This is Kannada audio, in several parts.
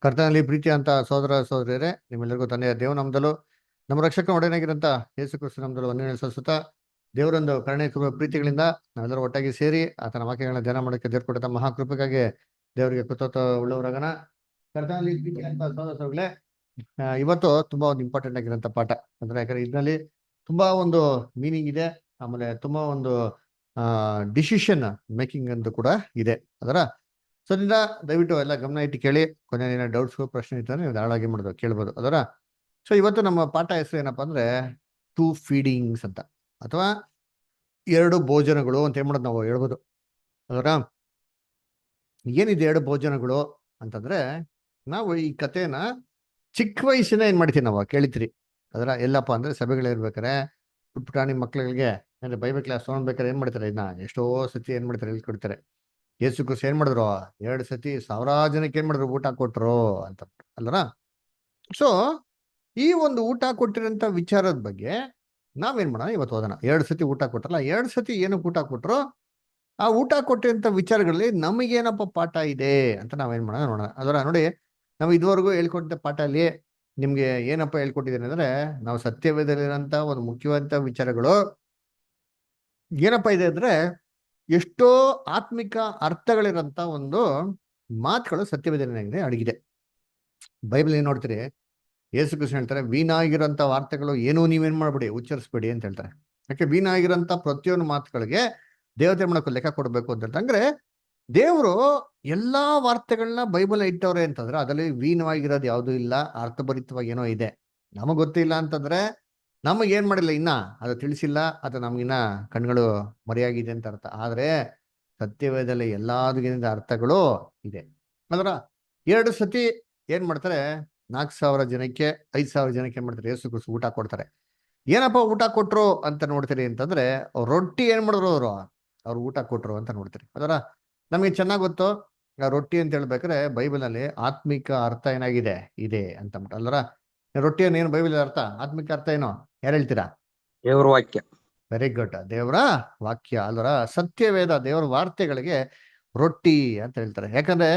ಕರ್ತನಲ್ಲಿ ಪ್ರೀತಿ ಅಂತ ಸಹೋದರ ಸಹೋದರಿಯರೇ, ನಿಮ್ಮೆಲ್ಲರಿಗೂ ತಂದೆಯ ದೇವನಾಮದಲ್ಲೂ ನಮ್ಮ ರಕ್ಷಕ ಒಡೆಯನಾಗಿರಂತ ಯೇಸು ಕ್ರಿಸ್ತ ನಾಮದಲ್ಲೂ ವಂದನೆ ಸಲ್ಲಿಸುತ್ತಾ, ದೇವರೊಂದು ಕರುಣೆ ಕೃಪೆ ಪ್ರೀತಿಗಳಿಂದ ನಾವೆಲ್ಲರೂ ಒಟ್ಟಾಗಿ ಸೇರಿ ಆತನ ವಾಕ್ಯಗಳನ್ನ ಧ್ಯಾನ ಮಾಡೋಕ್ಕೆ ದೇವ್ರು ಮಹಾಕೃಪೆಗಾಗಿ ದೇವರಿಗೆ ಕೃತಜ್ಞ ಉಳ್ಳವರಾಗನ. ಕರ್ತನಲ್ಲಿ ಪ್ರೀತಿ ಅಂತ ಸಹೋದರ ಸಹೋದರಿಗಳೇ, ಇವತ್ತು ತುಂಬಾ ಒಂದು ಇಂಪಾರ್ಟೆಂಟ್ ಆಗಿರೋಂಥ ಪಾಠ. ಯಾಕಂದ್ರೆ ಇದರಲ್ಲಿ ತುಂಬಾ ಒಂದು ಮೀನಿಂಗ್ ಇದೆ, ಆಮೇಲೆ ತುಂಬಾ ಒಂದು ಡಿಸಿಷನ್ ಮೇಕಿಂಗ್ ಅಂತ ಕೂಡ ಇದೆ. ಅದರ ಸೊ ಅದರಿಂದ ದಯವಿಟ್ಟು ಎಲ್ಲ ಗಮನ ಇಟ್ಟು ಕೇಳಿ. ಕೊನೆಯ ಡೌಟ್ಸ್ ಪ್ರಶ್ನೆ ಇತ್ತು ನೀವು ಧಾರಾಳವಾಗಿ ಮಾಡೋದು ಕೇಳ್ಬೋದು. ಅದರ ಸೊ ಇವತ್ತು ನಮ್ಮ ಪಾಠ ಹೆಸರು ಏನಪ್ಪಾ ಅಂದ್ರೆ ಟೂ ಫೀಡಿಂಗ್ಸ್ ಅಂತ, ಅಥವಾ ಎರಡು ಭೋಜನಗಳು ಅಂತ ಏನ್ ಮಾಡೋದು ನಾವು ಹೇಳ್ಬೋದು. ಅದರ ಏನಿದೆ ಎರಡು ಭೋಜನಗಳು ಅಂತಂದ್ರೆ, ನಾವು ಈ ಕಥೆನ ಚಿಕ್ಕ ವಯಸ್ಸಿನ ಏನ್ ಮಾಡ್ತೀವಿ ನಾವು ಕೇಳಿತ್ರಿ. ಅದರ ಎಲ್ಲಪ್ಪ ಅಂದ್ರೆ ಸಭೆಗಳಿರ್ಬೇಕಾರೆ ಪುಟಾಣಿ ಮಕ್ಳುಗಳಿಗೆ ಅಂದ್ರೆ ಬೈಬಲ್ ಕ್ಲಾಸ್ ತೊಗೊಂಡ್ಬೇಕಾರೆ ಏನ್ ಮಾಡ್ತಾರೆ, ಇದನ್ನ ಎಷ್ಟೋ ಸತಿ ಏನ್ ಮಾಡ್ತಾರೆ ಹೇಳ್ಕೊಡ್ತಾರೆ. ಯೇಸು ಕ್ರಿಸ್ತ ಏನ್ ಮಾಡಿದ್ರು, 2 ಸತಿ 1000 ಜನಕ್ಕೆ ಏನ್ ಮಾಡಿದ್ರು, ಊಟ ಕೊಟ್ರು ಅಂತ ಅಲ್ಲರ. ಸೊ ಈ ಒಂದು ಊಟ ಕೊಟ್ಟಿರೋಂಥ ವಿಚಾರದ ಬಗ್ಗೆ ನಾವೇನ್ ಮಾಡೋಣ ಇವತ್ತು ಓದೋಣ. 2 ಸತಿ ಊಟ ಕೊಟ್ರಲ್ಲ, 2 ಸತಿ ಏನಕ್ಕೆ ಊಟ ಕೊಟ್ರು, ಆ ಊಟ ಕೊಟ್ಟಿರೋಂಥ ವಿಚಾರಗಳಲ್ಲಿ ನಮಗೇನಪ್ಪ ಪಾಠ ಇದೆ ಅಂತ ನಾವೇನ್ ಮಾಡೋಣ ನೋಡೋಣ. ಅದರ ನೋಡಿ, ನಾವು ಇದುವರೆಗೂ ಹೇಳ್ಕೊಟ್ಟಿದ್ದ ಪಾಠ ಅಲ್ಲಿ ನಿಮ್ಗೆ ಏನಪ್ಪ ಹೇಳ್ಕೊಟ್ಟಿದ್ದೀನಿ ಅಂದ್ರೆ, ನಾವು ಸತ್ಯವೇದಲ್ಲಿರೋಂಥ ಒಂದು ಮುಖ್ಯವಾದಂಥ ವಿಚಾರಗಳು ಏನಪ್ಪಾ ಇದೆ ಅಂದ್ರೆ, ಎಷ್ಟೋ ಆತ್ಮಿಕ ಅರ್ಥಗಳಿರಂತ ಒಂದು ಮಾತುಗಳು ಸತ್ಯವೇದನೆಯಾಗಿದೆ ಅಡಗಿದೆ. ಬೈಬಲ್ ಏನ್ ನೋಡ್ತೀರಿ, ಯೇಸು ಕ್ರಿಸ್ತ ಹೇಳ್ತಾರೆ, ವೀಣಾಗಿರೋಂಥ ವಾರ್ತೆಗಳು ಏನೂ ನೀವೇನ್ ಮಾಡ್ಬೇಡಿ, ಉಚ್ಚರಿಸ್ಬೇಡಿ ಅಂತ ಹೇಳ್ತಾರೆ. ಯಾಕೆ ವೀಣಾಗಿರೋಂಥ ಪ್ರತಿಯೊಂದು ಮಾತುಗಳಿಗೆ ದೇವತೆ ಮಾಡಕ್ಕೆ ಲೆಕ್ಕ ಕೊಡ್ಬೇಕು ಅಂತ ಹೇಳ್ತಾರೆ. ಅಂದ್ರೆ ದೇವರು ಎಲ್ಲಾ ವಾರ್ತೆಗಳನ್ನ ಬೈಬಲ್ ಇಟ್ಟವ್ರೆ ಅಂತಂದ್ರೆ ಅದರಲ್ಲಿ ವೀಣವಾಗಿರೋದು ಯಾವುದೂ ಇಲ್ಲ, ಅರ್ಥಭರಿತವಾಗಿ ಏನೋ ಇದೆ. ನಮಗ್ ಗೊತ್ತಿಲ್ಲ ಅಂತಂದ್ರೆ ನಮಗ್ ಏನ್ ಮಾಡಿಲ್ಲ, ಇನ್ನ ಅದು ತಿಳಿಸಿಲ್ಲ, ಅದು ನಮ್ಗಿನ್ನ ಕಣ್ಗಳು ಮರೆಯಾಗಿದೆ ಅಂತ ಅರ್ಥ. ಆದ್ರೆ ಸತ್ಯವೇದದಲ್ಲಿ ಎಲ್ಲದಕ್ಕಿಂತ ಅರ್ಥಗಳು ಇದೆ. ಅದರ 2 ಸತಿ ಏನ್ ಮಾಡ್ತಾರೆ, 4000 ಜನಕ್ಕೆ 5000 ಜನಕ್ಕೆ ಏನ್ ಮಾಡ್ತಾರೆ, ಯೇಸು ಕ್ರಿಸ್ತ ಊಟ ಕೊಡ್ತಾರೆ. ಏನಪ್ಪ ಊಟ ಕೊಟ್ರು ಅಂತ ನೋಡ್ತೀರಿ ಅಂತಂದ್ರೆ, ರೊಟ್ಟಿ ಏನ್ ಮಾಡಿದ್ರು ಅವ್ರು ಊಟ ಕೊಟ್ರು ಅಂತ ನೋಡ್ತೀರಿ. ಅದರ ನಮ್ಗೆ ಚೆನ್ನಾಗ್ ಗೊತ್ತು, ರೊಟ್ಟಿ ಅಂತ ಹೇಳ್ಬೇಕಾದ್ರೆ ಬೈಬಲ್ ಅಲ್ಲಿ ಆತ್ಮಿಕ ಅರ್ಥ ಏನಾಗಿದೆ ಇದೆ ಅಂತ ಅಲ್ಲರ. ರೊಟ್ಟಿಯನ್ನು ಏನು ಬೈಬಲ್ ಅರ್ಥ, ಆತ್ಮಿಕ ಅರ್ಥ ಏನು, ಯಾರು ಹೇಳ್ತೀರಾ? ದೇವರ ವಾಕ್ಯ. ವೆರಿ ಗುಡ್, ದೇವರ ವಾಕ್ಯ ಅಲ್ವರ. ಸತ್ಯವೇದ ದೇವರ ವಾರ್ತೆಗಳಿಗೆ ರೊಟ್ಟಿ ಅಂತ ಹೇಳ್ತಾರೆ. ಯಾಕಂದ್ರೆ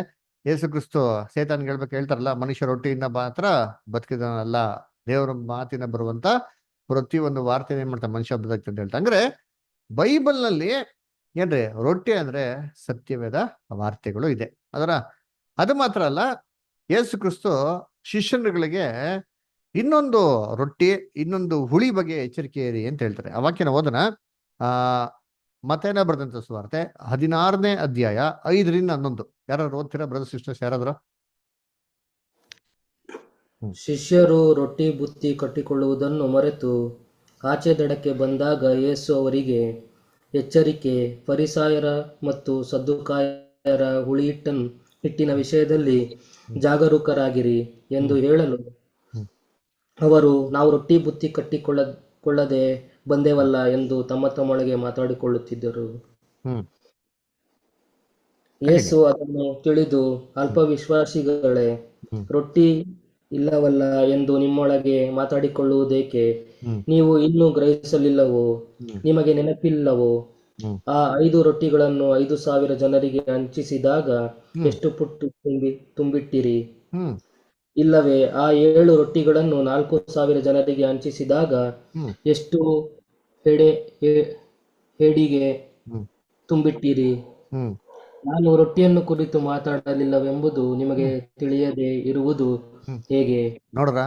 ಯೇಸು ಕ್ರಿಸ್ತು ಸೇತಾನ್ ಹೇಳ್ತಾರಲ್ಲ, ಮನುಷ್ಯ ರೊಟ್ಟಿಯಿಂದ ಮಾತ್ರ ಬದುಕಿದನಲ್ಲ, ದೇವರ ಮಾತಿನ ಬರುವಂತ ಪ್ರತಿಯೊಂದು ವಾರ್ತೆ ಏನ್ ಮಾಡ್ತಾರೆ, ಮನುಷ್ಯ ಬದುಕ್ತ ಅಂತ ಹೇಳ್ತಾರೆ. ಅಂದ್ರೆ ಬೈಬಲ್ ನಲ್ಲಿ ಏನ್ರಿ ರೊಟ್ಟಿ ಅಂದ್ರೆ ಸತ್ಯವೇದ ವಾರ್ತೆಗಳು ಇದೆ. ಅದರ ಅದು ಮಾತ್ರ ಅಲ್ಲ, ಯೇಸು ಕ್ರಿಸ್ತು ಶಿಷ್ಯರುಗಳಿಗೆ ಇನ್ನೊಂದು ರೊಟ್ಟಿ, ಇನ್ನೊಂದು ಹುಳಿ ಬಗ್ಗೆ ಎಚ್ಚರಿಕೆ ಇರಿ ಅಂತ ಹೇಳ್ತಾರೆ. ಆ ವಾಕ್ಯನ ಓದನ. ಮತ್ತೇನ ಬರೆದಂತ ಸುವಾರ್ತೆ 16ನೇ ಅಧ್ಯಾಯ 5ರಿಂದ 11. ಯಾರು ಓದ್ತೀರಾ ಬ್ರದರ್ ಸಿಸ್ಟರ್ಸ್ ಯಾರಾದ್ರು? ಶಿಷ್ಯರು ರೊಟ್ಟಿ ಬುತ್ತಿ ಕಟ್ಟಿಕೊಳ್ಳುವುದನ್ನು ಮರೆತು ಆಚೆ ದಡಕ್ಕೆ ಬಂದಾಗ ಯೇಸು ಅವರಿಗೆ, ಎಚ್ಚರಿಕೆ, ಫರಿಸಾಯರ ಮತ್ತು ಸದ್ದುಕಾಯರ ಹಿಟ್ಟಿನ ವಿಷಯದಲ್ಲಿ ಜಾಗರೂಕರಾಗಿರಿ ಎಂದು ಹೇಳಲು, ಅವರು, ನಾವು ರೊಟ್ಟಿ ಬುತ್ತಿ ಕಟ್ಟಿಕೊಳ್ಳದೆ ಬಂದೇವಲ್ಲ ಎಂದು ತಮ್ಮೊಳಗೆ ಮಾತಾಡಿಕೊಳ್ಳುತ್ತಿದ್ದರು. ಯೇಸು ಅದನ್ನು ತಿಳಿದು, ಅಲ್ಪವಿಶ್ವಾಸಿಗಳೇ, ರೊಟ್ಟಿ ಇಲ್ಲವಲ್ಲ ಎಂದು ನಿಮ್ಮೊಳಗೆ ಮಾತಾಡಿಕೊಳ್ಳುವುದೇಕೆ? ನೀವು ಇನ್ನೂ ಗ್ರಹಿಸಲಿಲ್ಲವೋ? ನಿಮಗೆ ನೆನಪಿಲ್ಲವೋ? ಆ 5 ರೊಟ್ಟಿಗಳನ್ನು 5,000 ಜನರಿಗೆ ಹಂಚಿಸಿದಾಗ ಎಷ್ಟು ಪುಟ್ಟು ತುಂಬಿಟ್ಟಿರಿ? ಇಲ್ಲವೇ ಆ 7 ರೊಟ್ಟಿಗಳನ್ನು 4,000 ಜನರಿಗೆ ಹಂಚಿಸಿದಾಗ ಎಷ್ಟು ಹೇಡಿಗೆ ತುಂಬಿಟ್ಟಿರಿ? ನಾನು ರೊಟ್ಟಿಯನ್ನು ಕುರಿತು ಮಾತಾಡಲಿಲ್ಲವೆಂಬುದು ನಿಮಗೆ ತಿಳಿಯದೆ ಇರುವುದು ಹೇಗೆ? ನೋಡ್ರ,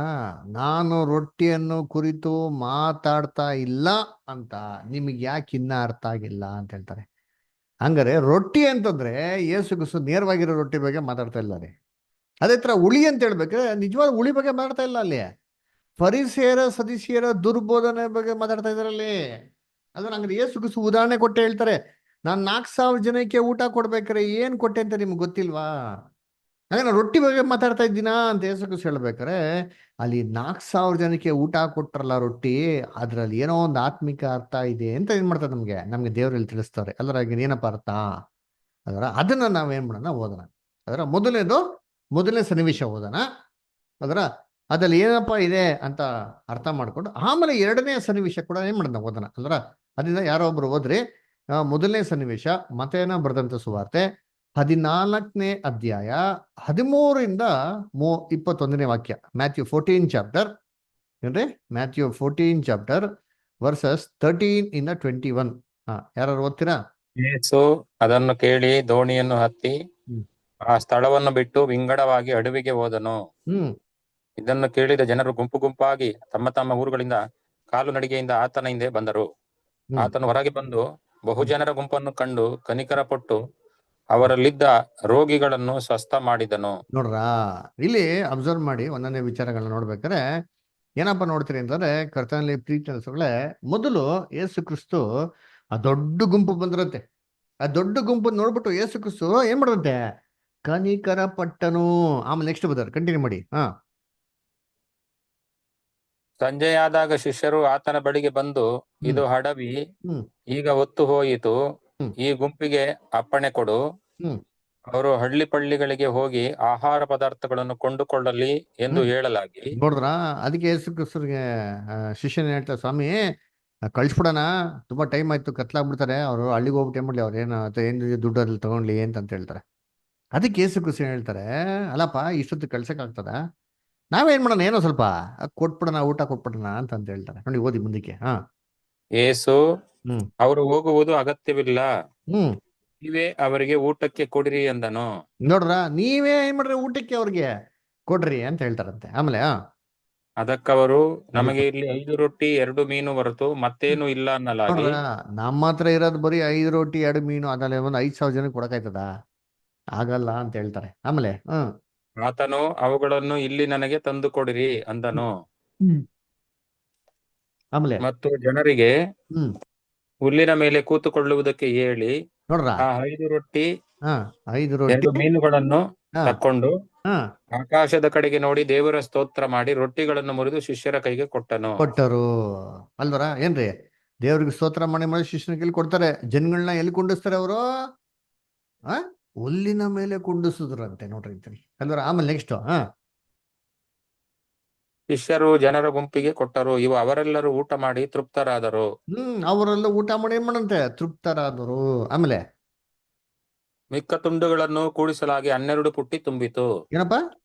ನಾನು ರೊಟ್ಟಿಯನ್ನು ಕುರಿತು ಮಾತಾಡ್ತಾ ಇಲ್ಲ ಅಂತ ನಿಮಗೆ ಯಾಕೆ ಇನ್ನ ಅರ್ಥ ಆಗಿಲ್ಲ ಅಂತ ಹೇಳ್ತಾರೆ. ಹಂಗಾರೆ ರೊಟ್ಟಿ ಅಂತಂದ್ರೆ ಯೇಸು ಕ್ರಿಸ್ತ ನೇರವಾಗಿರೋ ರೊಟ್ಟಿ ಬಗ್ಗೆ ಮಾತಾಡ್ತಾ ಇಲ್ಲ ರೀ. ಅದೇ ತರ ಹುಳಿ ಅಂತ ಹೇಳ್ಬೇಕ್ರೆ ನಿಜವಾದ ಹುಳಿ ಬಗ್ಗೆ ಮಾತಾಡ್ತಾ ಇಲ್ಲ ಅಲ್ಲಿ. ಫರಿಸೇಯರ ಸದಸ್ಯರ ದುರ್ಬೋಧನೆ ಬಗ್ಗೆ ಮಾತಾಡ್ತಾ ಇದಾರಲ್ಲಿ. ಅದನ್ನ ಹಂಗಾರೆ ಯೇಸು ಕ್ರಿಸ್ತ ಉದಾಹರಣೆ ಕೊಟ್ಟೆ ಹೇಳ್ತಾರೆ, ನಾನು 4,000 ಜನಕ್ಕೆ ಊಟ ಕೊಡ್ಬೇಕಾರೆ ಏನ್ ಕೊಟ್ಟೆ ಅಂತ ನಿಮ್ಗೆ ಗೊತ್ತಿಲ್ವಾ? ಹಾಗೆ ನಾನು ರೊಟ್ಟಿ ಬಗ್ಗೆ ಮಾತಾಡ್ತಾ ಇದ್ದೀನಾ ಅಂತ ಯೇಸು ಕ್ರಿಸ್ತ ಹೇಳ್ಬೇಕಾರೆ, ಅಲ್ಲಿ 4,000 ಜನಕ್ಕೆ ಊಟ ಕೊಟ್ರಲ್ಲ ರೊಟ್ಟಿ, ಅದ್ರಲ್ಲಿ ಏನೋ ಒಂದು ಆತ್ಮಿಕ ಅರ್ಥ ಇದೆ ಅಂತ ಏನ್ ಮಾಡ್ತಾರೆ, ನಮ್ಗೆ ದೇವರಲ್ಲಿ ತಿಳಿಸ್ತಾರೆ. ಅಲ್ಲರ ಏನಪ್ಪ ಅರ್ಥ? ಅದನ್ನ ನಾವೇನ್ ಮಾಡೋಣ, ಓದೋಣ. ಅದರ ಮೊದಲನೇ ಸನ್ನಿವೇಶ ಓದೋಣ. ಅದ್ರಲ್ಲಿ ಏನಪ್ಪ ಇದೆ ಅಂತ ಅರ್ಥ ಮಾಡ್ಕೊಂಡು ಆಮೇಲೆ 2ನೇ ಸನ್ನಿವೇಶ ಕೂಡ ಏನ್ ಮಾಡೋಣ ಓದೋಣ. ಅದರಿಂದ ಯಾರೋ ಒಬ್ರು ಓದ್ರಿ. ಮೊದಲನೇ ಸನ್ನಿವೇಶ ಮತ್ತೇನ ಬರೆದಂತ ಸುವಾರ್ತೆ 14ನೇ ಅಧ್ಯಾಯ 13ರಿಂದ 21ನೇ ವಾಕ್ಯ. ಮ್ಯಾಥ್ಯೂ 14 ಚಾಪ್ಟರ್ ಏನ್ರಿ, ಮ್ಯಾಥ್ಯೂ 14 ಚಾಪ್ಟರ್ ವರ್ಸಸ್ 13 ಇಂದ 21. ಯಾರು ಓದ್ತೀರಾ? ಯೇಸು ಅದನ್ನು ಕೇಳಿ ದೋಣಿಯನ್ನು ಹತ್ತಿ ಹ್ಮ್. ಆ ಸ್ಥಳವನ್ನು ಬಿಟ್ಟು ವಿಂಗಡವಾಗಿ ಅಡವಿಗೆ ಹೋದನು. ಹ್ಮ್ ಇದನ್ನು ಕೇಳಿದ ಜನರು ಗುಂಪು ಗುಂಪಾಗಿ ತಮ್ಮ ತಮ್ಮ ಊರುಗಳಿಂದ ಕಾಲು ನಡಿಗೆಯಿಂದ ಆತನ ಹಿಂದೆ ಬಂದರು. ಹ್ಮ್ ಆತನು ಹೊರಗೆ ಬಂದು ಬಹುಜನರ ಗುಂಪನ್ನು ಕಂಡು ಕನಿಕರಪಟ್ಟು ಅವರಲ್ಲಿದ್ದ ರೋಗಿಗಳನ್ನು ಸ್ವಸ್ಥ ಮಾಡಿದನು. ನೋಡ್ರಾ, ಇಲ್ಲಿ ಅಬ್ಸರ್ವ್ ಮಾಡಿ ಒಂದೊಂದೇ ವಿಚಾರಗಳನ್ನ ನೋಡ್ಬೇಕಾದ್ರೆ ಏನಪ್ಪ ನೋಡ್ತೀರಿ ಅಂತಂದ್ರೆ, ಕರ್ತನಲ್ಲಿ ಪ್ರೀತಿ ಅನ್ಸಗಳೇ, ಮೊದಲು ಯೇಸು ಕ್ರಿಸ್ತು ಆ ದೊಡ್ಡ ಗುಂಪು ಬಂದಿರತ್ತೆ. ಆ ದೊಡ್ಡ ಗುಂಪು ನೋಡ್ಬಿಟ್ಟು ಯೇಸು ಕ್ರಿಸ್ತು ಏನ್ ಮಾಡದಂತೆ, ಕನಿಕರ ಪಟ್ಟನು. ಆಮೇಲೆ ನೆಕ್ಸ್ಟ್ ಬರ್ತಾರೆ, ಕಂಟಿನ್ಯೂ ಮಾಡಿ. ಸಂಜೆಯಾದಾಗ ಶಿಷ್ಯರು ಆತನ ಬಳಿಗೆ ಬಂದು, ಇದು ಹಡವಿ ಹ್ಮ್ ಈಗ ಹೊತ್ತು ಹೋಯಿತು, ಹ್ಮ್ ಈ ಗುಂಪಿಗೆ ಅಪ್ಪಣೆ ಕೊಡು, ಹ್ಮ್ ಅವರು ಹಳ್ಳಿ ಪಳ್ಳಿಗಳಿಗೆ ಹೋಗಿ ಆಹಾರ ಪದಾರ್ಥಗಳನ್ನು ಕೊಂಡುಕೊಳ್ಳಲಿ ಎಂದು ಹೇಳಲಾಗಿ. ನೋಡಿದ್ರ, ಅದಕ್ಕೆ ಯೇಸು ಕ್ರಿಸ್ತರಿಗೆ ಶಿಷ್ಯನ ಹೇಳ್ತಾರೆ, ಸ್ವಾಮಿ ಕಳ್ಸ್ಬಿಡೋಣ, ತುಂಬಾ ಟೈಮ್ ಆಯ್ತು, ಕತ್ಲಾಗ್ಬಿಡ್ತಾರೆ, ಅವರು ಹಳ್ಳಿಗೆ ಹೋಗ್ಬಿಟ್ಟು ಏನ್ ಮಾಡ್ಲಿ, ಅವ್ರು ಏನು ದುಡ್ಡು ಅದ್ರಲ್ಲಿ ತಗೊಂಡ್ಲಿ ಅಂತ ಹೇಳ್ತಾರೆ. ಅದಕ್ಕೆ ಯೇಸು ಕ್ರಿಸ್ತ ಹೇಳ್ತಾರೆ, ಅಲ್ಲಪ್ಪ ಇಷ್ಟೊತ್ತು ಕಳ್ಸಕ್ಕಾಗ್ತದ, ನಾವೇನ್ ಮಾಡೋಣ, ಏನೋ ಸ್ವಲ್ಪ ಕೊಟ್ಬಿಡೋಣ, ಊಟ ಕೊಟ್ಬಿಡೋಣ ಅಂತ ಹೇಳ್ತಾರೆ. ನೋಡಿ, ಓದಿ ಮುಂದಕ್ಕೆ. ಯೇಸು ಹ್ಮ್ ಅವರು ಹೋಗುವುದು ಅಗತ್ಯವಿಲ್ಲ, ಹ್ಮ್ ನೀವೇ ಅವರಿಗೆ ಊಟಕ್ಕೆ ಕೊಡಿರಿ ಎಂದನು. ನೋಡ್ರ, ನೀವೇ ಏನ್ ಮಾಡ್ರಿ, ಊಟಕ್ಕೆ ಅವ್ರಿಗೆ ಕೊಡ್ರಿ ಅಂತ ಹೇಳ್ತಾರಂತೆ. ಆಮೇಲೆ ಅದಕ್ಕವರು, ನಮಗೆ ಇಲ್ಲಿ 5 ರೊಟ್ಟಿ 2 ಮೀನು ಹೊರತು ಮತ್ತೇನು ಇಲ್ಲ ಅನ್ನಲಾಗಿ. ನೋಡ್ರ, ನಮ್ಮ ಹತ್ರ ಇರೋದು ಬರೀ 5 ರೊಟ್ಟಿ 2 ಮೀನು, ಅದ್ರಲ್ಲಿ ಒಂದು 5,000 ಜನಕ್ಕೆ ಕೊಡಕಾಯ್ತದ, ಆಗಲ್ಲ ಅಂತ ಹೇಳ್ತಾರೆ. ಆಮೇಲೆ ಆತನು ಅವುಗಳನ್ನು ಇಲ್ಲಿ ನನಗೆ ತಂದು ಕೊಡಿರಿ ಅಂದನು. ಆಮೇಲೆ ಮತ್ತು ಜನರಿಗೆ ಹ್ಮ್ ಹುಲ್ಲಿನ ಮೇಲೆ ಕೂತುಕೊಳ್ಳುವುದಕ್ಕೆ ಹೇಳಿ, ನೋಡ್ರ, ಆ 5 ರೊಟ್ಟಿ 5 ರೊಟ್ಟಿ 2 ಮೀನುಗಳನ್ನು ಹಾ ತಕ್ಕೊಂಡು ಹಾ ಆಕಾಶದ ಕಡೆಗೆ ನೋಡಿ ದೇವರ ಸ್ತೋತ್ರ ಮಾಡಿ ರೊಟ್ಟಿಗಳನ್ನು ಮುರಿದು ಶಿಷ್ಯರ ಕೈಗೆ ಕೊಟ್ಟನು. ಕೊಟ್ಟರು ಅಲ್ವರ, ಏನ್ರಿ, ದೇವ್ರಿಗೆ ಸ್ತೋತ್ರ ಮಾಡಿ ಮಾಡಿ ಶಿಷ್ಯನ ಕೈಲಿ ಕೊಡ್ತಾರೆ. ಜನಗಳನ್ನ ಎಲ್ಲಿ ಕುಂಡಿಸ್ತಾರೆ ಅವರು? ಹುಲ್ಲಿನ ಮೇಲೆ ಕುಂಡಿಸಿದ್ರಂತೆ. ನೋಡ್ರಿ ಅಂತೀನಿ ಅಲ್ವರ. ಆಮೇಲೆ ನೆಕ್ಸ್ಟ್ ಶಿಷ್ಯರು ಜನರ ಗುಂಪಿಗೆ ಕೊಟ್ಟರು, ಇವು ಅವರೆಲ್ಲರೂ ಊಟ ಮಾಡಿ ತೃಪ್ತರಾದರು. ಅವರೆಲ್ಲ ಊಟ ಮಾಡಿ ಏನ್ ಮಾಡಂತೆ, ತೃಪ್ತರಾದರು. ಆಮೇಲೆ ಮಿಕ್ಕ ತುಂಡುಗಳನ್ನು ಕೂಡಿಸಲಾಗಿ 12 ಪುಟ್ಟಿ ತುಂಬಿತು. ಏನಪ್ಪಾ,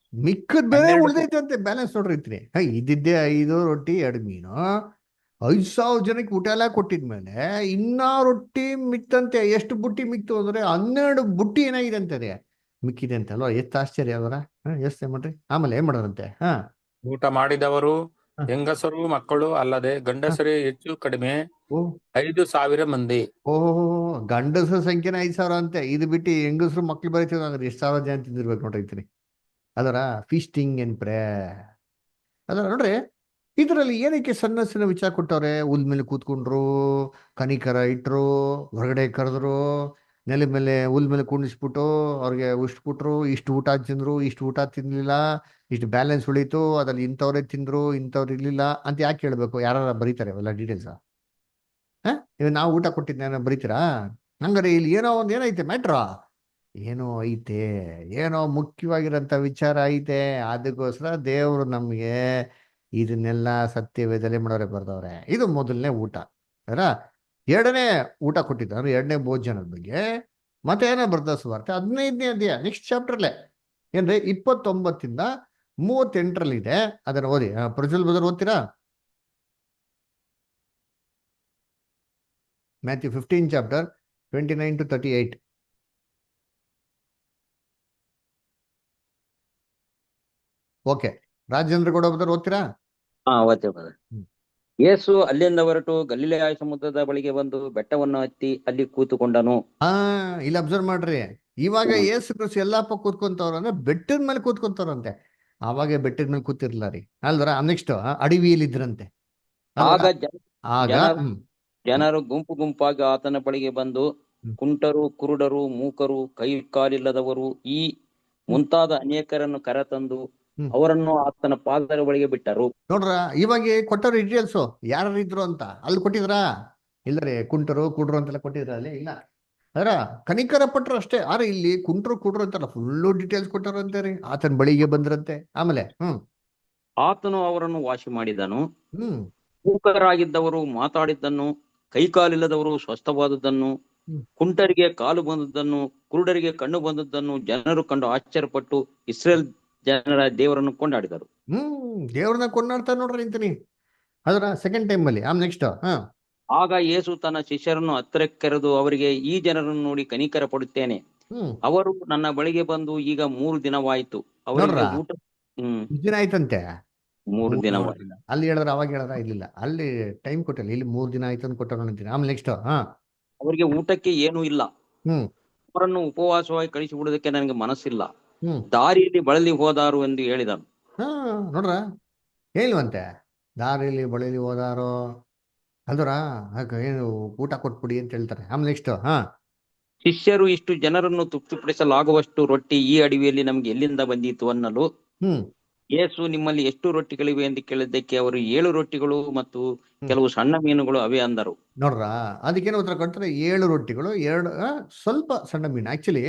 ಮಿಕ್ಕದ್ ಬೇರೆ 12 ಉಳ್ದೈತೆ ಅಂತೆ, ಬ್ಯಾಲೆನ್ಸ್ ನೋಡ್ರಿ ಇರ್ತೀನಿ. ಇದ್ದಿದ್ದೆ 5 ರೊಟ್ಟಿ 2 ಮೀನು, 5,000 ಜನಕ್ಕೆ ಊಟ ಎಲ್ಲ ಕೊಟ್ಟಿದ್ಮೇಲೆ ಇನ್ನ ರೊಟ್ಟಿ ಮಿಕ್ತಂತೆ. ಎಷ್ಟು ಬುಟ್ಟಿ ಮಿಕ್ತು ಅಂದ್ರೆ 12 ಬುಟ್ಟಿ ಏನಾಗಿದೆ ಅಂತಾರೆ, ಮಿಕ್ಕಿದೆ ಅಂತ ಅಲ್ವಾ. ಎಷ್ಟು ಆಶ್ಚರ್ಯ ಅವರ, ಯೋಚನೆ ಮಾಡ್ರಿ. ಆಮೇಲೆ ಏನ್ ಮಾಡೋರಂತೆ, ಊಟ ಮಾಡಿದವರು ಹೆಂಗಸರು ಮಕ್ಕಳು ಅಲ್ಲದೆ ಗಂಡಸರೇ ಹೆಚ್ಚು ಕಡಿಮೆ 5,000 ಮಂದಿ. ಓಹೋ, ಗಂಡಸರ ಸಂಖ್ಯೆನ 5,000 ಅಂತೆ. ಇದು ಬಿಟ್ಟು ಹೆಂಗಸರು ಮಕ್ಳು ಬರೀತೀವಿ ಅಂದ್ರೆ ಎಷ್ಟು ಸಾವಿರ ಜನ ತಿಂದಿರ್ಬೇಕು ನೋಡ್ರಿ ಅದರ. ಫೀಸ್ಟಿಂಗ್ ಅಂಡ್ ಪ್ರೇಯರ್ ಅದರ. ನೋಡ್ರಿ, ಇದರಲ್ಲಿ ಏನಕ್ಕೆ ಸಣ್ಣ ಸಣ್ಣ ವಿಚಾರ ಕೊಟ್ಟವ್ರೆ. ಹುಲ್ ಮೇಲೆ ಕೂತ್ಕೊಂಡ್ರು, ಕನಿಕರ ಇಟ್ರು, ಹೊರಗಡೆ ಕರೆದ್ರು, ನೆಲ ಮೇಲೆ ಹುಲ್ ಮೇಲೆ ಕುಣಿಸ್ಬಿಟ್ಟು ಅವ್ರಿಗೆ ಇಷ್ಟು ಕೊಟ್ರು, ಇಷ್ಟು ಊಟ ತಿಂದ್ರು, ಇಷ್ಟು ಊಟ ತಿನ್ಲಿಲ್ಲ, ಇಷ್ಟು ಬ್ಯಾಲೆನ್ಸ್ ಉಳೀತು, ಅದ್ರಲ್ಲಿ ಇಂಥವ್ರೇ ತಿಂದ್ರು, ಇಂಥವ್ರು ಇರ್ಲಿಲ್ಲ ಅಂತ ಯಾಕೆ ಹೇಳ್ಬೇಕು? ಯಾರು ಬರೀತಾರೆ ಅವೆಲ್ಲ ಡೀಟೇಲ್ಸ್? ಇವಾಗ ನಾವು ಊಟ ಕೊಟ್ಟಿದ್ನ ಬರೀತೀರಾ? ಹಂಗಾರೆ ಇಲ್ಲಿ ಏನೋ ಒಂದು ಏನೈತೆ, ಮ್ಯಾಟ್ರ ಏನೋ ಐತೆ, ಏನೋ ಮುಖ್ಯವಾಗಿರೋಂಥ ವಿಚಾರ ಐತೆ. ಅದಕ್ಕೋಸ್ಕರ ದೇವರು ನಮಗೆ ಇದನ್ನೆಲ್ಲ ಸತ್ಯವೇದನೆ ಮಾಡೋರೆ ಬರ್ದವ್ರೆ. ಇದು ಮೊದಲನೇ ಊಟ ಅಲ್ಲ. ಎರಡನೇ ಊಟ ಕೊಟ್ಟಿದ್ದ ಅಂದ್ರೆ ಎರಡನೇ ಭೋಜನದ ಬಗ್ಗೆ ಮತ್ತೆ ಏನೋ ಬರ್ದ ಸುವಾರ್ತೆ 15ನೇ ಅಧ್ಯಾಯ ನೆಕ್ಸ್ಟ್ ಚಾಪ್ಟರ್ಲೆ ಏನ್ರಿ 29 ಇಂದ 38 ಇದೆ. ಅದನ್ನ ಓದಿ. ಪ್ರಜ್ವಲ್ ಬದರ್ ಓದ್ತೀರಾ? Matthew 15 chapter 29 to 38. Okay, Rajendra Gowda brother ಓದ್ತೀರಾ? ಓದ್ತೇವೆ. ಯೇಸು ಅಲ್ಲಿಂದ ಹೊರಟು ಗಲಿಲಾಯ ಸಮುದ್ರದ ಬಳಿಗೆ ಬಂದು ಬೆಟ್ಟವನ್ನು ಹತ್ತಿ ಅಲ್ಲಿ ಕೂತುಕೊಂಡನು. ಇಲ್ಲಿ ಅಬ್ಸರ್ವ್ ಮಾಡ್ರಿ. ಇವಾಗ ಯೇಸು ಕ್ರಿಸ್ತ ಎಲ್ಲಪ್ಪ ಕೂತ್ಕೊಂತವ್ರ ಅಂದ್ರೆ ಬೆಟ್ಟದ ಮೇಲೆ ಕೂತ್ಕೊಂತವ್ರಂತೆ. ಅವಾಗ ಬೆಟ್ಟದ ಮೇಲೆ ಕೂತಿರ್ಲ ರೀ ಅಲ್ವರ. ನೆಕ್ಸ್ಟ್ ಅಡವಿಯಲ್ಲಿ ಇದ್ರಂತೆ. ಆಗ ಜನರು ಗುಂಪು ಗುಂಪಾಗಿ ಆತನ ಬಳಿಗೆ ಬಂದು ಕುಂಟರು, ಕುರುಡರು, ಮೂಕರು, ಕೈ ಕಾಲಿಲ್ಲದವರು ಈ ಮುಂತಾದ ಅನೇಕರನ್ನು ಕರೆತಂದು ಅವರನ್ನು ಆತನ ಪಾದದ ಬಳಿಗೆ ಬಿಟ್ಟರು. ನೋಡ್ರ, ಇವಾಗ ಕೊಟ್ಟರು ಡೀಟೇಲ್ಸ್ ಯಾರು ಇದ್ರು ಅಂತ ಅಲ್ಲಿ ಕೊಟ್ಟಿದ್ರಾ? ಇಲ್ಲರಿ, ಕುಂಟರು ಕುಡ್ರು ಅಂತೆಲ್ಲ ಕೊಟ್ಟಿದ್ರ ಅಲ್ಲಿ? ಇಲ್ಲ. ಅದರ ಕನಿಕರ ಪಟ್ರು ಅಷ್ಟೇ. ಆದ್ರೆ ಇಲ್ಲಿ ಕುಂಟ್ರು ಕುಡ್ರು ಅಂತಲ್ಲ, ಫುಲ್ಲು ಡೀಟೇಲ್ಸ್ ಕೊಟ್ಟರು ಅಂತೆ. ಆತನ ಬಳಿಗೆ ಬಂದ್ರಂತೆ. ಆಮೇಲೆ ಆತನು ಅವರನ್ನು ವಾಸಿ ಮಾಡಿದನು. ಮೂಕರಾಗಿದ್ದವರು ಮಾತಾಡಿದ್ದನ್ನು, ಕೈಕಾಲಿಲ್ಲದವರು ಸ್ವಸ್ಥವಾದದ್ದನ್ನು, ಕುಂಟರಿಗೆ ಕಾಲು ಬಂದದ್ದನ್ನು, ಕುರುಡರಿಗೆ ಕಣ್ಣು ಬಂದದ್ದನ್ನು ಜನರು ಕಂಡು ಆಶ್ಚರ್ಯಪಟ್ಟು ಇಸ್ರೇಲ್ ಜನರ ದೇವರನ್ನು ಕೊಂಡಾಡಿದರು. ದೇವ್ರನ್ನ ಕೊಂಡಾಡ್ತಾ ನೋಡ್ರಿ ಅಂತೀನಿ ಅದರ ಸೆಕೆಂಡ್ ಟೈಮ್ ಅಲ್ಲಿ ನೆಕ್ಸ್ಟ್. ಆಗ ಯೇಸು ತನ್ನ ಶಿಷ್ಯರನ್ನು ಹತ್ತಿರಕ್ಕೆ ಕರೆದು ಅವರಿಗೆ, ಈ ಜನರನ್ನು ನೋಡಿ ಕನಿಕರ ಪಡುತ್ತೇನೆ. ಅವರು ನನ್ನ ಬಳಿಗೆ ಬಂದು ಈಗ 3 ದಿನವಾಯಿತು. ಅವರಿಗೆ ಊಟ ದಿನ ಆಯ್ತಂತೆ. 3 ದಿನವಾಯಿತು. ಅಲ್ಲಿ ಹೇಳಿದ್ರ ಅವಾಗ ಹೇಳಿದ್ರ ಇಲ್ಲಿಲ್ಲ, ಅಲ್ಲಿ ಟೈಮ್ ಕೊಟ್ಟಿಲ್ಲ, ಇಲ್ಲಿ 3 ದಿನ ಆಯ್ತು ಅಂತ ಕೊಟ್ಟ ಅಂತೀನಿ. ನೆಕ್ಸ್ಟ್ ಅವರಿಗೆ ಊಟಕ್ಕೆ ಏನೂ ಇಲ್ಲ. ಅವರನ್ನು ಉಪವಾಸವಾಗಿ ಕಳಿಸಿಬಿಡುವುದಕ್ಕೆ ನನಗೆ ಮನಸ್ಸಿಲ್ಲ. ದಾರಿಯಲ್ಲಿ ಬಳಲಿ ಹೋದಾರು ಎಂದು ಹೇಳಿದನು. ನೋಡ್ರ ಹೇಳಿವಂತೆ, ದಾರಿಯಲ್ಲಿ ಬಳಲಿ ಹೋದಾರೋ ಅಲ್ದರ ಏನು ಊಟ ಕೊಟ್ಬಿಡಿ ಅಂತ ಹೇಳ್ತಾರೆ. ನೆಕ್ಸ್ಟ್ ಶಿಷ್ಯರು, ಇಷ್ಟು ಜನರನ್ನು ತೃಪ್ತಿಪಡಿಸಲಾಗುವಷ್ಟು ರೊಟ್ಟಿ ಈ ಅಡವಿಯಲ್ಲಿ ನಮ್ಗೆ ಎಲ್ಲಿಂದ ಬಂದಿತು ಅನ್ನಲು, ಯೇಸು, ನಿಮ್ಮಲ್ಲಿ ಎಷ್ಟು ರೊಟ್ಟಿಗಳಿವೆ ಎಂದು ಕೇಳಿದ್ದಕ್ಕೆ ಅವರು 7 ರೊಟ್ಟಿಗಳು ಮತ್ತು ಕೆಲವು ಸಣ್ಣ ಮೀನುಗಳು ಅವೇ ಅಂದರು. ನೋಡ್ರ ಅದಕ್ಕೇನು ಉತ್ತರ ಕೊಡ್ತಾರೆ? 7 ರೊಟ್ಟಿಗಳು, 2 ಸ್ವಲ್ಪ ಸಣ್ಣ ಮೀನು. ಆಕ್ಚುಲಿ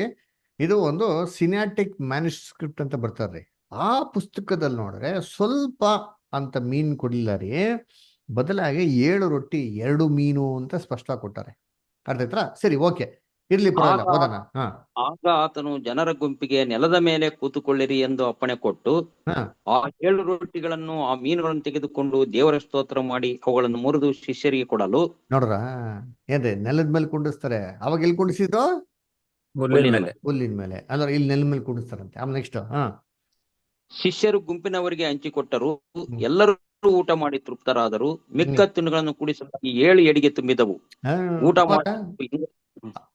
ಇದು ಒಂದು ಸಿನಾಟಿಕ್ ಮ್ಯಾನುಸ್ಕ್ರಿಪ್ಟ್ ಅಂತ ಬರ್ತಾರ್ರಿ. ಆ ಪುಸ್ತಕದಲ್ಲಿ ನೋಡ್ರೆ ಸ್ವಲ್ಪ ಅಂತ ಮೀನ್ ಕೊಡ್ಲಿಲ್ಲ ರೀ, ಬದಲಾಗಿ 7 ರೊಟ್ಟಿ 2 ಮೀನು ಅಂತ ಸ್ಪಷ್ಟವಾಗಿ ಕೊಟ್ಟಾರೆ. ಅರ್ಥ ಆಯ್ತಾ? ಸರಿ, ಓಕೆ, ಇರ್ಲಿ, ಪರವಾಗಿಲ್ಲ, ಓದೋಣ. ಆಗ ಆತನು ಜನರ ಗುಂಪಿಗೆ ನೆಲದ ಮೇಲೆ ಕೂತುಕೊಳ್ಳಿರಿ ಎಂದು ಅಪ್ಪಣೆ ಕೊಟ್ಟು ಆ 7 ರೊಟ್ಟಿಗಳನ್ನು ಆ ಮೀನುಗಳನ್ನು ತೆಗೆದುಕೊಂಡು ದೇವರ ಸ್ತೋತ್ರ ಮಾಡಿ ಅವುಗಳನ್ನು ಮುರಿದು ಶಿಷ್ಯರಿಗೆ ಕೊಡಲು. ನೋಡ್ರ ಏನ್ರಿ, ನೆಲದ ಮೇಲೆ ಕುಂಡಿಸ್ತಾರೆ. ಅವಾಗ ಎಲ್ಲಿ ಕುಂಡಿಸಿದ್ರು? ಹುಲ್ಲಿನ ಮೇಲೆ. ಅಂದ್ರೆ ಇಲ್ಲಿ ನೆಲದ ಮೇಲೆ ಕುಂಡಿಸ್ತಾರಂತೆ. ನೆಕ್ಸ್ಟ್ ಶಿಷ್ಯರು ಗುಂಪಿನವರಿಗೆ ಹಂಚಿಕೊಟ್ಟರು. ಎಲ್ಲರೂ ಊಟ ಮಾಡಿ ತೃಪ್ತರಾದರು. ಮಿಕ್ಕ ತಿನ್ನುಗಳನ್ನು ಕೂಡಿಸಲಾಗಿ 7 ಎಡಿಗೆ ತುಂಬಿದವು. ಊಟ ಮಾಡಿ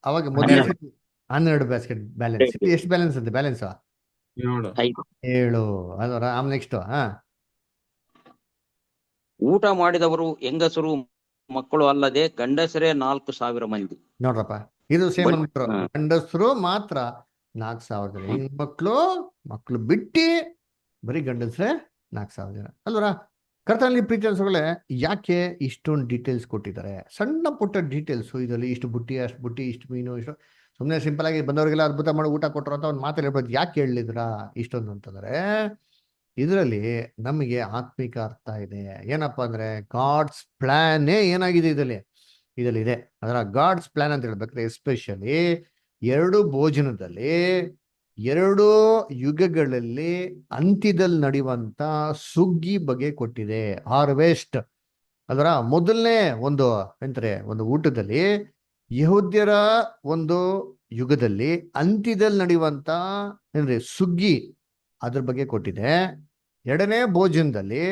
ಅವಾಗ ಮೊದಲನೇ 12 ಬ್ಯಾಸ್ಕೆಟ್ ಬ್ಯಾಲೆನ್ಸ್. ಎಷ್ಟು ಬ್ಯಾಲೆನ್ಸ್ ಅಂತೆ? ಬ್ಯಾಲೆನ್ಸ್ 7. ಅದರ ನೆಕ್ಸ್ಟ್ ಊಟ ಮಾಡಿದವರು ಹೆಂಗಸರು ಮಕ್ಕಳು ಅಲ್ಲದೆ ಗಂಡಸರೇ 4,000 ಮಂದಿ. ನೋಡ್ರಪ್ಪ, ಇದು ಸೇಮ್ ಅಂದ್ಬಿಟ್ರು. ಗಂಡಸರು ಮಾತ್ರ 4,000 ಜನ. ಮಕ್ಕಳು ಬಿಟ್ಟಿ ಬರೀ ಗಂಡಸ್ರೆ 4,000 ಜನ ಅಲ್ವರ. ಕರ್ತನಲ್ಲಿ ಪ್ರೀತಿ ಅನ್ಸೋಗಳೇ, ಯಾಕೆ ಇಷ್ಟೊಂದು ಡೀಟೇಲ್ಸ್ ಕೊಟ್ಟಿದ್ದಾರೆ? ಸಣ್ಣ ಪುಟ್ಟ ಡೀಟೇಲ್ಸು ಇದರಲ್ಲಿ. ಇಷ್ಟು ಬುಟ್ಟಿ, ಅಷ್ಟು ಬುಟ್ಟಿ, ಇಷ್ಟು ಮೀನು, ಇಷ್ಟು ಸುಮ್ಮನೆ ಸಿಂಪಲ್ ಆಗಿ ಬಂದವರಿಗೆಲ್ಲ ಅದ್ಭುತ ಮಾಡಿ ಊಟ ಕೊಟ್ಟರು ಅಂತ ಒಂದು ಮಾತಲ್ಲಿ ಹೇಳ್ಬೋದು. ಯಾಕೆ ಹೇಳಿದ್ರ ಇಷ್ಟೊಂದು ಅಂತಂದ್ರೆ, ಇದರಲ್ಲಿ ನಮಗೆ ಆತ್ಮಿಕ ಅರ್ಥ ಇದೆ. ಏನಪ್ಪಾ ಅಂದ್ರೆ, ಗಾಡ್ಸ್ ಪ್ಲಾನೇ ಏನಾಗಿದೆ ಇದರಲ್ಲಿ ಇದೆ. ಅದರ ಗಾಡ್ಸ್ ಪ್ಲಾನ್ ಅಂತ ಹೇಳ್ಬೇಕಾದ್ರೆ ಎಸ್ಪೆಷಲಿ 2 ಭೋಜನದಲ್ಲಿ 2 ಯುಗಗಳಲ್ಲಿ ಅಂತ್ಯದಲ್ಲಿ ನಡೆಯುವಂತ ಸುಗ್ಗಿ ಬಗ್ಗೆ ಕೊಟ್ಟಿದೆ. ಹಾರ್ವೆಸ್ಟ್. ಅದರ ಮೊದಲನೇ ಒಂದು ಊಟದಲ್ಲಿ ಯಹೂದ್ಯರ ಒಂದು ಯುಗದಲ್ಲಿ ಅಂತ್ಯದಲ್ಲಿ ನಡೆಯುವಂತ ಸುಗ್ಗಿ ಅದ್ರ ಬಗ್ಗೆ ಕೊಟ್ಟಿದೆ. 2ನೇ ಭೋಜನದಲ್ಲಿ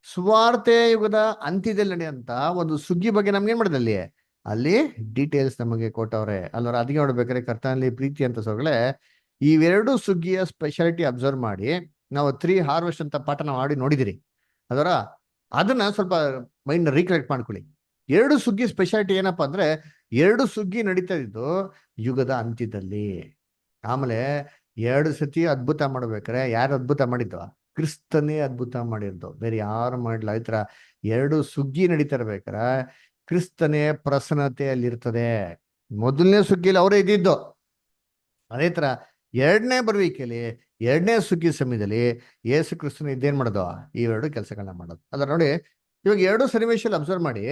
ಸುವಾರ್ತೆ ಯುಗದ ಅಂತ್ಯದಲ್ಲಿ ನಡೆಯುವಂತ ಒಂದು ಸುಗ್ಗಿ ಬಗ್ಗೆ ನಮ್ಗೆ ಏನ್ ಮಾಡಿದೆ ಅಲ್ಲಿ ಡೀಟೇಲ್ಸ್ ನಮಗೆ ಕೊಟ್ಟವ್ರೆ ಅಲ್ವರ. ಅದಕ್ಕೆ ನೋಡ್ಬೇಕಾದ್ರೆ ಕರ್ತನಲ್ಲಿ ಪ್ರೀತಿ ಅಂತ ಸೋಗಳೇ, ಇವೆರಡು ಸುಗ್ಗಿಯ ಸ್ಪೆಷಾಲಿಟಿ ಅಬ್ಸರ್ವ್ ಮಾಡಿ. ನಾವು 3 ಹಾರ್ವೆಸ್ಟ್ ಅಂತ ಪಾಠ ನಾವು ಆಡಿ ನೋಡಿದಿರಿ. ಅದನ್ನ ಸ್ವಲ್ಪ ಮೈಂಡ್ ರೀಕಲೆಕ್ಟ್ ಮಾಡ್ಕೊಳ್ಳಿ. 2 ಸುಗ್ಗಿ ಸ್ಪೆಷಾಲಿಟಿ ಏನಪ್ಪಾ ಅಂದ್ರೆ, 2 ಸುಗ್ಗಿ ನಡೀತಾ ಇದ್ದು ಯುಗದ ಅಂತ್ಯದಲ್ಲಿ. ಆಮೇಲೆ 2 ಸತಿ ಅದ್ಭುತ ಮಾಡ್ಬೇಕಾರೆ ಯಾರು ಅದ್ಭುತ ಮಾಡಿದ್ವ? ಕ್ರಿಸ್ತನೇ ಅದ್ಭುತ ಮಾಡಿರ್ದು, ಬೇರೆ ಯಾರು ಮಾಡಲ್ಲ. ಈ ತರ 2 ಸುಗ್ಗಿ ನಡೀತಾ ಇರ್ಬೇಕಾರೆ ಕ್ರಿಸ್ತನೇ ಪ್ರಸನ್ನತೆಯಲ್ಲಿರ್ತದೆ. ಮೊದಲನೇ ಸುಗ್ಗಿಯಲ್ಲಿ ಅವರೇ ಇದ್ದಿದ್ದು. ಅದೇ ತರ 2ನೇ ಬರುವಿಕೆಯಲ್ಲಿ 2ನೇ ಸುಗ್ಗಿ ಸಮಯದಲ್ಲಿ ಯೇಸು ಕ್ರಿಸ್ತನ ಇದೇನ್ ಮಾಡೋದು? ಈ 2 ಕೆಲಸಗಳನ್ನ ಮಾಡೋದು. ಅದರ ನೋಡಿ, ಇವಾಗ 2 ಸನ್ನಿವೇಶದಲ್ಲಿ ಅಬ್ಸರ್ವ್ ಮಾಡಿ.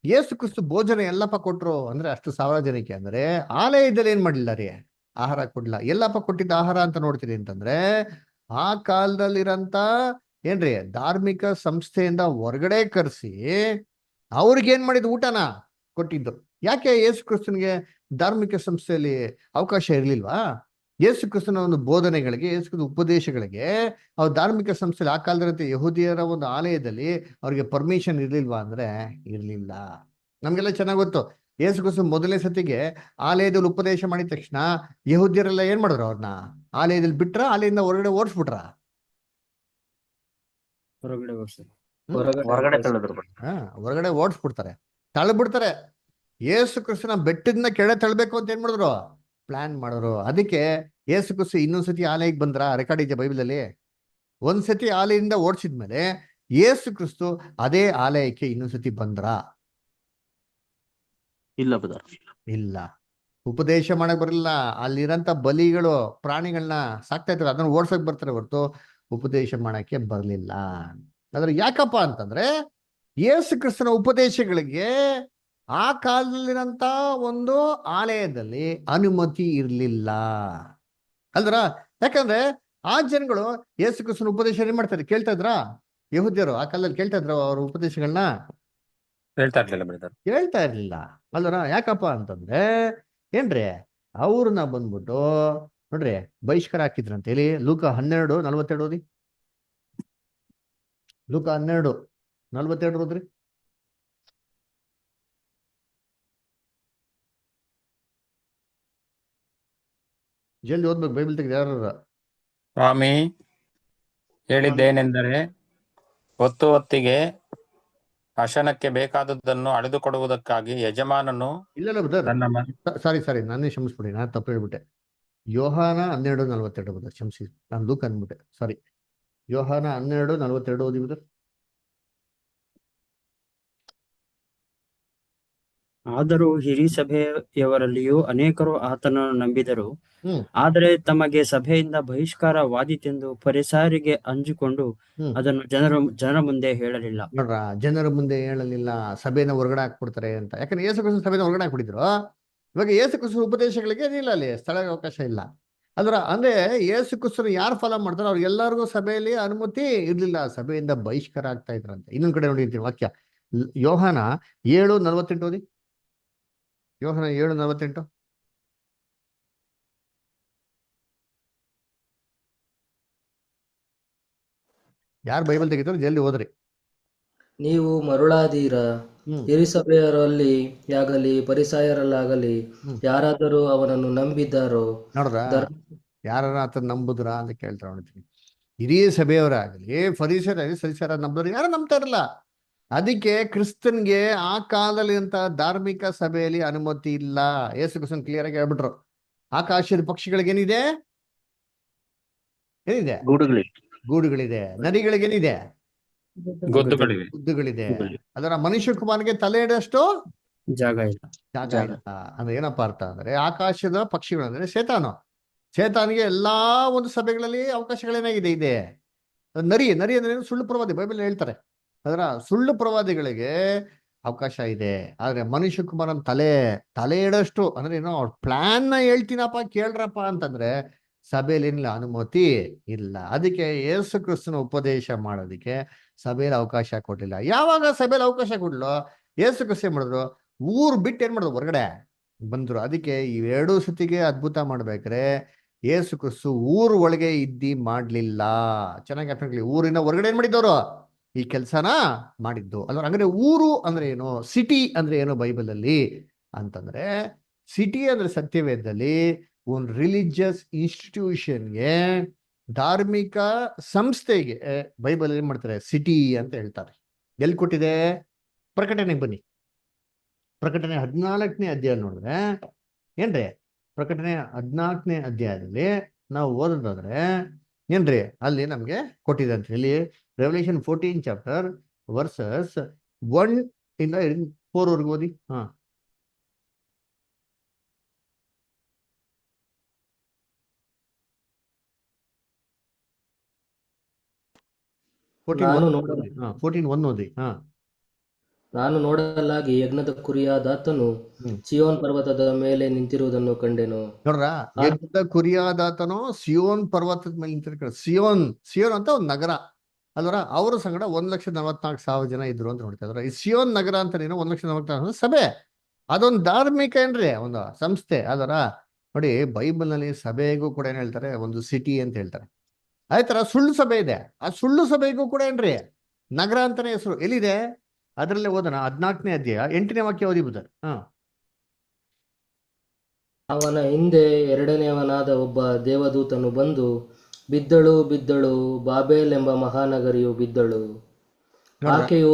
ಯೇಸು ಕ್ರಿಸ್ತು ಭೋಜನ ಎಲ್ಲಪ್ಪ ಕೊಟ್ರು ಅಂದ್ರೆ ಅಷ್ಟು 1000 ಜನಕ್ಕೆ. ಅಂದ್ರೆ ಆಲಯದಲ್ಲಿ ಏನ್ ಮಾಡ್ಲಿಲ್ಲ ರೀ? ಆಹಾರ ಕೊಡ್ಲಿಲ್ಲ. ಎಲ್ಲಪ್ಪ ಕೊಟ್ಟಿದ್ದ ಆಹಾರ ಅಂತ ನೋಡ್ತೀರಿ ಅಂತಂದ್ರೆ, ಆ ಕಾಲದಲ್ಲಿರಂತ ಏನ್ರಿ ಧಾರ್ಮಿಕ ಸಂಸ್ಥೆಯಿಂದ ಹೊರಗಡೆ ಕರೆಸಿ ಅವ್ರಿಗೆ ಏನ್ ಮಾಡಿದ್? ಊಟನ ಕೊಟ್ಟಿದ್ದು. ಯಾಕೆ ಯೇಸು ಕ್ರಿಸ್ತನಿಗೆ ಧಾರ್ಮಿಕ ಸಂಸ್ಥೆಯಲ್ಲಿ ಅವಕಾಶ ಇರ್ಲಿಲ್ವಾ? ಯೇಸು ಕ್ರಿಸ್ತನ ಒಂದು ಬೋಧನೆಗಳಿಗೆ, ಯೇಸು ಕ್ರಿಸ್ತನ ಉಪದೇಶಗಳಿಗೆ ಅವ್ರ ಧಾರ್ಮಿಕ ಸಂಸ್ಥೆಯಲ್ಲಿ ಆ ಕಾಲದಂತೆ ಯಹೂದಿಯರ ಒಂದು ಆಲಯದಲ್ಲಿ ಅವ್ರಿಗೆ ಪರ್ಮಿಷನ್ ಇರ್ಲಿಲ್ವಾ ಅಂದ್ರೆ ಇರ್ಲಿಲ್ಲ. ನಮ್ಗೆಲ್ಲ ಚೆನ್ನಾಗ್ ಗೊತ್ತು. ಯೇಸು ಕ್ರಿಸ್ತ ಮೊದಲನೇ ಸತಿಗೆ ಆಲಯದಲ್ಲಿ ಉಪದೇಶ ಮಾಡಿದ ತಕ್ಷಣ ಯಹೂದ್ಯರೆಲ್ಲ ಏನ್ ಮಾಡಿದ್ರು? ಅವ್ರನ್ನ ಆಲಯದಲ್ಲಿ ಬಿಟ್ರ, ಆಲಯದಿಂದ ಹೊರಗಡೆ ಓಡಿಸ್ಬಿಟ್ರ? ಹೊರಗಡೆ ಓಡಿಸ್ಬಿಡ್ತಾರೆ, ತಳ್ಬಿಡ್ತಾರೆ. ಯೇಸು ಕ್ರಿಸ್ತನ ಬೆಟ್ಟದಿಂದ ಕೆಳ ತಳ್ಬೇಕು ಅಂತ ಏನ್ ಮಾಡಿದ್ರು? ಪ್ಲಾನ್ ಮಾಡೋರು. ಅದಕ್ಕೆ ಯೇಸು ಕ್ರಿಸ್ತ ಇನ್ನೊಂದ್ಸತಿ ಆಲಯಕ್ಕೆ ಬಂದ್ರ? ರೆಕಾರ್ಡ್ ಇದೆ ಬೈಬಲಲ್ಲಿ. ಒಂದ್ಸತಿ ಆಲಯದಿಂದ ಓಡಿಸಿದ್ಮೇಲೆ ಯೇಸು ಕ್ರಿಸ್ತು ಅದೇ ಆಲಯಕ್ಕೆ ಇನ್ನೊಂದ್ಸತಿ ಬಂದ್ರ? ಇಲ್ಲ. ಉಪದೇಶ ಮಾಡಕ್ ಬರಲಿಲ್ಲ. ಅಲ್ಲಿರಂತ ಬಲಿಗಳು, ಪ್ರಾಣಿಗಳನ್ನ ಸಾಕ್ತಾ ಇರ್ತಾರೆ, ಅದನ್ನ ಓಡ್ಸಕ್ ಬರ್ತಾರೆ ಹೊರತು ಉಪದೇಶ ಮಾಡಕ್ಕೆ ಬರ್ಲಿಲ್ಲ. ಆದ್ರೆ ಯಾಕಪ್ಪ ಅಂತಂದ್ರೆ, ಯೇಸು ಕ್ರಿಸ್ತನ ಉಪದೇಶಗಳಿಗೆ ಆ ಕಾಲದಲ್ಲಿರಂತ ಒಂದು ಆಲಯದಲ್ಲಿ ಅನುಮತಿ ಇರಲಿಲ್ಲ ಅಲ್ದ್ರ. ಯಾಕಂದ್ರೆ ಆ ಜನಗಳು ಯೇಸು ಕ್ರಿಸ್ತನ ಉಪದೇಶ ಏನ್ ಮಾಡ್ತಾರೆ, ಕೇಳ್ತಾ ಇದ್ರಾ? ಯಹೂದ್ಯರು ಆ ಕಾಲದಲ್ಲಿ ಕೇಳ್ತಾ ಇದ್ರ ಅವ್ರ ಉಪದೇಶಗಳನ್ನ? ಹೇಳ್ತಾ ಇರ್ಲಿಲ್ಲ ಬ್ರದರ್. ಕೇಳ್ತಾ ಇರ್ಲಿಲ್ಲ ಅಲ್ವರ. ಯಾಕಪ್ಪ ಅಂತಂದ್ರೆ ಏನ್ರಿ, ಅವ್ರನ್ನ ಬಂದ್ಬಿಟ್ಟು ನೋಡ್ರಿ ಬಹಿಷ್ಕಾರ ಹಾಕಿದ್ರಂತ ಹೇಳಿ. ಲೂಕ 12:42 ಓದಿ. ಲೂಕ 12:42 ಓದ್ರಿ. ಜಲ್ದಿ ಓದ್ಬೇಕು, ಬೈಬಲ್ ತೆಗೆದು ಯಾರು. ಸ್ವಾಮಿ ಹೇಳಿದ್ದೇನೆಂದರೆ, ಹೊತ್ತು ಹೊತ್ತಿಗೆ ಹಸನಕ್ಕೆ ಬೇಕಾದದ್ದನ್ನು ಅಳೆದುಕೊಡುವುದಕ್ಕಾಗಿ ಯಜಮಾನನು ಇಲ್ಲ ಬ್ರದರ್, ತನ್ನ ಸಾರಿ ನಾನೇ ಕ್ಷಮಿಸ್ಬಿಡಿ, ನಾನು ತಪ್ಪು ಹೇಳ್ಬಿಟ್ಟೆ. ಯೋಹಾನ 12:42 ಬದ, ಕ್ಷಮಿಸಿ, ನಾನು ಲೂಕ ಅಂದ್ಬಿಟ್ಟೆ, ಸಾರಿ. ಯೋಹಾನ 12:42 ಓದಿ ಬ್ರದರ್. ಆದರೂ ಹಿರೀಸಭೆಯವರಲ್ಲಿಯೂ ಅನೇಕರು ಆತನನ್ನು ನಂಬಿದರು. ಹ್ಮ್ ಆದರೆ ತಮಗೆ ಸಭೆಯಿಂದ ಬಹಿಷ್ಕಾರವಾದೀತೆಂದು ಫರಿಸಾಯರಿಗೆ ಅಂಜಿಕೊಂಡು ಹ್ಮ್ ಅದನ್ನು ಜನರ ಮುಂದೆ ಹೇಳಲಿಲ್ಲ. ನೋಡ್ರ, ಜನರ ಮುಂದೆ ಹೇಳಲಿಲ್ಲ, ಸಭೆನ ಹೊರಗಡೆ ಹಾಕ್ಬಿಡ್ತಾರೆ ಅಂತ. ಯಾಕಂದ್ರೆ ಯೇಸು ಕ್ರಿಸ್ತನ ಸಭೆನ ಹೊರಗಡೆ ಹಾಕ್ಬಿಟ್ಟಿದ್ರು. ಇವಾಗ ಯೇಸು ಕ್ರಿಸ್ತನ ಉಪದೇಶಗಳಿಗೆ ಏನಿಲ್ಲ, ಅಲ್ಲಿ ಸ್ಥಳ ಅವಕಾಶ ಇಲ್ಲ. ಅಂದ್ರೆ ಯೇಸು ಕ್ರಿಸ್ತನ ಯಾರು ಫಾಲೋ ಮಾಡ್ತಾರೋ ಅವ್ರಿಗೆಲ್ಲರಿಗೂ ಸಭೆಯಲ್ಲಿ ಅನುಮತಿ ಇರ್ಲಿಲ್ಲ, ಸಭೆಯಿಂದ ಬಹಿಷ್ಕಾರ ಆಗ್ತಾ ಇದ್ರಂತೆ. ಇನ್ನೊಂದ್ ಕಡೆ ನೋಡಿರ್ತೀವಿ ವಾಕ್ಯ, ಯೋಹಾನ 7:48 ಓದಿ. ಯೋಹಾನ 7:48. ಯಾರು ಬೈಬಲ್ ತೆಗಿತಾರೋ ಜಲ್ದಿ ಓದ್ರಿ. ನೀವು ಮರುಳಾದೀರ. ಹ್ಮ್ ಹಿರೀಸಭೆಯರಲ್ಲಿ ಆಗಲಿ ಪರಿಸಾಯರಲ್ಲಾಗಲಿ ಹ್ಮ್ ಯಾರಾದರೂ ಅವನನ್ನು ನಂಬಿದ್ದಾರೋ ನೋಡ್ರ, ಧರ್ಮ ಯಾರ ಆತ ನಂಬುದ್ರ ಅಂತ ಕೇಳ್ತಾ ನೋಡ್ತೀನಿ. ಹಿರಿಯ ಸಭೆಯವರಾಗಲಿ ಫರಿಸರಾಗಲಿ ಸರಿಸಾರ ನಂಬಿದ್ರು ಯಾರು ನಂಬ್ತಾ ಇರಲ್ಲ. ಅದಕ್ಕೆ ಕ್ರಿಸ್ತನ್ಗೆ ಆ ಕಾಲದಲ್ಲಿ ಅಂತ ಧಾರ್ಮಿಕ ಸಭೆಯಲ್ಲಿ ಅನುಮತಿ ಇಲ್ಲ. ಯೇಸು ಕ್ರಿಸ್ತನ್ ಕ್ಲಿಯರ್ ಆಗಿ ಹೇಳ್ಬಿಟ್ರು. ಆಕಾಶದ ಪಕ್ಷಿಗಳಿಗೆ ಏನಿದೆ, ಗೂಡುಗಳಿದೆ. ನರಿಗಳಿಗೇನಿದೆ, ಗೊತ್ತುಗಳಿವೆ. ಗುದ್ದುಗಳಿದೆ. ಅದರ ಮನುಷ್ಯ ಕುಮಾರನಿಗೆ ತಲೆ ಇಡಷ್ಟು ಜಾಗ ಇಲ್ಲ. ಜಾಗ ಇಲ್ಲ. ಅಂದ್ರೆ ಏನಪ್ಪಾ ಅರ್ಥ ಅಂದ್ರೆ, ಆಕಾಶದ ಪಕ್ಷಿಗಳು ಅಂದ್ರೆ ಶೇತಾನಿಗೆ ಎಲ್ಲಾ ಒಂದು ಸಭೆಗಳಲ್ಲಿ ಅವಕಾಶಗಳೇನಾಗಿದೆ, ಇದೆ. ನರಿ ಅಂದ್ರೆ ಏನು? ಸುಳ್ಳು ಪ್ರವಾದಿ, ಬೈಬಲ್ ಹೇಳ್ತಾರೆ. ಅದರ ಸುಳ್ಳು ಪ್ರವಾದಿಗಳಿಗೆ ಅವಕಾಶ ಇದೆ. ಆದ್ರೆ ಮನುಷ್ಯ ಕುಮಾರನ್ ತಲೆ ಇಡಷ್ಟು ಅಂದ್ರೆ ಏನೋ ಅವ್ರ ಪ್ಲಾನ್ ನ ಹೇಳ್ತೀನಪ್ಪ ಕೇಳ್ರಪ್ಪ ಅಂತಂದ್ರೆ ಸಭೆಯಲ್ಲಿ ಏನಿಲ್ಲ, ಅನುಮತಿ ಇಲ್ಲ. ಅದಕ್ಕೆ ಯೇಸು ಕ್ರಿಸ್ತನ ಉಪದೇಶ ಮಾಡೋದಕ್ಕೆ ಸಭೆಯಲ್ಲಿ ಅವಕಾಶ ಕೊಟ್ಟಿಲ್ಲ. ಯಾವಾಗ ಸಭೆಯಲ್ಲಿ ಅವಕಾಶ ಕೊಡ್ಲು, ಯೇಸು ಕ್ರಿಸ್ತ ಮಾಡಿದ್ರು, ಊರ್ ಬಿಟ್ಟು ಏನ್ ಮಾಡಿದ್ರು, ಹೊರಗಡೆ ಬಂದ್ರು. ಅದಕ್ಕೆ ಇವೆರಡೂ ಸತಿಗೆ ಅದ್ಭುತ ಮಾಡ್ಬೇಕ್ರೆ ಯೇಸು ಕ್ರಿಸ್ತು ಊರ್ ಒಳಗೆ ಇದ್ದಿ ಮಾಡ್ಲಿಲ್ಲ. ಚೆನ್ನಾಗಿ ಅರ್ಥ ಮಾಡ್ಕೊಳ್ಳಿ. ಊರಿನ ಹೊರಗಡೆ ಏನ್ ಮಾಡಿದ್ದವರು ಈ ಕೆಲಸನ ಮಾಡಿದ್ದು ಅಲ್ವ. ಹಂಗಾದ್ರೆ ಊರು ಅಂದ್ರೆ ಏನು, ಸಿಟಿ ಅಂದ್ರೆ ಏನು ಬೈಬಲ್ ಅಲ್ಲಿ ಅಂತಂದ್ರೆ, ಸಿಟಿ ಅಂದ್ರೆ ಸತ್ಯವೇದದಲ್ಲಿ ಒಂದು ರಿಲಿಜಿಯಸ್ ಇನ್ಸ್ಟಿಟ್ಯೂಷನ್ಗೆ, ಧಾರ್ಮಿಕ ಸಂಸ್ಥೆಗೆ ಬೈಬಲ್ ಏನ್ ಮಾಡ್ತಾರೆ, ಸಿಟಿ ಅಂತ ಹೇಳ್ತಾರೆ. ಎಲ್ಲಿ ಕೊಟ್ಟಿದೆ? ಪ್ರಕಟಣೆಗೆ ಬನ್ನಿ. ಪ್ರಕಟಣೆ 14ನೇ ಅಧ್ಯಾಯ ನೋಡಿದ್ರೆ ಏನ್ರಿ, ಪ್ರಕಟಣೆ 14ನೇ ಅಧ್ಯಾಯದಲ್ಲಿ ನಾವು ಓದೋದಾದ್ರೆ ಏನ್ರಿ, ಅಲ್ಲಿ ನಮ್ಗೆ ಕೊಟ್ಟಿದೆ ಅಂತ ಹೇಳಿ. ರೆವಲ್ಯೂಷನ್ 14 ಚಾಪ್ಟರ್ ವರ್ಸಸ್ 1 ಇಂದ 4 ವರೆಗೂ ಓದಿ. 14:1 ಓದಿ. ನಾನು ನೋಡಲಾಗಿ ಯಜ್ಞದ ಕುರಿಯಾದಾತನು ಸಿಯೋನ್ ಪರ್ವತದ ಮೇಲೆ ನಿಂತಿರುವುದನ್ನು ಕಂಡೆನು. ನೋಡ್ರ, ಯಜ್ಞದ ಕುರಿಯಾದಾತನು ಸಿಯೋನ್ ಪರ್ವತದ ಮೇಲೆ ನಿಂತಿರ್ತಾರೆ. ಸಿಯೋನ್ ಅಂತ ಒಂದು ನಗರ ಅಲ್ವರ. ಅವ್ರ ಸಂಗಡ 1,44,000 ಜನ ಇದ್ರು ಅಂತ ನೋಡ್ತಾ ಇದ್ರ. ಈ ಸಿಯೋನ್ ನಗರ ಅಂತ 1,44,000 ಸಭೆ, ಅದೊಂದು ಧಾರ್ಮಿಕ ಏನ್ರಿ ಒಂದು ಸಂಸ್ಥೆ ಅಲ್ವರ. ನೋಡಿ, ಬೈಬಲ್ ನಲ್ಲಿ ಸಭೆಗೂ ಕೂಡ ಏನ್ ಹೇಳ್ತಾರೆ, ಒಂದು ಸಿಟಿ ಅಂತ ಹೇಳ್ತಾರೆ. ಅದೇ ತರ ಸುಳ್ಳು ಸಭೆ ಇದೆ, ಆ ಸುಳ್ಳು ಸಭೆಗೂ ಕೂಡ ಏನ್ರಿ ನಗರ ಅಂತಾನೆ ಹೆಸರು. ಎಲ್ಲಿದೆ? ಅದರಲ್ಲೇ ಓದೋಣ. 14ನೇ ಅಧ್ಯಾಯ 8ನೇ ವಾಕ್ಯ ಓದಿ ಬುದ್ಧ. ಅವನ ಹಿಂದೆ ಎರಡನೆಯವನಾದ ಒಬ್ಬ ದೇವದೂತನು ಬಂದು, ಬಿದ್ದಳು ಬಿದ್ದಳು, ಬಾಬೇಲ್ ಎಂಬ ಮಹಾನಗರಿಯು ಬಿದ್ದಳು. ಆಕೆಯು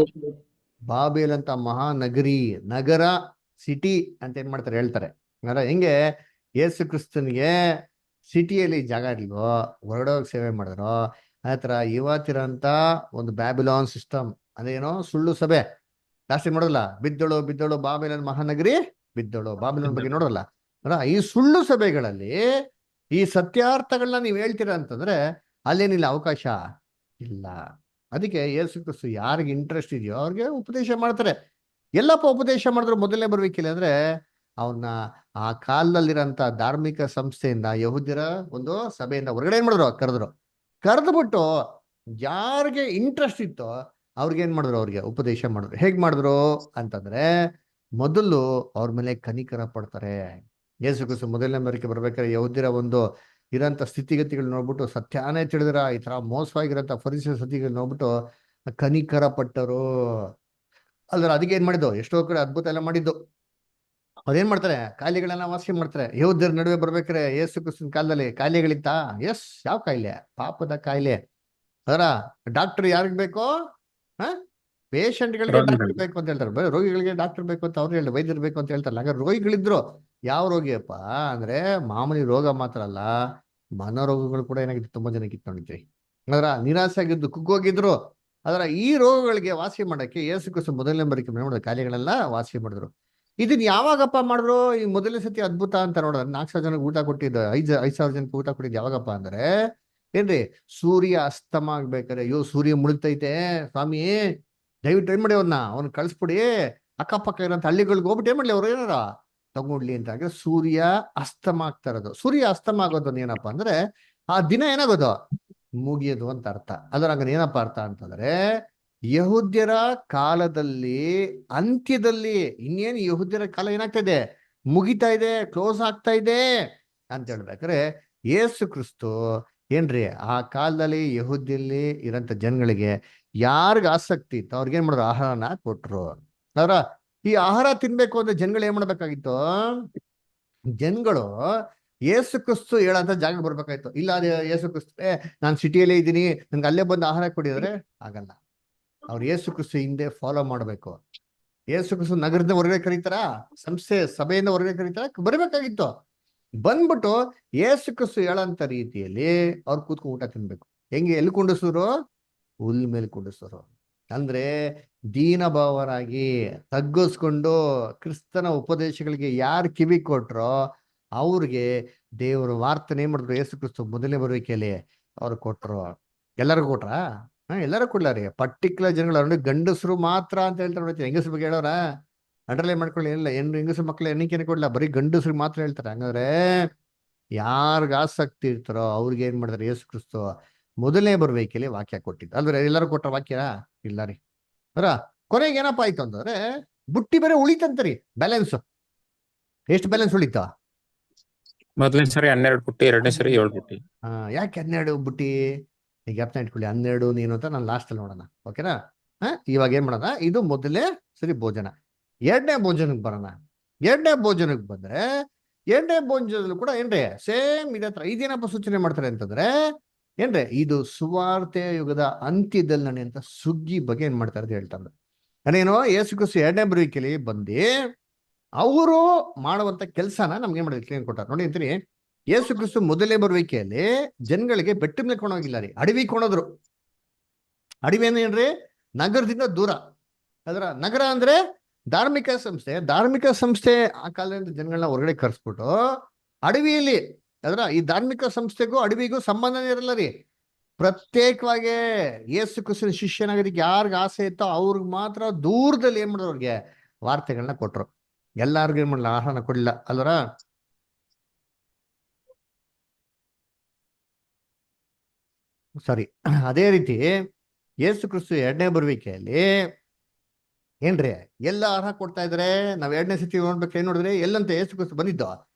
ಬಾಬೇಲ್ ಅಂತ ಮಹಾನಗರಿ, ನಗರ, ಸಿಟಿ ಅಂತ ಏನ್ ಮಾಡ್ತಾರೆ ಹೇಳ್ತಾರೆ. ಹೆಂಗೆ ಯೇಸು ಕ್ರಿಸ್ತನ್ಗೆ ಸಿಟಿಯಲ್ಲಿ ಜಾಗ ಇಲ್ವೋ, ಹೊರಡೋಗಿ ಸೇವೆ ಮಾಡಿದ್ರು, ಆ ಥರ ಇವತ್ತಿರಂತ ಒಂದು ಬ್ಯಾಬಿಲಾನ್ ಸಿಸ್ಟಮ್ ಅದೇನೋ ಸುಳ್ಳು ಸಭೆ ಜಾಸ್ತಿ ನೋಡಲ್ಲ. ಬಿದ್ದಳು ಬಾಬಿಲೋನ್ ಮಹಾನಗರಿ ಬಿದ್ದಳು, ಬಾಬಿಲೋನ್ ಬಗ್ಗೆ ನೋಡಲ್ಲ. ಈ ಸುಳ್ಳು ಸಭೆಗಳಲ್ಲಿ ಈ ಸತ್ಯಾರ್ಥಗಳನ್ನ ನೀವು ಹೇಳ್ತೀರಾ ಅಂತಂದ್ರೆ ಅಲ್ಲೇನಿಲ್ಲ, ಅವಕಾಶ ಇಲ್ಲ. ಅದಕ್ಕೆ ಯೇಸು ಕ್ರಿಸ್ತು ಯಾರಿಗೆ ಇಂಟ್ರೆಸ್ಟ್ ಇದೆಯೋ ಅವ್ರಿಗೆ ಉಪದೇಶ ಮಾಡ್ತಾರೆ. ಎಲ್ಲಪ್ಪ ಉಪದೇಶ ಮಾಡಿದ್ರು ಮೊದಲನೇ ಬರುವಿಕೆಯಲ್ಲಿ ಅಂದ್ರೆ ಅವನ್ನ ಆ ಕಾಲದಲ್ಲಿರೋಂಥ ಧಾರ್ಮಿಕ ಸಂಸ್ಥೆಯಿಂದ ಯಹೂದ್ಯರ ಒಂದು ಸಭೆಯಿಂದ ಹೊರಗಡೆ ಏನ್ ಮಾಡಿದ್ರು, ಕರೆದ್ಬಿಟ್ಟು ಯಾರಿಗೆ ಇಂಟ್ರೆಸ್ಟ್ ಇತ್ತೋ ಅವ್ರಿಗೆ ಏನ್ ಮಾಡಿದ್ರು, ಅವ್ರಿಗೆ ಉಪದೇಶ ಮಾಡಿದ್ರು. ಹೇಗ್ ಮಾಡಿದ್ರು ಅಂತಂದ್ರೆ ಮೊದಲು ಅವ್ರ ಮೇಲೆ ಕನಿಕರ ಪಡ್ತಾರೆ. ಯೇಸು ಕ್ರಿಸ್ತ ಮೊದಲನೇ ಬರಿಕೆ ಬರ್ಬೇಕಾದ್ರೆ ಯಹೂದ್ಯರ ಒಂದು ಇರೋಂಥ ಸ್ಥಿತಿಗತಿಗಳು ನೋಡ್ಬಿಟ್ಟು ಸತ್ಯಾನೇ ತಿಳಿದಿರ ಈ ತರ ಮೋಸವಾಗಿರೋಂಥ ಫರಿಸಿಯರ ಸ್ಥಿತಿಗಳು ನೋಡ್ಬಿಟ್ಟು ಕನಿಕರ ಪಟ್ಟರು. ಅಲ್ದ್ರ ಅದಕ್ಕೆ ಏನ್ ಮಾಡಿದ್ದು, ಎಷ್ಟೋ ಕಡೆ ಅದ್ಭುತ ಎಲ್ಲ ಮಾಡಿದ್ದು. ಅವ್ರೇನ್ ಮಾಡ್ತಾರೆ, ಕಾಯಿಲೆಗಳನ್ನ ವಾಸಿ ಮಾಡ್ತಾರೆ. ಯಹೂದ್ಯರ ನಡುವೆ ಬರ್ಬೇಕಾರೆ ಯೇಸು ಕ್ರಿಸ್ತನ ಕಾಲದಲ್ಲಿ ಕಾಯಿಲೆಗಳಿತ್ತ? ಎಸ್, ಯಾವ ಕಾಯಿಲೆ? ಪಾಪದ ಕಾಯಿಲೆ. ಅದರ ಡಾಕ್ಟರ್ ಯಾರಿಗ್ ಬೇಕೋ? ಪೇಷಂಟ್ಗಳಿಗೆ ಡಾಕ್ಟರ್ ಬೇಕು ಅಂತ ಹೇಳ್ತಾರೆ, ಬರೀ ರೋಗಿಗಳಿಗೆ ಡಾಕ್ಟರ್ ಬೇಕು ಅಂತ ಅವ್ರು ಹೇಳಿ, ವೈದ್ಯರು ಬೇಕು ಅಂತ ಹೇಳ್ತಾರಲ್ಲ. ಹಾಗಾದ್ರೆ ರೋಗಿಗಳಿದ್ರು ಯಾವ ರೋಗಿಯಪ್ಪ ಅಂದ್ರೆ ಮಾಮೂಲಿ ರೋಗ ಮಾತ್ರ ಅಲ್ಲ, ಮನೋರೋಗಗಳು ಕೂಡ ಏನಾಗಿತ್ತು, ತುಂಬಾ ಜನಕ್ಕೆ ಇಟ್ಕೊಂಡಿದ್ರಿ. ಅದರ ನಿರಾಸೆ ಆಗಿದ್ದು, ಕುಗ್ಗೋಗಿದ್ರು. ಅದರ ಈ ರೋಗಗಳಿಗೆ ವಾಸಿ ಮಾಡಕ್ಕೆ ಯೇಸು ಕ್ರಿಸ್ತ ಮೊದಲನೇ ಬರಿಕೆ ಮಾಡಿದ್ರು, ಕಾಯಿಲೆಗಳೆಲ್ಲ ವಾಸಿ ಮಾಡಿದ್ರು. ಇದನ್ನ ಯಾವಾಗಪ್ಪ ಮಾಡಿದ್ರು? ಈ ಮೊದಲನೇ ಸತಿ ಅದ್ಭುತ ಅಂತ ನೋಡಿದ್ರೆ 4,000 ಜನಕ್ಕೆ ಊಟ ಕೊಟ್ಟಿದ್ದು, 5,000 ಜನಕ್ಕೆ ಊಟ ಕೊಟ್ಟಿದ್ದು ಯಾವಾಗಪ್ಪ ಅಂದ್ರೆ ಏನ್ರಿ, ಸೂರ್ಯ ಅಸ್ತಮ ಆಗ್ಬೇಕಾರೆ, ಅಯ್ಯೋ ಸೂರ್ಯ ಮುಳುಗ್ತೈತೆ ಸ್ವಾಮಿ, ದಯವಿಟ್ಟು ಏನ್ ಮಾಡಿ ಅವ್ನ ಕಳಿಸ್ಬಿಡಿ, ಅಕ್ಕಪಕ್ಕ ಇರೋಂಥ ಹಳ್ಳಿಗಳಿಗೆ ಹೋಗ್ಬಿಟ್ಟು ಏನ್ ಮಾಡ್ಲಿ ಅವ್ರು ಏನಾರ ತಗೊಂಡ್ಲಿ ಅಂತ. ಹಾಗೆ ಸೂರ್ಯ ಅಸ್ತಮ ಆಗ್ತಾ ಇರೋದು. ಸೂರ್ಯ ಅಸ್ತಮ ಆಗೋದು ಏನಪ್ಪಾ ಅಂದ್ರೆ ಆ ದಿನ ಏನಾಗೋದು, ಮುಗಿಯೋದು ಅಂತ ಅರ್ಥ. ಅದ್ರ ಹಂಗ ಏನಪ್ಪಾ ಅರ್ಥ ಅಂತಂದ್ರೆ ಯಹೂದ್ಯರ ಕಾಲದಲ್ಲಿ ಅಂತ್ಯದಲ್ಲಿ ಇನ್ನೇನು ಯಹೂದ್ಯರ ಕಾಲ ಏನಾಗ್ತಾ ಇದೆ, ಮುಗಿತಾ ಇದೆ, ಕ್ಲೋಸ್ ಆಗ್ತಾ ಇದೆ ಅಂತ ಹೇಳ್ಬೇಕಾದ್ರೆ ಯೇಸು ಕ್ರಿಸ್ತು ಏನ್ರಿ ಆ ಕಾಲದಲ್ಲಿ ಯಹೂದ್ಯಲ್ಲಿ ಇರೋಂಥ ಜನಗಳಿಗೆ ಯಾರಿಗ ಆಸಕ್ತಿ ಇತ್ತು ಅವ್ರಿಗೆ ಏನ್ ಮಾಡಿದ್ರು, ಆಹಾರನ ಕೊಟ್ರು. ಅವರ ಈ ಆಹಾರ ತಿನ್ಬೇಕು ಅಂದ್ರೆ ಜನಗಳು ಏನ್ ಮಾಡ್ಬೇಕಾಗಿತ್ತು, ಜನಗಳು ಯೇಸು ಕ್ರಿಸ್ತು ಹೇಳಂತ ಜಾಗ ಬರ್ಬೇಕಾಯ್ತು. ಇಲ್ಲ ಅದೇ ಯೇಸು ಕ್ರಿಸ್ತು ನಾನು ಸಿಟಿಯಲ್ಲೇ ಇದ್ದೀನಿ, ನನ್ಗೆ ಅಲ್ಲೇ ಬಂದು ಆಹಾರ ಕೊಡಿದ್ರೆ ಆಗಲ್ಲ. ಅವ್ರು ಯೇಸು ಕ್ರಿಸ್ತು ಹಿಂದೆ ಫಾಲೋ ಮಾಡ್ಬೇಕು. ಯೇಸು ಕ್ರಿಸ್ತು ನಗರದ ಹೊರಗಡೆ ಕರೀತಾರ, ಸಂಸ್ಥೆ ಸಭೆಯಿಂದ ಹೊರಗಡೆ ಕರೀತಾರ, ಬರ್ಬೇಕಾಗಿತ್ತು. ಬಂದ್ಬಿಟ್ಟು ಯೇಸು ಕ್ರಿಸ್ತು ಹೇಳಂತ ರೀತಿಯಲ್ಲಿ ಅವ್ರು ಕೂತ್ಕೊಂಡು ಊಟ ತಿನ್ಬೇಕು. ಹೆಂಗೆ, ಎಲ್ಲಿ ಕುಂಡಿಸಿದ್ರು? ಹುಲ್ ಮೇಲೆ ಕುಂಡಿಸಿದ್ರು. ಅಂದ್ರೆ ದೀನಭಾವರಾಗಿ ತಗ್ಗಿಸ್ಕೊಂಡು ಕ್ರಿಸ್ತನ ಉಪದೇಶಗಳಿಗೆ ಯಾರು ಕಿವಿ ಕೊಟ್ರೋ ಅವ್ರಿಗೆ ದೇವರ ವಾರ್ತನೆ ಮಾಡಿದ್ರು. ಯೇಸು ಕ್ರಿಸ್ತು ಮೊದಲನೇ ಬರುವಿಕೆಯಲ್ಲಿ ಅವ್ರು ಕೊಟ್ರು. ಎಲ್ಲರಿಗೂ ಕೊಟ್ರ? ಎಲ್ಲರೂ ಕೊಡ್ಲಾರಿ. ಪರ್ಟಿಕ್ಯುಲರ್ ಜನಗಳು ಅವ್ರ ಗಂಡಸರು ಮಾತ್ರ ಅಂತ ಹೇಳ್ತಾರೆ ನೋಡಿ. ಹೆಂಗಸ್ರ ಬಗ್ಗೆ ಹೇಳೋರ ಅಂಡರ್ಲೈನ್ ಮಾಡ್ಕೊಳ್ಳಿ. ಇಲ್ಲ ಹೆಂಗಸರು ಮಕ್ಳು ಎಣ್ಣಿಕೆನೆ ಕೊಡ್ಲ, ಬರೀ ಗಂಡಸ್ರಿಗೆ ಮಾತ್ರ ಹೇಳ್ತಾರೆ. ಹಂಗಾದ್ರೆ ಯಾರಿಗ ಆಸಕ್ತಿ ಇರ್ತಾರೋ ಅವ್ರಿಗೆ ಏನ್ ಮಾಡಿದಾರೆ ಯೇಸು ಕ್ರಿಸ್ತು ಮೊದಲನೇ ಬರುವಿಕೆಯಲ್ಲಿ ವಾಕ್ಯ ಕೊಟ್ಟಿದ್ದು. ಅಲ್ವೇ ಎಲ್ಲರೂ ಕೊಟ್ಟ ವಾಕ್ಯ ಇಲ್ಲ ರೀ. ಅರ ಕೊನೆಗೆ ಏನಪ್ಪ ಆಯ್ತು ಅಂತಂದ್ರೆ ಬುಟ್ಟಿ ಬೇರೆ ಉಳಿತಂತರಿ. ಬ್ಯಾಲೆನ್ಸ್ ಎಷ್ಟು ಬ್ಯಾಲೆನ್ಸ್ ಉಳಿತ? ಮೊದಲನೇ ಸರಿ 12 ಬುಟ್ಟಿ, ಎರಡನೇ ಸರಿ 7 ಬುಟ್ಟಿ. ಯಾಕೆ 12 ಬುಟ್ಟಿ? ಈಗ ಜ್ಞಾಪನ ಇಟ್ಕೊಳ್ಳಿ, 12 ನೀನು ಅಂತ ನಾನು ಲಾಸ್ಟ್ ಅಲ್ಲಿ ನೋಡೋಣ. ಓಕೆನಾ? ಇವಾಗ ಏನ್ ಮಾಡೋಣ, ಇದು ಮೊದಲನೇ ಸರಿ ಭೋಜನ. ಎರಡನೇ ಭೋಜನಕ್ಕೆ ಬರೋಣ. ಎರಡನೇ ಭೋಜನಕ್ಕೆ ಬಂದ್ರೆ ಎರಡನೇ ಭೋಜನದಲ್ಲೂ ಕೂಡ ಏನ್ರಿ ಸೇಮ್ ಇದೇ ತರ. ಇದೇನಪ್ಪ ಸೂಚನೆ ಮಾಡ್ತಾರೆ ಅಂತಂದ್ರೆ ಏನ್ರಿ, ಇದು ಸುವಾರ್ತೆ ಯುಗದ ಅಂತ್ಯದಲ್ಲಿ ನಡೆಯುವಂತ ಸುಗ್ಗಿ ಬಗ್ಗೆ ಏನ್ ಮಾಡ್ತಾರೆ ಅಂತ ಹೇಳ್ತಾರೆ. ನಾನೇನೋ ಯೇಸು ಕ್ರಿಸ್ತು ಎರಡನೇ ಬರುವಿಕೆಯಲ್ಲಿ ಬಂದು ಅವರು ಮಾಡುವಂತ ಕೆಲಸನ ನಮ್ಗೆ ಏನ್ ಮಾಡಿದ್ರೆ ಕ್ಲಿಯರ್ ಕೊಟ್ಟಾರೆ ನೋಡಿ ಅಂತೀನಿ. ಯೇಸು ಕ್ರಿಸ್ತು ಮೊದಲನೇ ಬರುವಿಕೆಯಲ್ಲಿ ಜನಗಳಿಗೆ ಬೆಟ್ಟ ಮೇಲೆ ಕೊಂಡೋಗಿಲ್ಲ ರೀ, ಅಡವಿ ಕೊಂಡೋದ್ರು. ಅಡವಿ ಏನ್ರಿ, ನಗರದಿಂದ ದೂರ. ಅದರ ನಗರ ಅಂದ್ರೆ ಧಾರ್ಮಿಕ ಸಂಸ್ಥೆ. ಧಾರ್ಮಿಕ ಸಂಸ್ಥೆ ಆ ಕಾಲದಿಂದ ಜನಗಳನ್ನ ಹೊರಗಡೆ ಕರ್ಸ್ಬಿಟ್ಟು ಅಡವಿಯಲ್ಲಿ, ಅದರ ಈ ಧಾರ್ಮಿಕ ಸಂಸ್ಥೆಗೂ ಅಡವಿಗೂ ಸಂಬಂಧನೇ ಇರಲ್ಲ ರೀ. ಪ್ರತ್ಯೇಕವಾಗಿ ಯೇಸು ಕ್ರಿಸ್ತನ ಶಿಷ್ಯನಾಗೋದಕ್ಕೆ ಯಾರಿಗ ಆಸೆ ಇತ್ತೋ ಅವ್ರಿಗೆ ಮಾತ್ರ ದೂರದಲ್ಲಿ ಏನ್ ಮಾಡೋರು, ಅವ್ರಿಗೆ ವಾರ್ತೆಗಳನ್ನ ಕೊಟ್ರು. ಎಲ್ಲಾರ್ಗು ಏನ್ ಮಾಡಲ್ಲ, ಆಹಾರ ಕೊಡ್ಲಿಲ್ಲ ಅಲ್ವರ. ಸಾರಿ, ಅದೇ ರೀತಿ ಯೇಸು ಕ್ರಿಸ್ತು ಎರಡನೇ ಬರುವಿಕೆಯಲ್ಲಿ ಏನ್ರಿ ಎಲ್ಲ ಆಹಾರ ಕೊಡ್ತಾ ಇದ್ರೆ ನಾವ್ ಎರಡನೇ ಸತಿ ನೋಡ್ಬೇಕು. ಏನ್ ನೋಡಿದ್ರೆ ಎಲ್ಲಂತ ಯೇಸು ಕ್ರಿಸ್ತು ಬಂದಿದ್ದ?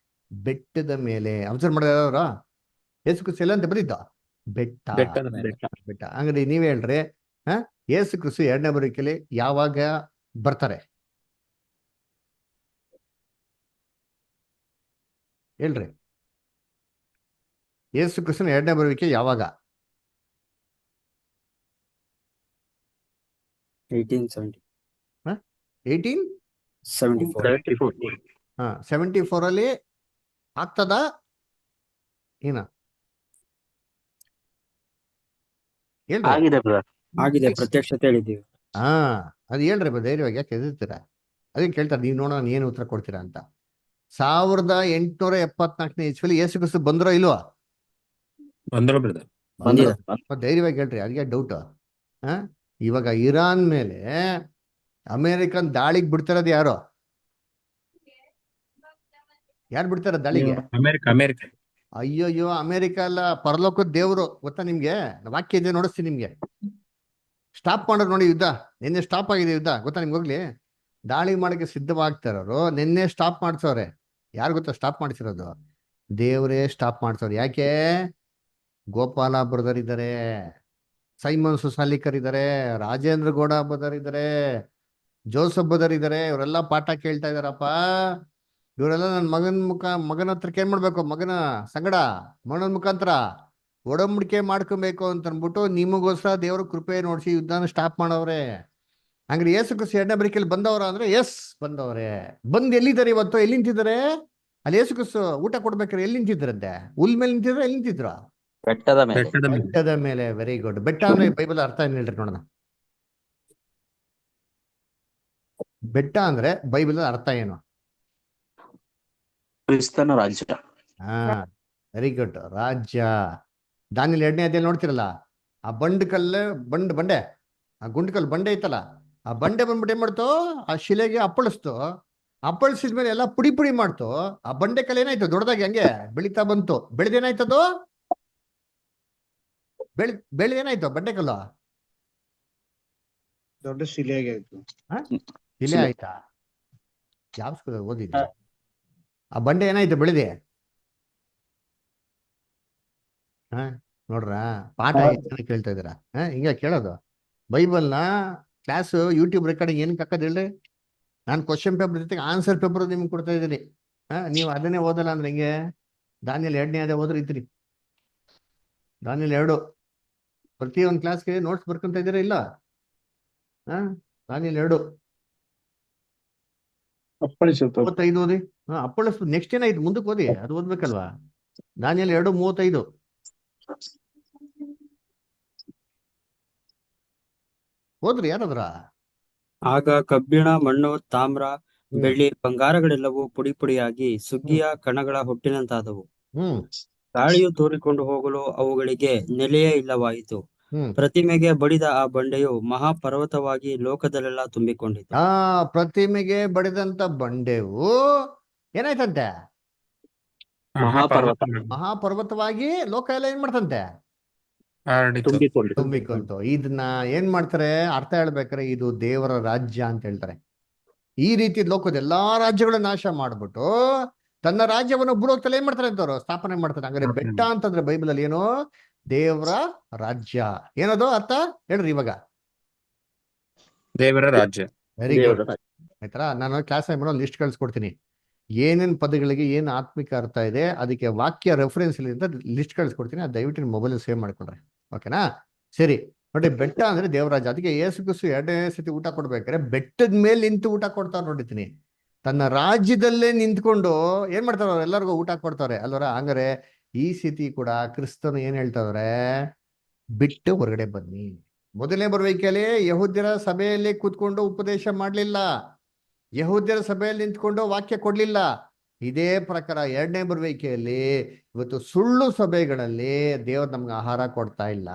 ಬೆಟ್ಟದ ಮೇಲೆ. ಅಬ್ಸರ್ವ್ ಮಾಡಿದ್ರ ಯೇಸು ಕ್ರಿಸ್ತು ಎಲ್ಲಂತ ಬಂದಿದ್ದ? ಬೆಟ್ಟದ ಮೇಲೆ. ಬೆಟ್ಟ. ಹಂಗ್ರಿ ನೀವೇ ಹೇಳ್ರಿ, ಯೇಸು ಕ್ರಿಸ್ತು ಎರಡನೇ ಬರುವಿಕೆಯಲ್ಲಿ ಯಾವಾಗ ಬರ್ತಾರೆ ಹೇಳ್ರಿ? ಯೇಸು ಕ್ರಿಸ್ತನ ಎರಡನೇ ಬರುವಿಕೆ ಯಾವಾಗ? 1870. 1874. 74 ಅಲ್ಲಿ ಆಗ್ತದ ಏನ ಆಗಿದೆ, ಪ್ರತ್ಯಕ್ಷತೆ ಹೇಳಿದ್ದೀವಿ. ಅದು ಹೇಳ್ರಿ ಧೈರ್ಯವಾಗಿ, ಯಾಕೆ ಎದುರ್ತೀರಾ? ಅದಕ್ಕೆ ಕೇಳ್ತಾರೆ, ನೀವು ನೋಡೋಣ ಏನು ಉತ್ತರ ಕೊಡ್ತೀರಾ ಅಂತ. 1874 ಇಸ್ವಿಲಿ ಯೇಸು ಕ್ರಿಸ್ತು ಬಂದ್ರೋ ಇಲ್ವಾ? ಧೈರ್ಯವಾಗಿ ಹೇಳ್ರಿ, ಅದಕ್ಕೆ ಡೌಟ್. ಇವಾಗ ಇರಾನ್ ಮೇಲೆ ಅಮೇರಿಕನ್ ದಾಳಿಗೆ ಬಿಡ್ತಿರೋದು ಯಾರು? ಯಾರು ಬಿಡ್ತಾರ ದಾಳಿಗೆ? ಅಮೆರಿಕ ಅಯ್ಯೋಯ್ಯೋ, ಅಮೇರಿಕ ಅಲ್ಲ, ಪರಲೋಕದ ದೇವ್ರು. ಗೊತ್ತಾ ನಿಮ್ಗೆ? ವಾಕ್ಯ ಇದೆ, ನೋಡಿಸ್ತೀನಿ ನಿಮ್ಗೆ. ಸ್ಟಾಪ್ ಮಾಡೋದು ನೋಡಿ ಯುದ್ಧ. ನಿನ್ನೆ ಸ್ಟಾಪ್ ಆಗಿದೆ ಯುದ್ಧ, ಗೊತ್ತಾ ನಿಮ್ಗೆ? ಹೋಗ್ಲಿ, ದಾಳಿ ಮಾಡಕ್ಕೆ ಸಿದ್ಧವಾಗ್ತಾರರು ನಿನ್ನೆ ಸ್ಟಾಪ್ ಮಾಡ್ಸವ್ರೆ. ಯಾರು ಗೊತ್ತಾ ಸ್ಟಾಪ್ ಮಾಡಿಸಿರೋದು? ದೇವರೇ ಸ್ಟಾಪ್ ಮಾಡ್ಸವ್ರೆ. ಯಾಕೆ? ಗೋಪಾಲ ಬ್ರದರ್ ಇದ್ದಾರೆ, ಸೈಮನ್ ಸುಸಾಲಿಕರ್ ಇದ್ದಾರೆ, ರಾಜೇಂದ್ರ ಗೌಡ ಬದರ್ ಇದ್ದಾರೆ, ಜೋಸಫ್ ಬದರ್ ಇದ್ದಾರೆ. ಇವರೆಲ್ಲ ಪಾಠ ಕೇಳ್ತಾ ಇದಾರಪ್ಪ. ಇವರೆಲ್ಲ ನನ್ನ ಮಗನ ಹತ್ರಕ್ಕೆ ಏನ್ ಮಾಡ್ಬೇಕು? ಮಗನ ಸಂಗಡ ಮಗನ ಮುಖಾಂತರ ಒಡಂಬಡಿಕೆ ಮಾಡ್ಕೊಬೇಕು ಅಂತ ಅನ್ಬಿಟ್ಟು ನಿಮಗೋಸ್ಕರ ದೇವ್ರ ಕೃಪೆ ನೋಡಿಸಿ ಯುದ್ಧನ ಸ್ಟಾಪ್ ಮಾಡವ್ರೆ. ಹಂಗ್ರೆ ಯೇಸು ಕ್ರಿಸ್ತ ಎರಡನೇ ಬರಿಕೆಯಲ್ಲಿ ಬಂದವ್ರ ಅಂದ್ರೆ ಎಸ್ ಬಂದವ್ರೆ. ಬಂದ್ ಎಲ್ಲಿದ್ದಾರೆ ಇವತ್ತು? ಎಲ್ಲಿ ನಿಂತಿದ್ದಾರೆ? ಅಲ್ಲಿ ಯೇಸು ಕ್ರಿಸ್ತ ಊಟ ಕೊಡ್ಬೇಕಾರೆ ಎಲ್ಲಿ ನಿಂತಿದ್ರಂತೆ? ಹುಲ್ ಮೇಲೆ ನಿಂತಿದ್ರ? ಎಲ್ಲಿ ನಿಂತಿದ್ರ? ಬೆಟ್ಟದ ಮೇಲೆ. ಬೆಟ್ಟದ ಮೇಲೆ. Very good. ಬೆಟ್ಟ ಅಂದ್ರೆ ಬೈಬಲ್ ಅರ್ಥ ಏನ್ ಹೇಳ್ರಿ ನೋಡೋಣ. ಬೆಟ್ಟ ಅಂದ್ರೆ ಬೈಬಲ್ ಅರ್ಥ ಏನು? ಕ್ರಿಸ್ತನ ರಾಜ್ಯ. ಹಾ, ವೆರಿ ಗುಡ್. ರಾಜ್ಯ. ದಾನಿಯೇಲ 2ನೇ ಅಧ್ಯಾಯದಲ್ಲಿ ನೋಡ್ತಿರಲ್ಲ, ಆ ಬಂಡೆ, ಆ ಗುಂಡ್ಕಲ್ ಬಂಡೆ ಐತಲ್ಲ, ಆ ಬಂಡೆ ಬಂದ್ಬಿಟ್ಟು ಏನ್ ಮಾಡ್ತು? ಆ ಶಿಲೆಗೆ ಅಪ್ಪಳಿಸ್ತು. ಅಪ್ಪಳಿಸಿದ್ಮೇಲೆ ಎಲ್ಲ ಪುಡಿ ಪುಡಿ ಮಾಡ್ತು. ಆ ಬಂಡೆ ಕಲ್ ಏನಾಯ್ತು? ದೊಡ್ಡದಾಗಿ ಹಂಗೆ ಬೆಳಿತಾ ಬಂತು. ಬೆಳೆದೇನಾಯ್ತದು? ಬೆಳೆದೇನಾಯ್ತು? ಬಂಡೆ ಕಲ್ಲು ದೊಡ್ಡ ಶಿಲೆಯಾಗಿ ಆಯ್ತು. ಶಿಲೆ ಆಯ್ತಾ? ಯಾವ ಸ್ಕೂಲ್ ಓದಿದ್ದೆ? ಆ ಬಂಡೆ ಏನಾಯ್ತು? ಬೆಳೆದೆ. ಹಾ, ನೋಡ್ರ, ಪಾಠ ಎಷ್ಟು ಕೇಳ್ತಾ ಇದ್ದೀರಾ? ಹಿಂಗೆ ಕೇಳೋದು. ಬೈಬಲ್ನ ಕ್ಲಾಸ್ ಯೂಟ್ಯೂಬ್ ರೆಕಾರ್ಡಿಂಗ್ ಏನಕ್ಕೆ ಹಾಕೋದು ಹೇಳಿ? ನಾನು ಕ್ವಶನ್ ಪೇಪರ್ ಜೊತೆಗೆ ಆನ್ಸರ್ ಪೇಪರ್ ನಿಮ್ಗೆ ಕೊಡ್ತಾ ಇದ್ದೀನಿ. ನೀವು ಅದನ್ನೇ ಓದಲ್ಲ ಅಂದ್ರೆ ಹಿಂಗೆ? ದಾನಿಯೇಲ 2ನೇ ಅಧ್ಯಾಯ ಓದ್ರಿ ಇದ್ರಿ. ದಾನಿಯೇಲ 2 ಪ್ರತಿ ಒಂದು ಕ್ಲಾಸ್ಗೆ ನೋಟ್ಸ್ ಬರ್ಕೊಂತ ಇದ್ದೀರಾ ಇಲ್ಲ? ದಾನಿಯೇಲ 2 35 ಓದಿ. ಅಪ್ಪಳಿಸ್. ನೆಕ್ಸ್ಟ್ ಏನಾಯ್ತು? ಮುಂದಕ್ಕೆ ಓದಿ, ಅದು ಓದ್ಬೇಕಲ್ವಾ? ದಾನಿಯೇಲ 2:35 ಓದ್ರಿ ಯಾರಾದ್ರ? ಆಗ ಕಬ್ಬಿಣ, ಮಣ್ಣು, ತಾಮ್ರ, ಬೆಳ್ಳಿ, ಬಂಗಾರಗಳೆಲ್ಲವೂ ಪುಡಿ ಪುಡಿಯಾಗಿ ಸುಗ್ಗಿಯ ಕಣಗಳ ಹೊಟ್ಟಿನಂತಾದವು. ಗಾಳಿಯು ತೂರಿಕೊಂಡು ಹೋಗಲು ಅವುಗಳಿಗೆ ನೆಲೆಯೇ ಇಲ್ಲವಾಯಿತು. ಪ್ರತಿಮೆಗೆ ಬಡಿದ ಆ ಬಂಡೆಯು ಮಹಾಪರ್ವತವಾಗಿ ಲೋಕದಲ್ಲೆಲ್ಲ ತುಂಬಿಕೊಂಡಿತು. ಪ್ರತಿಮೆಗೆ ಬಡಿದಂತ ಬಂಡೆವು ಏನಾಯ್ತಂತೆ? ಮಹಾಪರ್ವತವಾಗಿ ಲೋಕ ಎಲ್ಲ ಏನ್ ಮಾಡ್ತಂತೆ? ತುಂಬಿಕೊಂತು. ಇದನ್ನ ಏನ್ ಮಾಡ್ತಾರೆ? ಅರ್ಥ ಹೇಳ್ಬೇಕಾರೆ ಇದು ದೇವರ ರಾಜ್ಯ ಅಂತ ಹೇಳ್ತಾರೆ. ಈ ರೀತಿ ಲೋಕದ ಎಲ್ಲಾ ರಾಜ್ಯಗಳನ್ನ ನಾಶ ಮಾಡ್ಬಿಟ್ಟು ತನ್ನ ರಾಜ್ಯವನ್ನು ಭೂಲೋಕದಲ್ಲಿ ಏನ್ ಮಾಡ್ತಾರೆ ಅಂತವ್ರು? ಸ್ಥಾಪನೆ ಮಾಡ್ತಾರೆ. ಹಂಗಾರೆ ಬೆಟ್ಟ ಅಂತಂದ್ರೆ ಬೈಬಲ್ ಅಲ್ಲಿ ಏನು? ದೇವರ ರಾಜ್ಯ. ಏನದು ಅರ್ಥ ಹೇಳ್ರಿ ಇವಾಗ? ದೇವರ ರಾಜ್ಯ. Very good. ಆಯ್ತಾ? ನಾನು ಕ್ಲಾಸ್ ಆಗಿ ಒಂದು ಲಿಸ್ಟ್ ಕಳ್ಸಿಕೊಡ್ತೀನಿ. ಏನೇನ್ ಪದಗಳಿಗೆ ಏನ್ ಆತ್ಮಿಕ ಅರ್ಥ ಇದೆ, ಅದಕ್ಕೆ ವಾಕ್ಯ ರೆಫರೆನ್ಸ್ ಅಂತ ಲಿಸ್ಟ್ ಕಳ್ಸಿಕೊಡ್ತೀನಿ. ಅದು ದಯವಿಟ್ಟು ನಿಮ್ಮ ಮೊಬೈಲ್ ಸೇವ್ ಮಾಡ್ಕೊಂಡ್ರೆ ಓಕೆನಾ? ಸರಿ ನೋಡಿ, ಬೆಟ್ಟ ಅಂದ್ರೆ ದೇವರಾಜ. ಅದಕ್ಕೆ ಯೇಸು ಕ್ರಿಸ್ತ 2ನೇ ಸತಿ ಊಟ ಕೊಡ್ಬೇಕಾದ್ರೆ ಬೆಟ್ಟದ ಮೇಲೆ ನಿಂತು ಊಟ ಕೊಡ್ತಾರ ನೋಡಿತೀನಿ. ತನ್ನ ರಾಜ್ಯದಲ್ಲೇ ನಿಂತ್ಕೊಂಡು ಏನ್ ಮಾಡ್ತಾರ? ಎಲ್ಲರಿಗೂ ಊಟ ಕೊಡ್ತಾರೆ ಅಲ್ವರ? ಹಂಗಾರೆ ಈ ಸ್ಥಿತಿ ಕೂಡ ಕ್ರಿಸ್ತನು ಏನ್ ಹೇಳ್ತಾವ್ರೆ? ಬಿಟ್ಟು ಹೊರಗಡೆ ಬನ್ನಿ. ಮೊದಲನೇ ಬರುವಿಕೆಯಲ್ಲಿ ಯಹೂದ್ಯರ ಸಭೆಯಲ್ಲಿ ಕೂತ್ಕೊಂಡು ಉಪದೇಶ ಮಾಡ್ಲಿಲ್ಲ, ಯಹೂದ್ಯರ ಸಭೆಯಲ್ಲಿ ನಿಂತ್ಕೊಂಡು ವಾಕ್ಯ ಕೊಡ್ಲಿಲ್ಲ. ಇದೇ ಪ್ರಕಾರ 2ನೇ ಬರುವಿಕೆಯಲ್ಲಿ ಇವತ್ತು ಸುಳ್ಳು ಸಭೆಗಳಲ್ಲಿ ದೇವ್ರು ನಮ್ಗೆ ಆಹಾರ ಕೊಡ್ತಾ ಇಲ್ಲ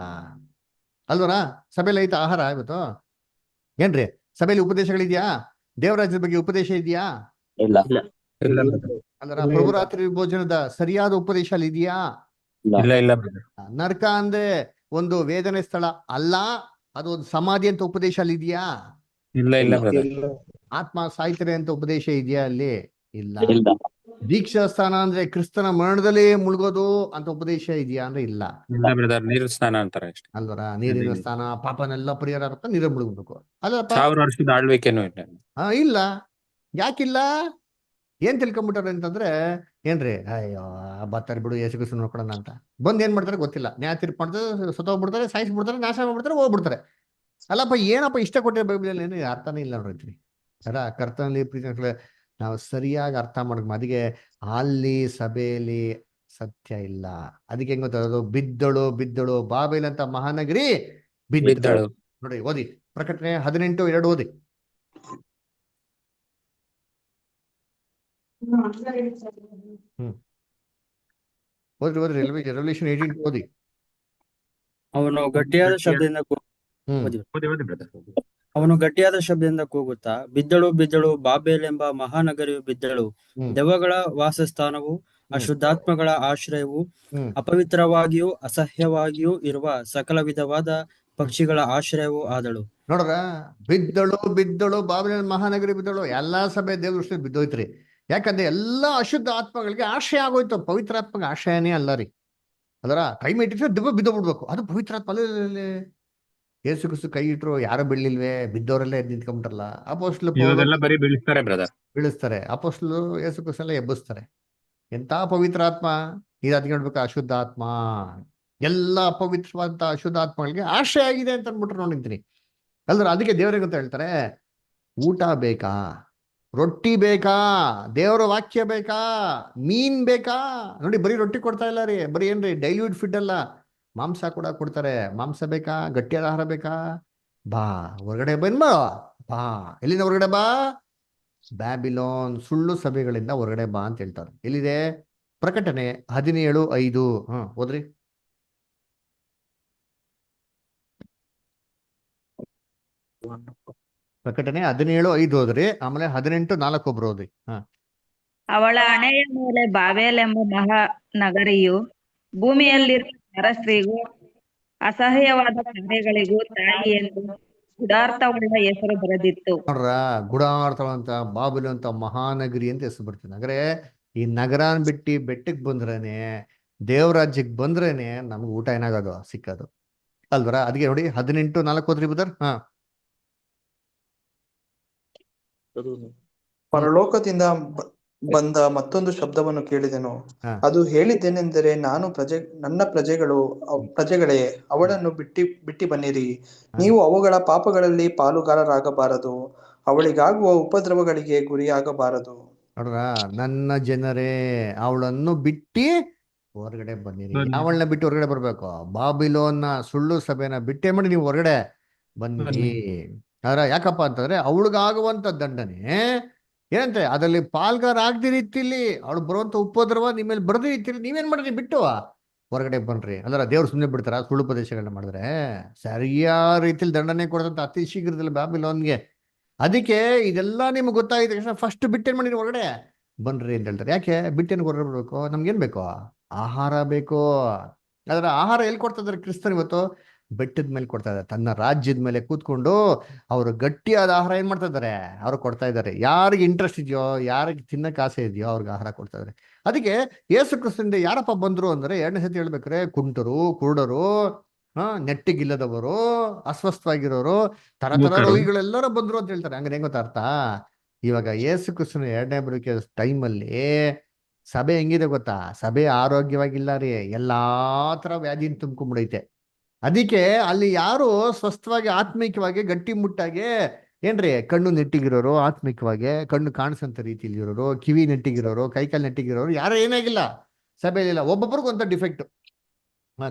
ಅಲ್ವರ? ಸಭೆಯಲ್ಲಿ ಐತ ಆಹಾರ ಇವತ್ತು? ಏನ್ರಿ ಸಭೆಯಲ್ಲಿ ಉಪದೇಶಗಳಿದ್ಯಾ? ದೇವರಾಜ್ಯದ ಬಗ್ಗೆ ಉಪದೇಶ ಇದೆಯಾ? ಅಲ್ವರ? ಪ್ರಭುರಾತ್ರಿ ಭೋಜನದ ಸರಿಯಾದ ಉಪದೇಶ ಅಲ್ಲಿ ಇದೆಯಾ? ನರಕ ಅಂದ್ರೆ ಒಂದು ವೇದನೆ ಸ್ಥಳ ಅಲ್ಲ, ಅದು ಒಂದು ಸಮಾಧಿ ಅಂತ ಉಪದೇಶ ಅಲ್ಲಿ ಇದೆಯಾ? ಆತ್ಮ ಸಾಯ್ತಾರೆ ಅಂತ ಉಪದೇಶ ಇದೆಯಾ ಅಲ್ಲಿ? ಇಲ್ಲ. ದೀಕ್ಷಾ ಸ್ಥಾನ ಅಂದ್ರೆ ಕ್ರಿಸ್ತನ ಮರಣದಲ್ಲಿ ಮುಳುಗೋದು ಅಂತ ಉಪದೇಶ ಇದೆಯಾ ಅಂದ್ರೆ ಇಲ್ಲ. ನೀರಿನ ಸ್ನಾನ ಅಂತಾರೆ ಅಲ್ವರ? ನೀರಿನ ಸ್ನಾನ, ಪಾಪನೆಲ್ಲ ಪರಿಹಾರ ಆಗುತ್ತೆ, ನೀರ ಮುಳುಗಬೇಕು ಅಲ್ಲಪ್ಪ. 1000 ವರ್ಷದ ಆಳ್ವಿಕೆನೂ ಇಲ್ಲ. ಯಾಕಿಲ್ಲ? ಏನ್ ತಿಳ್ಕೊಂಡ್ಬಿಟ್ಟಾರೆ ಅಂತಂದ್ರೆ ಏನ್ರಿ? ಅಯ್ಯೋ ಬರ್ತಾರೆ ಬಿಡು, ಯೇಸು ಕ್ರಿಸ್ತ ನೋಡ್ಕೊಳೋಣ ಅಂತ ಬಂದ್ ಏನ್ ಮಾಡ್ತಾರೆ ಗೊತ್ತಿಲ್ಲ. ನ್ಯಾಯ ತೀರ್ಪು ಮಾಡ್ತಾರೆ, ಸತ್ತೋಗ್ಬಿಡ್ತಾರೆ, ಸಾಯಿಸ್ಬಿಡ್ತಾರೆ, ನಾಶ ಮಾಡ್ಬಿಡ್ತಾರೆ, ಹೋಗ್ಬಿಡ್ತಾರೆ. ಅಲ್ಲಪ್ಪ ಏನಪ್ಪ ಇಷ್ಟ ಕೊಟ್ಟಿರೋ ಬೈಬಲ್ ಏನು ಅರ್ಥನೇ ಇಲ್ಲ ನೋಡ್ರಿ. ಕರ್ತನಲ್ಲಿ ಪ್ರೀತಿ ನಾವು ಸರಿಯಾಗಿ ಅರ್ಥ ಮಾಡ್ಬೇಕು. ಅದಕ್ಕೆ ಅಲ್ಲಿ ಸಭೆಯಲ್ಲಿ ಸತ್ಯ ಇಲ್ಲ. ಅದಕ್ಕೆ ಹೆಂಗ್ ಗೊತ್ತದು? ಬಿದ್ದಳು ಬಿದ್ದಳು ಬಾಬೇಲ್ ಅಂತ ಮಹಾನಗರಿ ಬಿದ್ದಳು. ನೋಡಿ ಓದಿ, ಪ್ರಕಟಣೆ 18:2 ಓದಿ. ಓದ್ರಿ ರೆವಲ್ಯೂಷನ್ 18 ಓದಿ. ಅವನು ಗಟ್ಟಿಯಾದ ಶಬ್ದದಿಂದ ಅವನು ಗಟ್ಟಿಯಾದ ಶಬ್ದದಿಂದ ಕೂಗುತ್ತಾ, ಬಿದ್ದಳು ಬಿದ್ದಳು, ಬಾಬೆಲ್ ಎಂಬ ಮಹಾನಗರಿಯು ಬಿದ್ದಳು, ಹ್ಮ್ ದೆವ್ವಗಳ ವಾಸಸ್ಥಾನವು, ಹ್ಮ್ ಅಶುದ್ಧಾತ್ಮಗಳ ಆಶ್ರಯವು, ಹ್ಮ್ ಅಪವಿತ್ರವಾಗಿಯೂ ಅಸಹ್ಯವಾಗಿಯೂ ಇರುವ ಸಕಲ ವಿಧವಾದ ಹ್ಮ್ ಪಕ್ಷಿಗಳ ಆಶ್ರಯವೂ ಆದಳು. ನೋಡ್ರ, ಬಿದ್ದಳು ಬಿದ್ದಳು ಬಾಬಿಲೋನ್ ಮಹಾನಗರಿ ಬಿದ್ದಳು, ಎಲ್ಲಾ ಸಭೆ ದೇವ್ರ ದೃಷ್ಟಿಯಲ್ಲಿ ಬಿದ್ದೋಯ್ತ್ರಿ. ಯಾಕಂದ್ರೆ ಎಲ್ಲಾ ಅಶುದ್ಧ ಆತ್ಮಗಳಿಗೆ ಆಶ್ರಯ ಆಗೋಯ್ತು, ಪವಿತ್ರ ಆತ್ಮಗೆ ಆಶ್ರಯನೇ ಅಲ್ಲ ರೀ. ಅದರ ಕೈ ಇಟ್ಟಿದ್ರೆ ದೆವ್ವ ಬಿದ್ದೋಗ್ಬಿಡ್ಬೇಕು, ಅದು ಪವಿತ್ರ ಆತ್ಮ ಅಲ್ಲೇ. ಏಸು ಕ್ರಿಸ್ತು ಕೈ ಇಟ್ರು ಯಾರು ಬೀಳಿಲ್ವೇ, ಬಿದ್ದವರೆಲ್ಲ ಎದ್ದು ನಿಂತ್ಕೊಂಡ್ಬಿಟ್ರಲ್ಲ. ಅಪೋಸ್ಟ್ಲು ಪೌಲು ಇವಾಗೆಲ್ಲ ಬರೀ ಬೀಳಿಸ್ತಾರೆ ಬ್ರದರ್. ಬೀಳಿಸ್ತಾರೆ, ಅಪೋಸ್ಟ್ಲು ಏಸು ಕ್ರಿಸ್ತನೆಲ್ಲ ಎಬ್ಬಿಸ್ತಾರೆ. ಎಂತ ಪವಿತ್ರ ಆತ್ಮ ಇದು, ಅದಕ್ಕೆ ನೋಡ್ಬೇಕು, ಅಶುದ್ಧ ಆತ್ಮ. ಎಲ್ಲ ಅಪವಿತ್ರವಾದಂತ ಅಶುದ್ಧ ಆತ್ಮಗಳಿಗೆ ಆಶ್ರಯ ಆಗಿದೆ ಅಂತ ಅಂದ್ಬಿಟ್ರು ನೋಡಿಂತೀನಿ. ಅಲ್ದ್ರ ಅದಕ್ಕೆ ದೇವರಿಗೆ ಅಂತ ಹೇಳ್ತಾರೆ, ಊಟ ಬೇಕಾ, ರೊಟ್ಟಿ ಬೇಕಾ, ದೇವರ ವಾಕ್ಯ ಬೇಕಾ, ಮೀನ್ ಬೇಕಾ. ನೋಡಿ ಬರೀ ರೊಟ್ಟಿ ಕೊಡ್ತಾ ಇಲ್ಲ ರೀ, ಬರೀ ಏನ್ರಿ ಡೈಲ್ಯೂಟ್ ಫುಡ್ ಅಲ್ಲ, ಮಾಂಸ ಕೂಡ ಕೊಡ್ತಾರೆ. ಮಾಂಸ ಬೇಕಾ, ಗಟ್ಟಿಯಾದ ಆಹಾರ ಬೇಕಾ, ಬಾ ಹೊರಗಡೆ ಬನ್ಬಾ, ಬಾ. ಎಲ್ಲಿಂದ ಹೊರಗಡೆ ಬಾ? ಬ್ಯಾಬಿಲೋನ್ ಸುಳ್ಳು ಸಭೆಗಳಿಂದ ಹೊರಗಡೆ ಬಾ ಅಂತ ಹೇಳ್ತಾರೆ. ಎಲ್ಲಿದೆ? ಪ್ರಕಟಣೆ 17:5. ಓದ್ರಿ. ಪ್ರಕಟಣೆ 17:5 ಓದ್ರಿ, ಆಮೇಲೆ 18:4 ಒಬ್ರು ಓದ್ರಿ. ಅವಳ ಹಣೆಯ ಮೇಲೆ ಬಾಬೆಲ್ ಎಂಬ ಮಹಾನಗರಿಯು ಭೂಮಿಯಲ್ಲಿರುವ ನರಸ್ತ್ರೀಗೂ ಅಸಹ್ಯವಾದ ಕಾರ್ಯಗಳಿಗೂ ತಾಯಿ ಎಂದು ಗುಡಾರ್ಥವುಳ್ಳ ಹೆಸರು ಬರೆದಿತ್ತು. ನೋಡ್ರ, ಗುಡಾರ್ಥವಂತ ಬಾಬಿಲು ಅಂತ ಮಹಾನಗರಿ ಅಂತ ಹೆಸರು ಬರ್ತೀನಿ. ಅಂದ್ರೆ ಈ ನಗರನ್ ಬಿಟ್ಟು ಬೆಟ್ಟಕ್ಕೆ ಬಂದ್ರೇನೆ, ದೇವರಾಜ್ಯಕ್ಕೆ ಬಂದ್ರೇನೆ ನಮ್ಗೆ ಊಟ ಏನಾಗೋದು ಸಿಕ್ಕೋದು ಅಲ್ವರ. ಅದಕ್ಕೆ ನೋಡಿ 18:4 ಓದ್ರಿ ಬದರ್. ಪರಲೋಕದಿಂದ ಬಂದ ಮತ್ತೊಂದು ಶಬ್ದವನ್ನು ಕೇಳಿದೆನು. ಅದು ಹೇಳಿದ್ದೇನೆಂದರೆ, ನನ್ನ ಪ್ರಜೆಗಳೇ, ಅವಳನ್ನು ಬಿಟ್ಟಿ ಬನ್ನಿರಿ. ನೀವು ಅವುಗಳ ಪಾಪಗಳಲ್ಲಿ ಪಾಲುಗಾರರಾಗಬಾರದು, ಅವಳಿಗಾಗುವ ಉಪದ್ರವಗಳಿಗೆ ಗುರಿಯಾಗಬಾರದು. ನೋಡ್ರ, ನನ್ನ ಜನರೇ ಅವಳನ್ನು ಬಿಟ್ಟಿ ಹೊರಗಡೆ ಬನ್ನಿರಿ. ಅವಳನ್ನ ಬಿಟ್ಟು ಹೊರಗಡೆ ಬರ್ಬೇಕು. ಬಾಬಿಲೋನ್ನ ಸುಳ್ಳು ಸಭೆನ ಬಿಟ್ಟೇ ಮಾಡಿ ನೀವು ಹೊರಗಡೆ ಬನ್ನಿರಿ. ಯಾಕಪ್ಪ ಅಂತಂದ್ರೆ ಅವಳಿಗಾಗುವಂತ ದಂಡನೆ ಏನಂತೆ, ಅದರಲ್ಲಿ ಪಾಲ್ಗಾರ ಆಗದಿ ರೀತಿಲಿ ಅವಳು ಬರುವಂತ ಉಪದ್ರವ ನಿಮ್ಮೇಲೆ ಬರದಿ ರೀತಿಲಿ ನೀವೇನ್ ಮಾಡ್ರಿ, ಬಿಟ್ಟು ಹೊರಗಡೆ ಬನ್ರಿ. ಅಂದ್ರೆ ದೇವ್ರು ಸುಮ್ಮನೆ ಬಿಡ್ತಾರ? ಸುಳ್ಳು ಪ್ರದೇಶಗಳನ್ನ ಮಾಡಿದ್ರೆ ಸರಿಯಾದ ರೀತಿಲಿ ದಂಡನೆ ಕೊಡದಂತ ಅತಿ ಶೀಘ್ರದಲ್ಲಿ ಬಾಬಿಲೋನ್ಗೆ. ಅದಕ್ಕೆ ಇದೆಲ್ಲ ನಿಮ್ಗೆ ಗೊತ್ತಾಗಿದೆ ತಕ್ಷಣ ಫಸ್ಟ್ ಬಿಟ್ಟೇನ್ ಮಾಡಿ ಹೊರಗಡೆ ಬನ್ರಿ ಅಂತ ಹೇಳ್ತಾರೆ. ಯಾಕೆ ಬಿಟ್ಟೇನು ಹೊರಗಡೆ ಬರ್ಬೇಕು? ನಮ್ಗೇನ್ ಬೇಕು? ಆಹಾರ ಬೇಕು. ಅದರ ಆಹಾರ ಎಲ್ಲಿ ಕೊಡ್ತಾ ಇದಾರೆ ಕ್ರಿಸ್ತನ್ ಇವತ್ತು? ಬೆಟ್ಟದ ಮೇಲೆ ಕೊಡ್ತಾ ಇದ್ದಾರೆ, ತನ್ನ ರಾಜ್ಯದ ಮೇಲೆ ಕೂತ್ಕೊಂಡು ಅವರು ಗಟ್ಟಿಯಾದ ಆಹಾರ ಏನ್ ಮಾಡ್ತಾ ಇದ್ದಾರೆ, ಅವ್ರು ಕೊಡ್ತಾ ಇದ್ದಾರೆ. ಯಾರಿಗೆ ಇಂಟ್ರೆಸ್ಟ್ ಇದೆಯೋ, ಯಾರಿಗೆ ತಿನ್ನಕ್ಕೆ ಆಸೆ ಇದೆಯೋ ಅವ್ರಿಗೆ ಆಹಾರ ಕೊಡ್ತಾ ಇದ್ದಾರೆ. ಅದಕ್ಕೆ ಯೇಸು ಕ್ರಿಸ್ತನಿಂದ ಯಾರಪ್ಪ ಬಂದ್ರು ಅಂದ್ರೆ, ಎರಡನೇ ಸತಿ ಹೇಳ್ಬೇಕಾರೆ, ಕುಂಟರು, ಕುರುಡರು, ನೆಟ್ಟಿಗಿಲ್ಲದವರು, ಅಸ್ವಸ್ಥವಾಗಿರೋರು, ತರ ರೋಗಿಗಳೆಲ್ಲರೂ ಬಂದ್ರು ಅಂತ ಹೇಳ್ತಾರೆ. ಹಂಗ ಹೆಂಗ್ ಗೊತ್ತಾ ಅರ್ಥ? ಇವಾಗ ಯೇಸು ಕ್ರಿಸ್ತನ ಎರಡನೇ ಬರುವಿಕೆ ಟೈಮಲ್ಲಿ ಸಭೆ ಹೆಂಗಿದೆ ಗೊತ್ತಾ? ಸಭೆ ಆರೋಗ್ಯವಾಗಿಲ್ಲ ರೀ, ಎಲ್ಲಾ ತರ ವ್ಯಾಧಿನ ತುಂಬ್ಕೊಂಡ್ಬಿಡೈತೆ. ಅದಕ್ಕೆ ಅಲ್ಲಿ ಯಾರು ಸ್ವಸ್ಥವಾಗಿ ಆತ್ಮಿಕವಾಗಿ ಗಟ್ಟಿ ಮುಟ್ಟಾಗಿ ಏನ್ರಿ, ಕಣ್ಣು ನೆಟ್ಟಿಗಿರೋರು, ಆತ್ಮಿಕವಾಗಿ ಕಣ್ಣು ಕಾಣಿಸಂತ ರೀತಿಯಲ್ಲಿ ಇರೋರು, ಕಿವಿ ನೆಟ್ಟಿಗಿರೋರು, ಕೈಕಾಲು ನೆಟ್ಟಿಗಿರೋರು ಯಾರು ಏನಾಗಿಲ್ಲ ಸಭೆಯಲ್ಲಿಲ್ಲ. ಒಬ್ಬೊಬ್ರಿಗೂ ಅಂತ ಡಿಫೆಕ್ಟ್.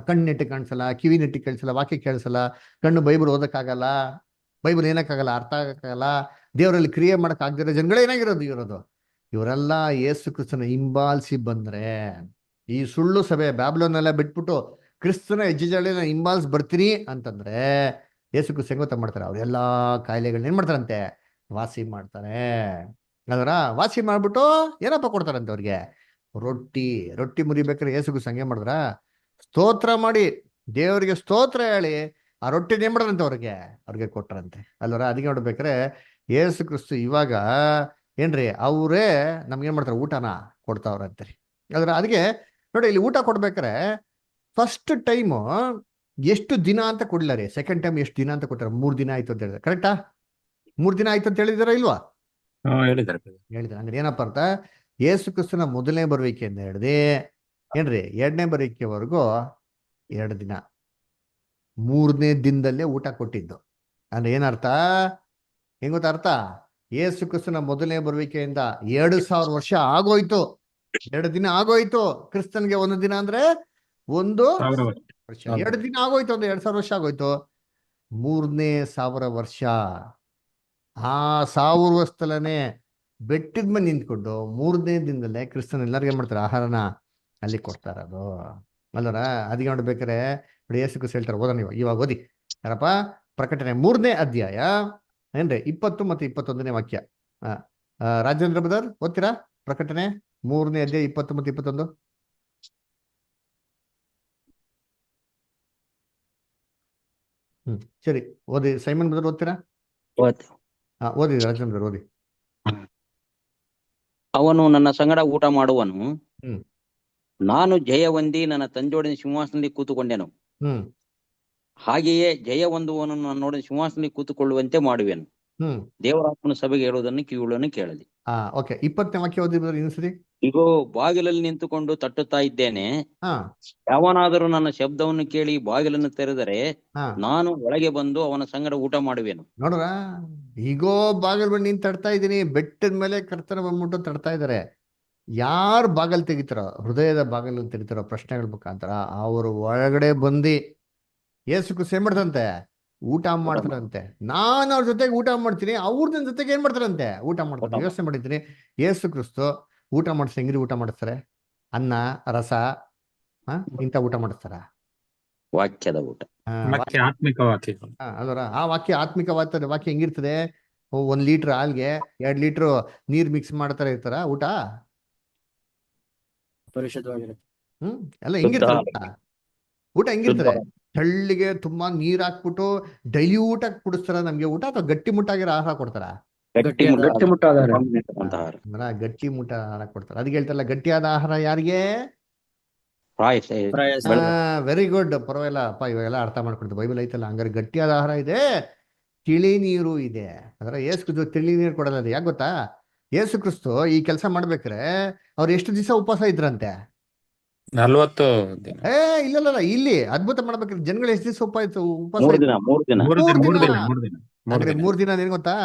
ಕಣ್ಣು ನೆಟ್ಟಿ ಕಾಣಿಸಲ್ಲ, ಕಿವಿ ನೆಟ್ಟಿ ಕೇಳಿಸಲ್ಲ, ವಾಕ್ಯ ಕೇಳಿಸಲ್ಲ, ಕಣ್ಣು ಬೈಬಲ್ ಓದಕ್ಕಾಗಲ್ಲ, ಬೈಬಲ್ ಏನಕ್ಕಾಗಲ್ಲ, ಅರ್ಥ ಆಗಕ್ಕಾಗಲ್ಲ, ದೇವರಲ್ಲಿ ಕ್ರಿಯೆ ಮಾಡಕ್ ಆಗದಿರೋ ಜನಗಳು ಇರೋದು. ಇವರೆಲ್ಲ ಯೇಸು ಕ್ರಿಸ್ತನ ಹಿಂಬಾಲಿಸಿ ಬಂದ್ರೆ, ಈ ಸುಳ್ಳು ಸಭೆ ಬ್ಯಾಬಿಲೋನೆಲ್ಲ ಬಿಟ್ಬಿಟ್ಟು ಕ್ರಿಸ್ತನ ಹೆಜ್ಜೆಜಾಡಿನ ಹಿಂಬಾಲಿಸಿ ಬರ್ತೀನಿ ಅಂತಂದ್ರೆ ಯೇಸು ಕ್ರಿಸ್ತ ಹೆಂಗ್ ಗೊತ್ತಾ ಮಾಡ್ತಾರೆ? ಅವ್ರೆಲ್ಲಾ ಕಾಯಿಲೆಗಳನ್ನ ಏನ್ ಮಾಡ್ತಾರಂತೆ? ವಾಸಿ ಮಾಡ್ತಾರೆ. ಅದರ ವಾಸಿ ಮಾಡ್ಬಿಟ್ಟು ಏನಪ್ಪ ಕೊಡ್ತಾರಂತೆ ಅವ್ರಿಗೆ? ರೊಟ್ಟಿ ಮುರಿಬೇಕಾದ್ರೆ ಯೇಸು ಕ್ರಿಸ್ತ ಹಂಗೆ ಮಾಡಿದ್ರ? ಸ್ತೋತ್ರ ಮಾಡಿ ದೇವರಿಗೆ ಸ್ತೋತ್ರ ಹೇಳಿ ಆ ರೊಟ್ಟಿನ ಏನ್ ಮಾಡ್ರಂತೆ ಅವ್ರಿಗೆ ಕೊಟ್ರಂತೆ ಅಲ್ವರ. ಅದಕ್ಕೆ ನೋಡ್ಬೇಕಾರೆ ಯೇಸು ಕ್ರಿಸ್ತು ಇವಾಗ ಏನ್ರಿ ಅವರೇ ನಮ್ಗೇನ್ ಮಾಡ್ತಾರೆ? ಊಟನ ಕೊಡ್ತಾವ್ರಂತೆ. ಅದಕ್ಕೆ ನೋಡಿ, ಇಲ್ಲಿ ಊಟ ಕೊಡ್ಬೇಕಾರೆ ಫಸ್ಟ್ ಟೈಮು ಎಷ್ಟು ದಿನ ಅಂತ ಕೊಡ್ಲ ರೀ, ಸೆಕೆಂಡ್ ಟೈಮ್ ಎಷ್ಟು ದಿನ ಅಂತ ಕೊಟ್ಟಾರ? 3 ದಿನ ಆಯ್ತು ಅಂತ ಹೇಳಿದ್ರೆ ಕರೆಕ್ಟಾ? 3 ದಿನ ಆಯ್ತು ಅಂತ ಹೇಳಿದಾರ ಇಲ್ವಾ? ಹೇಳಿದಾರೆ. ಹಂಗಾರೆ ಏನಪ್ಪ ಅರ್ಥ? ಯೇಸು ಕ್ರಿಸ್ತನ ಮೊದಲನೇ ಬರುವಿಕೆಯಿಂದ ಹಿಡ್ದು ಏನ್ರಿ ಎರಡನೇ ಬರುವಿಕೆವರೆಗೂ 2 ದಿನ, 3ನೇ ದಿನದಲ್ಲೇ ಊಟ ಕೊಟ್ಟಿದ್ದು. ಅಂದ್ರೆ ಏನರ್ಥ? ಹೆಂಗ್ ಗೊತ್ತಾ ಅರ್ಥ? ಯೇಸು ಕ್ರಿಸ್ತನ ಮೊದಲನೇ ಬರುವಿಕೆಯಿಂದ 2000 ವರ್ಷ ಆಗೋಯ್ತು. 2 ದಿನ ಆಗೋಯ್ತು. ಕ್ರಿಸ್ತನ್ಗೆ 1 ದಿನ ಅಂದ್ರೆ 1 ವರ್ಷ. 2 ದಿನ ಆಗೋಯ್ತು ಅಂದ್ರೆ 2000 ವರ್ಷ ಆಗೋಯ್ತು. 3ನೇ 1000 ವರ್ಷ, ಆ 1000 ವರ್ಷದಲ್ಲೇ ಬೆಟ್ಟದ ಮೇಲೆ ನಿಂತ್ಕೊಂಡು 3ನೇ ದಿನದಲ್ಲೇ ಕ್ರಿಸ್ತನ್ ಎಲ್ಲರಿಗೂ ಮಾಡ್ತಾರೆ ಆಹಾರನ ಅಲ್ಲಿ ಕೊಡ್ತಾರ. ಅದು ಅಲ್ಲರ. ಅದಕ್ಕೆ ನೋಡ್ಬೇಕಾರೆ ಯೇಸು ಕ್ರಿಸ್ತ ಹೇಳ್ತಾರೆ, ಓದೋಣ ಇವಾಗ ಓದಿ ಯಾರಪ್ಪ? ಪ್ರಕಟಣೆ 3ನೇ ಅಧ್ಯಾಯ ಏನ್ರಿ 20 ಮತ್ತು 21ನೇ ವಾಕ್ಯ. ರಾಜೇಂದ್ರ ಬ್ರದರ್ ಓದ್ತೀರಾ? ಪ್ರಕಟಣೆ 3ನೇ ಅಧ್ಯಾಯ 20 ಮತ್ತು 21. ಸರಿ, ಓದಿ. ಸೈಮನ್ ಬ್ರದರ್ ಓದ್ತೀರಾ? ಓದಿ ರಾಜೇಂದ್ರ ಬ್ರದರ್ ಓದಿ. ಅವನು ನನ್ನ ಸಂಗಡ ಊಟ ಮಾಡುವನು, ಹ್ಮ್ ನಾನು ಜಯ ಹೊಂದಿ ನನ್ನ ತಂದೆಯೊಡನೆ ಸಿಂಹಾಸನದಲ್ಲಿ ಕೂತುಕೊಂಡೆನು. ಹಾಗೆಯೇ ಜಯ ಹೊಂದುವವನನ್ನು ನನ್ನೊಡನೆ ಸಿಂಹಾಸನದಲ್ಲಿ ಕೂತುಕೊಳ್ಳುವಂತೆ ಮಾಡುವೆನು. ದೇವರಾತ್ಮನ ಸಭೆಗೆ ಹೇಳುವುದನ್ನು ಕಿವಿಯುಳ್ಳವನು ಕೇಳಲಿ. ಓಕೆ, 20ನೇ ವಾಕ್ಯ ಓದಿ ಬ್ರದರ್ ಇನ್ನೊಂದ್ಸರಿ. ಇಗೋ, ಬಾಗಿಲಲ್ಲಿ ನಿಂತುಕೊಂಡು ತಟ್ಟುತ್ತಾ ಇದ್ದೇನೆ. ಯಾವನಾದರೂ ನನ್ನ ಶಬ್ದವನ್ನು ಕೇಳಿ ಬಾಗಿಲನ್ನು ತೆರೆದರೆ ನಾನು ಒಳಗೆ ಬಂದು ಅವನ ಸಂಗಡ ಊಟ ಮಾಡುವೆನು. ನೋಡ್ರ, ಈಗೋ ಬಾಗಿಲು ಬಂದು ನೀನ್ ತಡ್ತಾ ಇದ್ದೀನಿ, ಬೆಟ್ಟದ ಮೇಲೆ ಕರ್ತನ ಬಂದ್ಬಿಟ್ಟು ತಡ್ತಾ ಇದಾರೆ. ಯಾರು ಬಾಗಿಲು ತೆಗಿತಾರೋ, ಹೃದಯದ ಬಾಗಿಲು ತೆಗಿತಾರೋ ಪ್ರಶ್ನೆಗಳ ಮುಖಾಂತರ ಅವರು ಒಳಗಡೆ ಬಂದು ಯೇಸು ಕ್ರಿಸ್ತ ಏನ್ ಮಾಡ್ತಾರಂತೆ? ಊಟ ಮಾಡ್ತಾರಂತೆ. ನಾನು ಅವ್ರ ಜೊತೆಗೆ ಊಟ ಮಾಡ್ತೀನಿ, ಅವ್ರ ನನ್ನ ಜೊತೆಗೆ ಏನ್ ಮಾಡ್ತಾರಂತೆ? ಊಟ ಮಾಡ್ತಾರೆ. ಯೋಚನೆ ಮಾಡಿದ್ದೀನಿ, ಯೇಸು ಕ್ರಿಸ್ತು ಊಟ ಮಾಡಿಸ್ ಹೆಂಗ್ರಿ ಊಟ ಮಾಡಿಸ್ತಾರೆ? ಅನ್ನ, ರಸ, ಇಂಥ ಊಟ ಮಾಡಿಸ್ತಾರ? ವಾಕ್ಯದ ಊಟ, ಆತ್ಮಿಕ ವಾಕ್ಯಗಳು. ಅದರ ಆ ವಾಕ್ಯ ಆತ್ಮಿಕವಾದ ವಾಕ್ಯ ಹೆಂಗಿರ್ತದೆ? 1 ಲೀಟರ್ ಹಾಲ್ಗೆ 2 ಲೀಟರ್ ನೀರ್ ಮಿಕ್ಸ್ ಮಾಡ್ತಾರ ಇರ್ತಾರ ಊಟ? ಪರಿಶುದ್ಧವಾಗಿರುತ್ತೆ. ಎಲ್ಲ ಹೆಂಗಿರ್ತದೆ ಊಟ? ಹೆಂಗಿರ್ತದೆ? ಹಳ್ಳಿಗೆ ತುಂಬಾ ನೀರ್ ಹಾಕ್ಬಿಟ್ಟು ಡೈಲ್ಯೂಟ್ ಆಗಿ ಕುಡಿಸ್ತಾರ ನಮ್ಗೆ ಊಟ, ಅಥವಾ ಗಟ್ಟಿ ಮುಟ್ಟಾಗಿರೋ ಆಹಾರ ಕೊಡ್ತಾರ? ಗಟ್ಟಿ ಮುಟ್ಟಾದ ಗಟ್ಟಿ ಮುಟ್ಟ ಆಹಾರ ಕೊಡ್ತಾರ. ಅದಕ್ಕೆ ಹೇಳ್ತಾರಲ್ಲ, ಗಟ್ಟಿಯಾದ ಆಹಾರ ಯಾರಿಗೆ? ವೆರಿ ಗುಡ್, ಪರವಾಗಿಲ್ಲ ಅಪ್ಪ, ಇವಾಗೆಲ್ಲ ಅರ್ಥ ಮಾಡ್ಕೊಡ್ತಾರೆ. ಬೈಬಲ್ ಐತಲ್ಲ, ಹಂಗಾರೆ ಗಟ್ಟಿಯಾದ ಆಹಾರ ಇದೆ, ತಿಳಿ ನೀರು ಇದೆ. ಅಂದ್ರೆ ಯೇಸು ಕ್ರಿಸ್ತು ತಿಳಿ ನೀರು ಕೊಡಲ್ಲ. ಅದು ಯಾಕೆ ಗೊತ್ತಾ? ಯೇಸು ಕ್ರಿಸ್ತು ಈ ಕೆಲಸ ಮಾಡ್ಬೇಕ್ರೆ ಅವ್ರು ಎಷ್ಟು ದಿವಸ ಉಪವಾಸ ಇದ್ರಂತೆ? 40 ದಿನ. ಇಲ್ಲ, ಇಲ್ಲಿ ಅದ್ಭುತ ಮಾಡ್ಬೇಕ್ರೆ ಜನಗಳು ಎಷ್ಟು ದಿವಸ ಉಪವಾಸ? 3 ದಿನ. ಏನ್ ಗೊತ್ತಾ?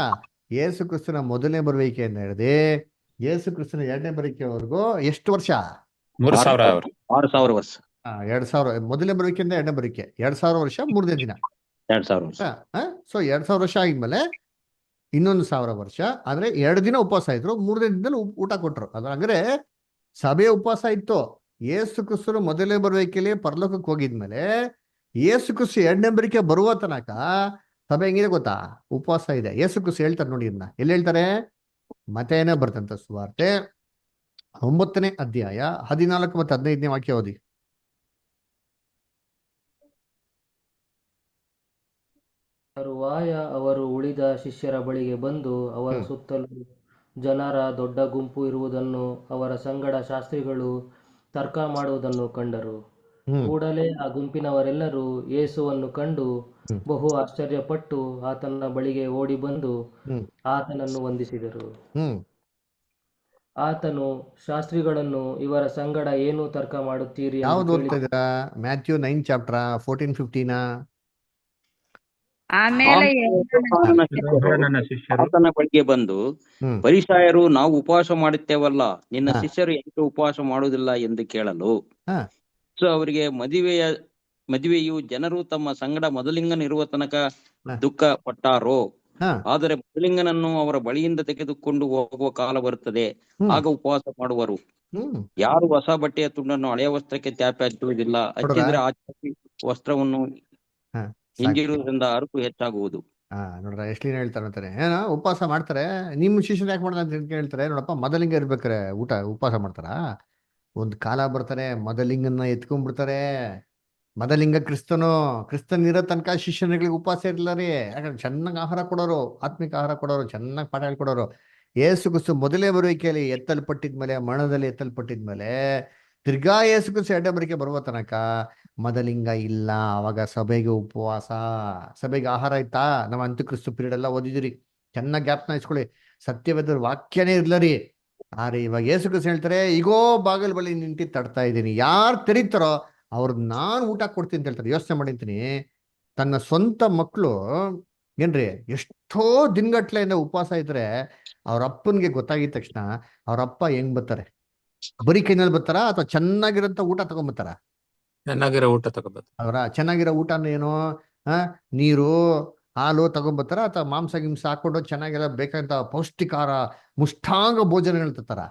ಯೇಸು ಕ್ರಿಸ್ತನ ಮೊದಲನೇ ಬರುವಿಕೆಯಿಂದ ಹಿಡಿದು ಯೇಸು ಕ್ರಿಸ್ತನ 2ನೇ ಬರುವಿಕೆವರೆಗೂ ಎಷ್ಟು ವರ್ಷ? 6,000 ವರ್ಷ. 2,000. ಮೊದಲನೇ ಬರುವಿಕೆಯಿಂದ 2ನೇ ಬರುವಿಕೆ 2,000 ವರ್ಷ, 3ನೇ ದಿನ 2,000 ವರ್ಷ. ಸೊ 2,000 ವರ್ಷ ಆಗಿದ್ಮೇಲೆ ಇನ್ನೊಂದು 1,000 ವರ್ಷ. ಆದ್ರೆ 2 ದಿನ ಉಪವಾಸ ಇದ್ರು, 3ನೇ ದಿನದಲ್ಲಿ ಊಟ ಕೊಟ್ರು. ಅದ್ರ ಹಂಗಾರೆ ಸಭೆ ಉಪವಾಸ ಇತ್ತು. ಯೇಸು ಕ್ರಿಸ್ತರು ಮೊದಲನೇ ಬರುವಿಕೆಯಲ್ಲಿ ಪರಲೋಕಕ್ಕೆ ಹೋಗಿದ್ಮೇಲೆ ಯೇಸು ಕ್ರಿಸ್ತು 2ನೇ ಬರುವಿಕೆ ಬರುವ ತನಕ ಸಭೆ ಹೆಂಗಿದೆ ಗೊತ್ತಾ? ಉಪವಾಸ ಇದೆ. ಯೇಸು ಕ್ರಿಸ್ತು ಹೇಳ್ತಾರೆ ನೋಡಿ, ಇದನ್ನ ಎಲ್ಲಿ ಹೇಳ್ತಾರೆ? ಮತ್ತೇನೇ ಬರ್ತಂತ ಸುವಾರ್ತೆ 9ನೇ ಅಧ್ಯಾಯ 14 ಮತ್ತು 15ನೇ ವಾಕ್ಯ ಓದಿ. ತರುವಾಯ ಅವರು ಉಳಿದ ಶಿಷ್ಯರ ಬಳಿಗೆ ಬಂದು ಅವರ ಸುತ್ತಲೂ ಜನರ ದೊಡ್ಡ ಗುಂಪು ಇರುವುದನ್ನು, ಅವರ ಸಂಗಡ ಶಾಸ್ತ್ರಿಗಳು ತರ್ಕ ಮಾಡುವುದನ್ನು ಕಂಡರು. ಕೂಡಲೇ ಆ ಗುಂಪಿನವರೆಲ್ಲರೂ ಯೇಸುವನ್ನು ಕಂಡು ಬಹು ಆಶ್ಚರ್ಯಪಟ್ಟು ಆತನ ಬಳಿಗೆ ಓಡಿ ಬಂದು ಆತನನ್ನು ವಂದಿಸಿದರು. ಆತನು ಶಾಸ್ತ್ರಿಗಳನ್ನು, ಇವರ ಸಂಗಡ ಏನು ತರ್ಕ ಮಾಡುತ್ತೀರಿ? ಯಾವ್ದು ಓದ್ತಾ ಇದ್ದೀರಾ? Matthew 9 chapter 14-15. ಆಮೇಲೆ ಆತನ ಬಳಿಗೆ ಬಂದು, ಫರಿಸಾಯರು, ನಾವು ಉಪವಾಸ ಮಾಡುತ್ತೇವಲ್ಲ, ನಿನ್ನ ಶಿಷ್ಯರು ಯಾಕೆ ಉಪವಾಸ ಮಾಡುವುದಿಲ್ಲ ಎಂದು ಕೇಳಲು, ಸೊ ಅವರಿಗೆ ಮದುವೆಯು ಜನರು ತಮ್ಮ ಸಂಗಡ ಮೊದಲಿಂಗನಿರುವ ತನಕ ದುಃಖ ಪಟ್ಟಾರೋ, ಆದರೆ ಮೊದಲಿಂಗನನ್ನು ಅವರ ಬಳಿಯಿಂದ ತೆಗೆದುಕೊಂಡು ಹೋಗುವ ಕಾಲ ಬರುತ್ತದೆ, ಆಗ ಉಪವಾಸ ಮಾಡುವರು. ಯಾರು ಹೊಸ ಬಟ್ಟೆಯ ತುಂಡನ್ನು ಹಳೆಯ ವಸ್ತ್ರಕ್ಕೆ ತ್ಯಾಪೆ ಹಚ್ಚುವುದಿಲ್ಲ, ಹಚ್ಚಿದ್ರೆ ಆ ವಸ್ತ್ರವನ್ನು ಹಿಂಗಿರುವುದರಿಂದ ಅರಕು ಹೆಚ್ಚಾಗುವುದು. ನೋಡ್ರ, ಎಷ್ಟು ಹೇಳ್ತಾರೆ ಅಂತಾರೆ, ಏನೋ ಉಪವಾಸ ಮಾಡ್ತಾರೆ, ನಿಮ್ಮ ಶಿಷ್ಯರು ಯಾಕೆ ಮಾಡ್ತಾರೆ ಅಂತ ಹೇಳ್ತಾರೆ. ನೋಡಪ್ಪ, ಮೊದಲಿಂಗ ಇರ್ಬೇಕಾರೆ ಉಪವಾಸ ಮಾಡ್ತಾರ? ಒಂದ್ ಕಾಲ ಬರ್ತಾರೆ ಮೊದಲಿಂಗನ್ನ ಎತ್ಕೊಂಡ್ಬಿಡ್ತಾರೆ. ಮೊದಲಿಂಗ ಕ್ರಿಸ್ತನ್ ಇರೋ ತನಕ ಶಿಷ್ಯನಿಗಳಿಗೆ ಉಪವಾಸ ಇರಲಿಲ್ಲ ರೀ. ಯಾಕಂದ್ರೆ ಚೆನ್ನಾಗಿ ಆಹಾರ ಕೊಡೋರು, ಆತ್ಮಿಕ ಆಹಾರ ಕೊಡೋರು, ಚೆನ್ನಾಗಿ ಪಾಠ ಹೇಳ್ಕೊಡೋರು. ಯೇಸು ಕ್ರಿಸ್ತು ಮೊದಲೇ ಬರುವಿಕೆಯಲ್ಲಿ ಎತ್ತಲ್ಪಟ್ಟಿದ್ಮೇಲೆ, ಮರಣದಲ್ಲಿ ಎತ್ತಲ್ಪಟ್ಟಿದ್ಮೇಲೆ ತಿರ್ಗಾ ಯೇಸು ಕ್ರಿಸ್ತು 2ನೇ ಬರುವಿಕೆ ಬರುವ ತನಕ ಮೊದಲಿಂಗ ಇಲ್ಲ. ಅವಾಗ ಸಭೆಗೆ ಉಪವಾಸ, ಸಭೆಗೆ ಆಹಾರ ಇತ್ತಾ? ನಾವು ಅಂತ್ಯಕ್ರಿಸ್ತು ಪೀರಿಯಡ್ ಎಲ್ಲ ಓದಿದಿರಿ, ಚೆನ್ನಾಗಿ ಜ್ಞಾಪನ ಇಸ್ಕೊಳ್ಳಿ. ಸತ್ಯವೇದ ವಾಕ್ಯನೇ ಇರ್ಲ ರೀ. ಆದ್ರೆ ಇವಾಗ ಯೇಸು ಕ್ರಿಸ್ತು ಹೇಳ್ತಾರೆ, ಈಗೋ ಬಾಗಿಲು ಬಳಿ ನಿಂತು ತಡ್ತಾ ಇದ್ದೀನಿ, ಯಾರು ತೆರೀತಾರೋ ಅವ್ರಿಗೆ ನಾನು ಊಟ ಕೊಡ್ತೀನಿ ಅಂತ ಹೇಳ್ತಾರೆ. ಯೋಚನೆ ಮಾಡಿರ್ತೀನಿ, ತನ್ನ ಸ್ವಂತ ಮಕ್ಕಳು ಏನ್ರಿ ಎಷ್ಟೋ ದಿನಗಟ್ಲೆಯಿಂದ ಉಪವಾಸ ಇದ್ರೆ ಅವ್ರ ಅಪ್ಪನ್ಗೆ ಗೊತ್ತಾಗಿದ ತಕ್ಷಣ ಅವ್ರ ಅಪ್ಪ ಹೆಂಗ್ ಬರ್ತಾರೆ? ಬರೀ ಕೈನಲ್ಲಿ ಬರ್ತಾರ ಅಥವಾ ಚೆನ್ನಾಗಿರೋಂಥ ಊಟ ತಗೊಂಡ್ಬರ್ತಾರ? ಚೆನ್ನಾಗಿರೋ ಊಟ ತಗೋಬೇಕು. ಅವರ ಚೆನ್ನಾಗಿರೋ ಊಟ ಅಂದ್ರೆ ಏನು? ನೀರು, ಹಾಲು ತಗೊಂಡ್ಬರ್ತಾರ, ಅಥವಾ ಮಾಂಸ ಗಿಂಸ ಹಾಕೊಂಡು ಚೆನ್ನಾಗೆಲ್ಲ ಬೇಕಂತ ಪೌಷ್ಟಿಕಾರ ಮುಷ್ಟಾಂಗ ಭೋಜನಗಳು ತರ್ತಾರ?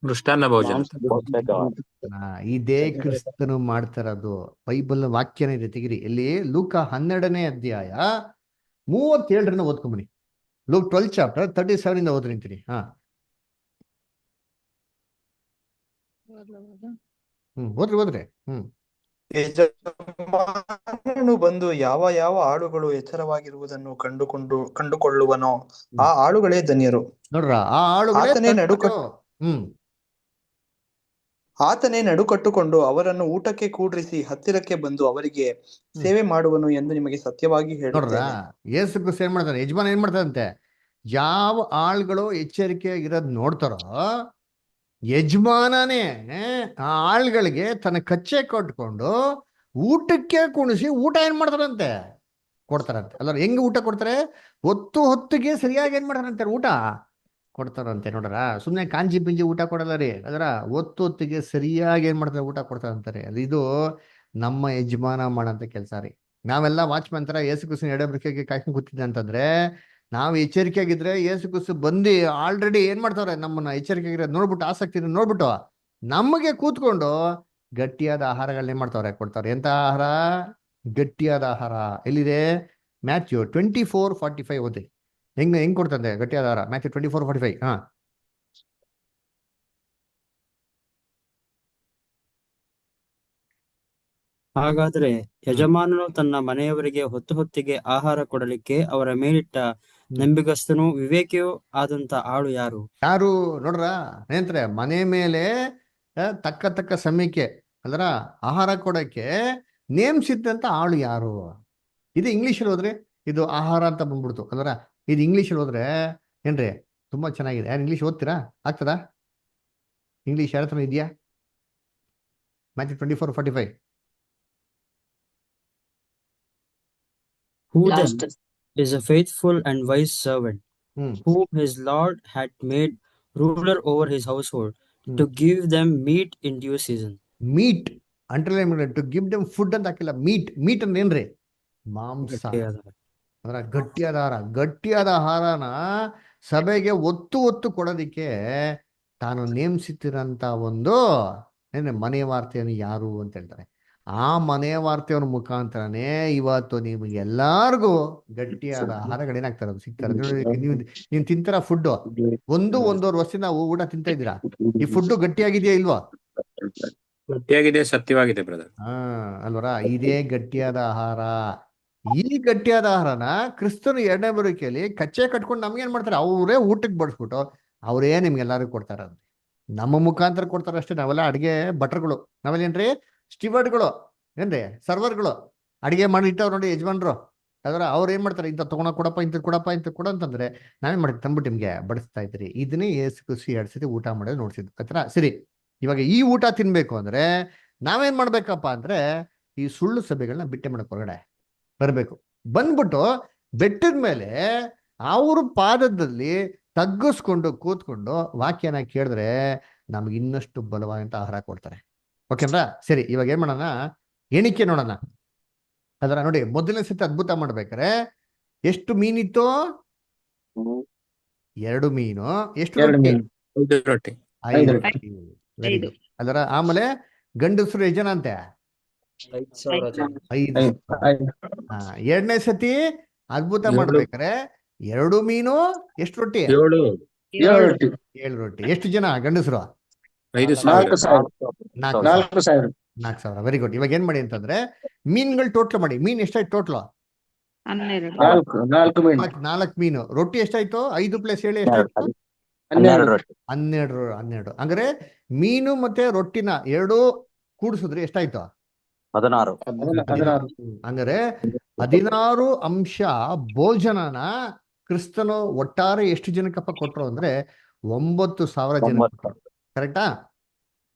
ಮೃಷ್ಟಾನ್ನ ಭೋಜನ. ಇದೇ ಕ್ರಿಸ್ತನು ಮಾಡ್ತಾರದು. ಬೈಬಲ್ ವಾಕ್ಯನೇ ಇದೆ, ತೆಗಿರಿ. ಇಲ್ಲಿ ಲೂಕ 12ನೇ ಅಧ್ಯಾಯ 37 ಓದ್ಕೊಂಬನಿ. ಲೂಕ್ 12 ಚಾಪ್ಟರ್ 37 ಇಂದ ಓದಿ ನಿಂತೀನಿ. ಓದ್ರಿ. ಯಜಮಾನನು ಬಂದು ಯಾವ ಯಾವ ಆಳುಗಳು ಎಚ್ಚರವಾಗಿರುವುದನ್ನು ಕಂಡುಕೊಳ್ಳುವನೋ ಆ ಆಳುಗಳೇ ಧನ್ಯರು. ನೋಡ್ರ, ಆ ಆಳುಗಳೇ ಆತನೇ ನಡುಕಟ್ಟುಕೊಂಡು ಅವರನ್ನು ಊಟಕ್ಕೆ ಕೂಡ್ರಿಸಿ ಹತ್ತಿರಕ್ಕೆ ಬಂದು ಅವರಿಗೆ ಸೇವೆ ಮಾಡುವನು ಎಂದು ನಿಮಗೆ ಸತ್ಯವಾಗಿ ನೋಡ್ರ, ಹೇಳುತ್ತೇನೆ. ಯೇಸು ಕ್ರಿಸ್ತ ಏನ್ ಮಾಡ್ತಾನೆ, ಯಜಮಾನ ಏನ್ ಮಾಡ್ತಾರಂತೆ, ಯಾವ ಆಳುಗಳು ಎಚ್ಚರಿಕೆ ಇರೋದ್ ನೋಡ್ತಾರೋ ಯಜಮಾನನೇ ಆ ಆಳುಗಳಿಗೆ ತನ್ನ ಕಚ್ಚೆ ಕೊಟ್ಕೊಂಡು ಊಟಕ್ಕೆ ಕುಣಿಸಿ ಊಟ ಏನ್ ಮಾಡ್ತಾರಂತೆ, ಕೊಡ್ತಾರಂತೆ. ಅಲ್ಲ, ಹೆಂಗ್ ಊಟ ಕೊಡ್ತಾರೆ, ಹೊತ್ತಿಗೆ ಸರಿಯಾಗಿ ಏನ್ ಮಾಡ್ತಾರಂತೆ, ಊಟ ಕೊಡ್ತಾರಂತೆ. ನೋಡ್ರ, ಸುಮ್ಮನೆ ಕಾಂಜಿ ಪಿಂಜಿ ಊಟ ಕೊಡಲ್ಲ ರೀ, ಅದರ ಹೊತ್ತಿಗೆ ಸರಿಯಾಗಿ ಏನ್ ಮಾಡ್ತಾರೆ, ಊಟ ಕೊಡ್ತಾರಂತಾರೆ. ಇದು ನಮ್ಮ ಯಜಮಾನ ಮಾಡಂತ ಕೆಲಸ ರೀ. ನಾವೆಲ್ಲ ವಾಚ್ಮನ್ ತರ ಯೇಸು ಕ್ರಿಸ್ತನ ಎಡಬರಿಕೆಗೆ ಕಾಯ್ಕೊಂಡು ಕೂತಿದ್ದೆ ಅಂತಂದ್ರೆ, ನಾವು ಎಚ್ಚರಿಕೆಯಾಗಿದ್ರೆ ಯೇಸು ಕ್ರಿಸ್ತ ಬಂದು ಆಲ್ರೆಡಿ ಏನ್ ಮಾಡ್ತಾವ್ರೆ, ನಮ್ಮನ್ನ ಎಚ್ಚರಿಕೆಯಾಗಿರೋದು ನೋಡ್ಬಿಟ್ಟು, ಆಸಕ್ತಿ ನೋಡ್ಬಿಟ್ಟು ನಮಗೆ ಕೂತ್ಕೊಂಡು ಗಟ್ಟಿಯಾದ ಆಹಾರಗಳನ್ನ ಏನ್ ಮಾಡ್ತಾವ್ರೆ, ಕೊಡ್ತಾವ್ರೆ. ಎಂತ ಆಹಾರ? ಗಟ್ಟಿಯಾದ ಆಹಾರ. ಎಲ್ಲಿದೆ? ಮ್ಯಾಥ್ಯೂ 24:45 ಓದಿ. ಹೆಂಗ್ ಕೊಡ್ತಂತೆ ಗಟ್ಟಿಯಾದ ಆಹಾರ? ಮ್ಯಾಥ್ಯೂ 24:45. ಹಾಗಾದ್ರೆ ಯಜಮಾನನು ತನ್ನ ಮನೆಯವರಿಗೆ ಹೊತ್ತಿಗೆ ಆಹಾರ ಕೊಡಲಿಕ್ಕೆ ಅವರ ಮೇಲಿಟ್ಟ ನಂಬಿಗಸ್ತನೂ ವಿವೇಕಿಯೂ ಆದಂತ ಆಳು ಯಾರು? ನೋಡ್ರ, ಏನಂತಾರೆ, ಮನೆ ಮೇಲೆ ತಕ್ಕ ಸಮಯಕ್ಕೆ ಅಲ್ರ ಆಹಾರ ಕೊಡಕ್ಕೆ ನೇಮಿಸಿದ್ದಂತ ಆಳು ಯಾರು? ಇದು ಇಂಗ್ಲೀಷಲ್ಲಿ ಹೋದ್ರೆ ಇದು ಆಹಾರ ಅಂತ ಬಂದ್ಬಿಡ್ತು ಅಲ್ರ. ಇದು ಇಂಗ್ಲೀಷಲ್ಲಿ ಹೋದ್ರೆ ಏನ್ರಿ ತುಂಬಾ ಚೆನ್ನಾಗಿದೆ. ಯಾರು ಇಂಗ್ಲೀಷ್ ಓದ್ತೀರಾ? ಆಗ್ತದಾ? ಇಂಗ್ಲೀಷ್ ಯಾರ ಹತ್ರ ಇದೆಯಾ? Matthew 24:45. Who then is a faithful and wise servant, whom his Lord had made ruler over his household, to give them meat in due season. Meat underline to give them food ಅಂತ ಹಾಕಿಲ್ಲ. ಮೀಟ್ ಅಂದ್ರೆ ಏನ್ರಿ? ಮಾಂಸ. ಅಂದ್ರೆ ಗಟ್ಟಿಯಾದ ಆಹಾರನ ಸಭೆಗೆ ಒತ್ತು ಕೊಡೋದಿಕ್ಕೆ ತಾನು ನೇಮಿಸಿತಿರಂತ ಒಂದು ಮನೆ ವಾರ್ತೆಯನ್ನು ಯಾರು ಅಂತ ಹೇಳ್ತಾರೆ. ಆ ಮನೆ ವಾರ್ತೆಯವರ ಮುಖಾಂತರನೇ ಇವತ್ತು ನಿಮ್ಗೆ ಎಲ್ಲಾರ್ಗು ಗಟ್ಟಿಯಾದ ಆಹಾರಗಳೇನಾಗ್ತಾರೆ, ಅದು ಸಿಗ್ತಾರೆ. ನೀವು ತಿಂತಾರ ಫುಡ್, ಒಂದೂವರೆ ವರ್ಷದಿಂದ ನಾವು ಊಟ ತಿಂತಾ ಇದ್ದೀರಾ, ಈ ಫುಡ್ ಗಟ್ಟಿಯಾಗಿದೆಯಾ ಇಲ್ವಾ? ಗಟ್ಟಿಯಾಗಿದೆ, ಸತ್ಯವಾಗಿದೆ ಬ್ರದರ್. ಅಲ್ವರ, ಇದೇ ಗಟ್ಟಿಯಾದ ಆಹಾರ. ಈ ಗಟ್ಟಿಯಾದ ಆಹಾರನ ಕ್ರಿಸ್ತನ ಎರಡನೇ ಬರುವಿಕೆಯಲ್ಲಿ ಕಚ್ಚೆ ಕಟ್ಕೊಂಡು ನಮ್ಗೇನ್ ಮಾಡ್ತಾರೆ, ಅವರೇ ಊಟಕ್ಕೆ ಬಡಿಸ್ಬಿಟ್ಟು ಅವರೇ ನಿಮ್ಗೆಲ್ಲರಿಗೂ ಕೊಡ್ತಾರ. ನಮ್ಮ ಮುಖಾಂತರ ಕೊಡ್ತಾರ ಅಷ್ಟೇ. ನಾವೆಲ್ಲ ಅಡಿಗೆ ಭಟ್ರುಗಳು, ನಾವೆಲ್ಲೇನ್ರಿ ಸ್ಟಿವರ್ಡ್ಗಳು, ಏನ್ರಿ ಸರ್ವರ್ಗಳು. ಅಡಿಗೆ ಮಾಡಿಟ್ಟವ್ರು ನೋಡಿ ಯಜಮಾನ್ರು, ಅದರ ಅವ್ರು ಏನ್ ಮಾಡ್ತಾರೆ, ಇಂಥ ತಗೊಂಡ ಕೊಡಪ್ಪ, ಇಂಥ ಕೊಡ ಅಂತಂದ್ರೆ ನಾವೇನ್ ಮಾಡ್ತೀವಿ, ತಂದ್ಬಿಟ್ಟು ನಿಮ್ಗೆ ಬಡಿಸ್ತಾ ಇದ್ರಿ. ಇದನ್ನೇ ಯೇಸು ಕ್ರಿಸ್ತ 2 ಸತಿ ಊಟ ಮಾಡೋದು ನೋಡ್ಸಿದ್ರು ಆತರ. ಸರಿ, ಇವಾಗ ಈ ಊಟ ತಿನ್ಬೇಕು ಅಂದ್ರೆ ನಾವೇನ್ ಮಾಡ್ಬೇಕಪ್ಪ ಅಂದ್ರೆ ಈ ಸುಳ್ಳು ಸಭೆಗಳನ್ನ ಬಿಟ್ಟೆ ಮಾಡಕ್ ಹೊರಗಡೆ ಬರ್ಬೇಕು. ಬಂದ್ಬಿಟ್ಟು ಬೆಟ್ಟದ ಮೇಲೆ ಅವ್ರ ಪಾದದಲ್ಲಿ ತಗ್ಗಿಸ್ಕೊಂಡು ಕೂತ್ಕೊಂಡು ವಾಕ್ಯನ ಕೇಳಿದ್ರೆ ನಮ್ಗೆ ಇನ್ನಷ್ಟು ಬಲವಾದಂತ ಆಹಾರ ಕೊಡ್ತಾರೆ. ಓಕೆನಾ? ಸರಿ, ಇವಾಗ ಏನ್ ಮಾಡೋಣ, ಎಣಿಕೆ ನೋಡೋಣ. ಅದರ ನೋಡಿ, ಮೊದಲನೇ ಸತಿ ಅದ್ಭುತ ಮಾಡ್ಬೇಕಾರೆ ಎಷ್ಟು ಮೀನಿತ್ತು? 2 ಮೀನು. ಎಷ್ಟು ರೊಟ್ಟಿ? 5 ರೊಟ್ಟಿ. Very good. ಅದರ ಆಮೇಲೆ ಗಂಡಸರು ಎಷ್ಟು ಜನ ಅಂತೆ? 5,000 ಜನ. 5. ಎರಡನೇ ಸತಿ ಅದ್ಭುತ ಮಾಡ್ಬೇಕಾರೆ 2 ಮೀನು, ಎಷ್ಟು ರೊಟ್ಟಿ? 7 ರೊಟ್ಟಿ. ಎಷ್ಟು ಜನ ಗಂಡಸರು? 4,000. Very good. ಇವಾಗ ಏನ್ ಮಾಡಿ ಅಂತಂದ್ರೆ ಮೀನ್ಗಳು ಟೋಟ್ಲ್ ಮಾಡಿ. ಮೀನ್ ಎಷ್ಟಾಯ್ತು ಟೋಟ್ಲು? 4 ಮೀನು. ರೊಟ್ಟಿ ಎಷ್ಟಾಯ್ತು? 5 + 7 ಎಷ್ಟಾಯ್ತು? 12. ಅಂದ್ರೆ ಮೀನು ಮತ್ತೆ ರೊಟ್ಟಿನ 2 ಕೂಡಿಸಿದ್ರೆ ಎಷ್ಟಾಯ್ತು? 16. ಅಂದ್ರೆ 16 ಅಂಶ ಭೋಜನನ ಕ್ರಿಸ್ತನು ಒಟ್ಟಾರೆ ಎಷ್ಟು ಜನಕ್ಕಪ್ಪ ಕೊಟ್ರು ಅಂದ್ರೆ 9,000 ಜನ. ಕರೆಕ್ಟಾ?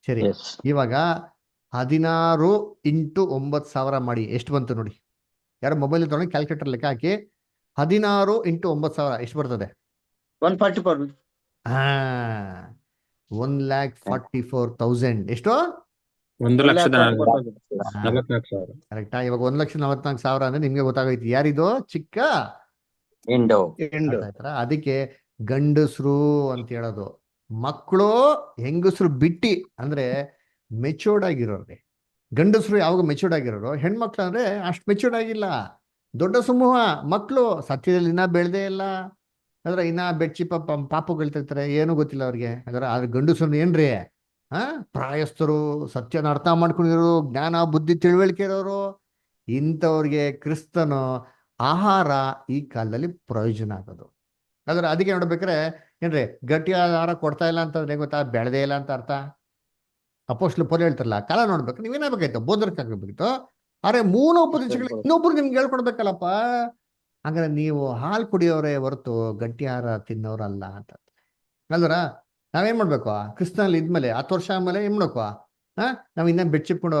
ಸರಿ, ಇವಾಗ 16 × 9,000 ಮಾಡಿ ಎಷ್ಟು ಬಂತು ನೋಡಿ. ಯಾರು ಮೊಬೈಲ್ ತಗೊಂಡು ಕ್ಯಾಲ್ಕುಲೇಟರ್ ಲೆಕ್ಕ ಹಾಕಿ 16 × 9,000 ಎಷ್ಟು ಬರ್ತದೆ? 1,44,000. ಎಷ್ಟು? 1,44,000. ಕರೆಕ್ಟಾ? ಇವಾಗ 1,44,000 ಅಂದ್ರೆ ನಿಮ್ಗೆ ಗೊತ್ತಾಗೈತಿ ಯಾರಿದು ಚಿಕ್ಕ ಆಯ್ತಾರ. ಅದಕ್ಕೆ ಗಂಡಸ್ರು ಅಂತ ಹೇಳೋದು. ಮಕ್ಕಳು ಹೆಂಗಸರು ಬಿಟ್ಟಿ ಅಂದ್ರೆ ಮೆಚೂರ್ಡ್ ಆಗಿರೋರ್ಗೆ. ಗಂಡಸರು ಯಾವಾಗ ಮೆಚೂರ್ಡ್ ಆಗಿರೋರು, ಹೆಣ್ಮಕ್ಳು ಅಂದ್ರೆ ಅಷ್ಟು ಮೆಚೂರ್ಡ್ ಆಗಿಲ್ಲ. ದೊಡ್ಡ ಸಮೂಹ ಮಕ್ಕಳು ಸತ್ಯದಲ್ಲಿ ಇನ್ನ ಬೆಳೆದೇ ಇಲ್ಲ. ಅಂದ್ರೆ ಇನ್ನ ಬೆಡ್ಚಿ ಪಾಪುಗಳ್ತಿರ್ತಾರೆ, ಏನೂ ಗೊತ್ತಿಲ್ಲ ಅವ್ರಿಗೆ. ಅದ್ರ ಗಂಡಸರು ಏನ್ರಿ ಪ್ರಾಯಸ್ಥರು, ಸತ್ಯನ ಅರ್ಥ ಮಾಡ್ಕೊಂಡಿರೋರು, ಜ್ಞಾನ ಬುದ್ಧಿ ತಿಳುವಳಿಕೆ ಇರೋರು, ಇಂಥವ್ರಿಗೆ ಕ್ರಿಸ್ತನು ಆಹಾರ ಈ ಕಾಲದಲ್ಲಿ ಪ್ರಯೋಜನ ಆಗೋದು. ಅದಕ್ಕೆ ನೋಡ್ಬೇಕಾರೆ ಏನ್ರಿ ಗಟ್ಟಿಯಾದ ಆಹಾರ ಕೊಡ್ತಾ ಇಲ್ಲ ಅಂತಂದ್ರೆ ಗೊತ್ತಾ, ಬೆಳೆದೇ ಇಲ್ಲ ಅಂತ ಅರ್ಥ. ಅಪೋಸ್ಟ್ಲು ಪೌಲ ಹೇಳ್ತಾರಲ್ಲ, ಕಾಲ ನೋಡ್ಬೇಕು, ನೀವೇನಾಗಬೇಕಾಯ್ತು, ಬೋಧರ್ಕಾಗಬೇಕಿತ್ತು. ಆದ್ರೆ ಮೂಲ ಉಪದೇಶಗಳು ಇನ್ನೊಬ್ರು ನಿಮ್ಗೆ ಹೇಳ್ಕೊಡ್ಬೇಕಲ್ಲಪ್ಪ. ಹಾಗಾದ್ರೆ ನೀವು ಹಾಲು ಕುಡಿಯೋರೇ ಹೊರತು ಗಟ್ಟಿ ಆಹಾರ ತಿನ್ನೋರಲ್ಲ ಅಂತ ಅಲ್ವರ. ನಾವೇನ್ ಮಾಡ್ಬೇಕು, ಕ್ರಿಸ್ತನಲ್ಲಿ ಇದ್ಮೇಲೆ 10 ವರ್ಷ ಆದ್ಮೇಲೆ ಏನ್ ಮಾಡ್ಬೇಕು, ನಾವ್ ಇನ್ನ ಬೆಚ್ಚಿಟ್ಕೊಂಡು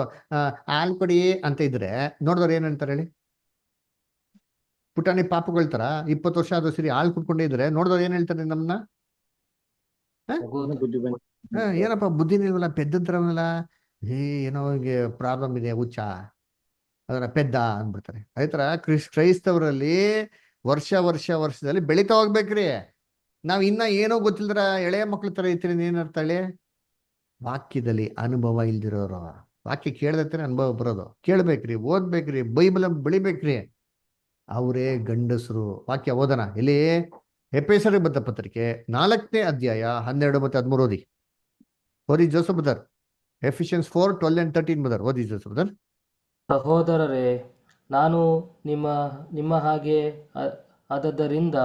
ಹಾಲು ಕುಡಿ ಅಂತ ಇದ್ರೆ ನೋಡಿದವ್ರು ಏನ್ ಹೇಳ್ತಾರೆ ಹೇಳಿ? ಪುಟಾಣಿ ಪಾಪುಗಳ ತರ 20 ವರ್ಷ ಆದ್ರೂ ಸರಿ ಹಾಲು ಕುಡ್ಕೊಂಡೇ ಇದ್ರೆ ನೋಡಿದವ್ರು ಏನ್ ಹೇಳ್ತಾರೆ ನಮ್ಮನ್ನ? ಏನಪ್ಪ ಬುದ್ಧಿನೇ ಇಲ್ವಲ್ಲ, ಪೆದ್ದಂತರವಲ್ಲ, ಏನೋ ಹಿಂಗೆ ಪ್ರಾಬ್ಲಮ್ ಇದೆ, ಹುಚ್ಚ, ಪೆದ್ದ ಅಂದ್ಬಿಡ್ತಾರೆ. ಅದೇ ತರ ಕ್ರೈಸ್ತವರಲ್ಲಿ ವರ್ಷದಲ್ಲಿ ಬೆಳಿತಾ ಹೋಗ್ಬೇಕ್ರಿ. ನಾವ್ ಇನ್ನ ಏನೋ ಗೊತ್ತಿಲ್ದ್ರ ಎಳೆಯ ಮಕ್ಳ ತರ ಇರ್ತೀರಿ. ಏನರ್ಥ ಹೇಳಿ? ವಾಕ್ಯದಲ್ಲಿ ಅನುಭವ ಇಲ್ದಿರೋರು. ವಾಕ್ಯ ಕೇಳ್ದತ್ತಾನೆ ಅನುಭವ ಬರೋದು. ಕೇಳ್ಬೇಕ್ರಿ, ಓದ್ಬೇಕ್ರಿ, ಬೈಬಲ್ ಬೆಳಿಬೇಕ್ರಿ. ಅವರೇ ಗಂಡಸರು. ವಾಕ್ಯ ಓದನ ಇಲ್ಲಿ ಎಫೆಸರಿಗೆ ಬದ್ಧ ಪತ್ರಿಕೆ 4ನೇ ಅಧ್ಯಾಯ 12 ಮತ್ತು 13 ಓದಿ. ಓದಿ Joseph brother. Ephesians 4:12 and 13 brother ಓದಿ ಜೋಸಫ್ ಬ್ರದರ್. ಸಹೋದರರೇ, ನಾನು ನಿಮ್ಮ ಹಾಗೆ ಆದದ್ದರಿಂದ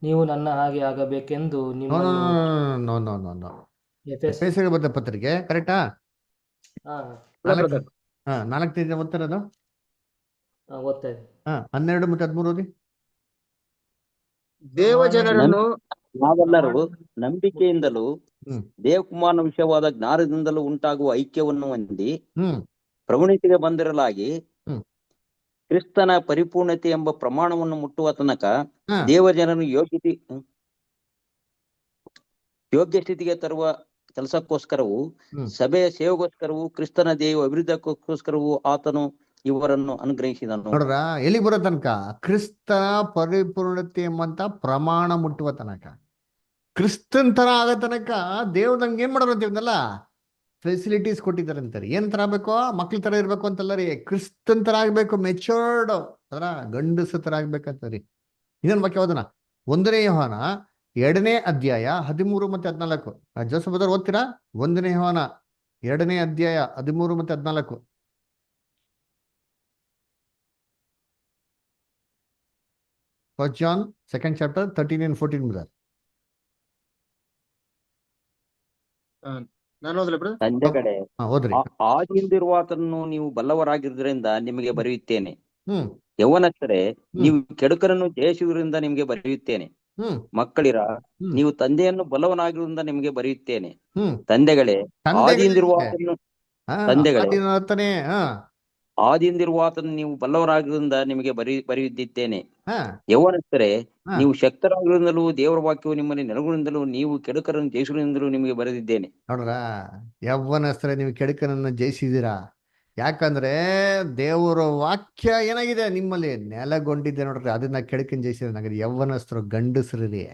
ನೀವು ನನ್ನ ಹಾಗೆ ಆಗಬೇಕೆಂದು ನಿಮ್ಮನ್ನು ಎಫೆಸರಿಗೆ ಬದ್ಧ ಪತ್ರಿಕೆ ಕರೆಕ್ಟಾ? 4ನೇ ಓದ್ತಾರದು. ಓದ್ತಾ ಇದ್ದೀನಿ. 12 ಮತ್ತು 13 ಓದಿ. ದೇವಜನರನ್ನು ನಾವೆಲ್ಲರೂ ನಂಬಿಕೆಯಿಂದಲೂ ದೇವಕುಮಾರನ ವಿಷಯವಾದ ಜ್ಞಾನದಿಂದಲೂ ಉಂಟಾಗುವ ಐಕ್ಯವನ್ನು ಹೊಂದಿ ಪ್ರವೃತ್ತಿಗೆ ಬಂದಿರಲಾಗಿ ಕ್ರಿಸ್ತನ ಪರಿಪೂರ್ಣತೆ ಎಂಬ ಪ್ರಮಾಣವನ್ನು ಮುಟ್ಟುವ ತನಕ ದೇವಜನರನ್ನು ಯೋಗ್ಯ ಸ್ಥಿತಿಗೆ ತರುವ ಕೆಲಸಕ್ಕೋಸ್ಕರವೂ ಸಭೆಯ ಸೇವೆಗೋಸ್ಕರವೂ ಕ್ರಿಸ್ತನ ದೇವ ಅಭಿವೃದ್ಧಿಗೋಸ್ಕರವೂ ಆತನು ಇವರನ್ನು ಅನುಗ್ರಹಿಸಿದನು. ನೋಡ್ರ, ಎಲ್ಲಿ ಬರೋ ತನಕ? ಕ್ರಿಸ್ತನ ಪರಿಪೂರ್ಣತೆ ಎಂಬಂತ ಪ್ರಮಾಣ ಮುಟ್ಟುವ ತನಕ, ಕ್ರಿಸ್ತನ್ ತರ ಆಗೋ ತನಕ ದೇವ್ರು ನಂಗೆ ಏನ್ ಮಾಡೋರು ಅಂತೀವಲ್ಲ, ಫೆಸಿಲಿಟೀಸ್ ಕೊಟ್ಟಿದ್ದಾರೆ ಅಂತಾರೆ. ಏನ್ ತರ ಆಗ್ಬೇಕು? ಮಕ್ಳ ತರ ಇರ್ಬೇಕು ಅಂತಲ್ಲ ರೀ, ಕ್ರಿಸ್ತನ್ ತರ ಆಗ್ಬೇಕು, ಮೆಚೂರ್ಡ್ ಅದರ ಗಂಡಸ ತರ ಆಗ್ಬೇಕಂತ ರೀ. ಇನ್ನೊಂದು ವಾಕ್ಯ ಓದೋಣ. 1ನೇ ಯೋಹಾನ 2ನೇ ಅಧ್ಯಾಯ 13 ಮತ್ತು 14. ಜೋಸಫ್ ಬ್ರದರ್ ಓದ್ತೀರಾ? 1ನೇ ಯೋಹಾನ 2ನೇ ಅಧ್ಯಾಯ 13 ಮತ್ತು 14. First John 2nd chapter 13 and 14 brother. ತಂದೆ ಕಡೆ ಓದ್ರಿ. ಆದಿಯಿಂದಿರುವಾತನನ್ನು ನೀವು ಬಲ್ಲವರಾಗಿರುವುದರಿಂದ ನಿಮಗೆ ಬರೆಯುತ್ತೇನೆ. ಯೌವನಸ್ಥರೇ, ನೀವು ಕೆಡುಕರನ್ನು ಜಯಿಸುವುದರಿಂದ ನಿಮಗೆ ಬರೆಯುತ್ತೇನೆ. ಮಕ್ಕಳಿರ, ನೀವು ತಂದೆಯನ್ನು ಬಲ್ಲವನಾಗಿರುವುದರಿಂದ ನಿಮಗೆ ಬರೆಯುತ್ತೇನೆ. ತಂದೆಗಳೇ, ಆದಿಯಿಂದಿರುವಾತನು ನೀವು ಬಲ್ಲವರಾಗಿರುವುದರಿಂದ ನಿಮಗೆ ಬರೆಯುತ್ತಿದ್ದೇನೆ. ಯೌವನಸ್ಥರೇ, ನೀವು ಶಕ್ತರಾಗಿರುವುದರಿಂದಲೂ ದೇವರ ವಾಕ್ಯವು ನಿಮ್ಮಲ್ಲಿ ನೆಲೆಗೊಂಡಿಂದಲೂ ನೀವು ಕೆಡುಕರನ್ನು ಜಯಿಸುವುದರಿಂದಲೂ ನಿಮಗೆ ಬರೆದಿದ್ದೇನೆ. ನೋಡ್ರ, ಯೌವನಸ್ಥರೇ ನೀವು ಕೆಡುಕರನ್ನು ಜಯಿಸಿದ್ದೀರಾ. ಯಾಕಂದ್ರೆ ದೇವರ ವಾಕ್ಯ ಏನಾಗಿದೆ ನಿಮ್ಮಲ್ಲಿ ನೆಲೆಗೊಂಡಿದ್ದೆ. ನೋಡ್ರಿ, ಅದನ್ನ ಕೆಡುಕನ್ ಜಯಿಸಿದ್ರೆ ನನಗೆ ಯೌವನಸ್ಥರು ಗಂಡಸರಿ.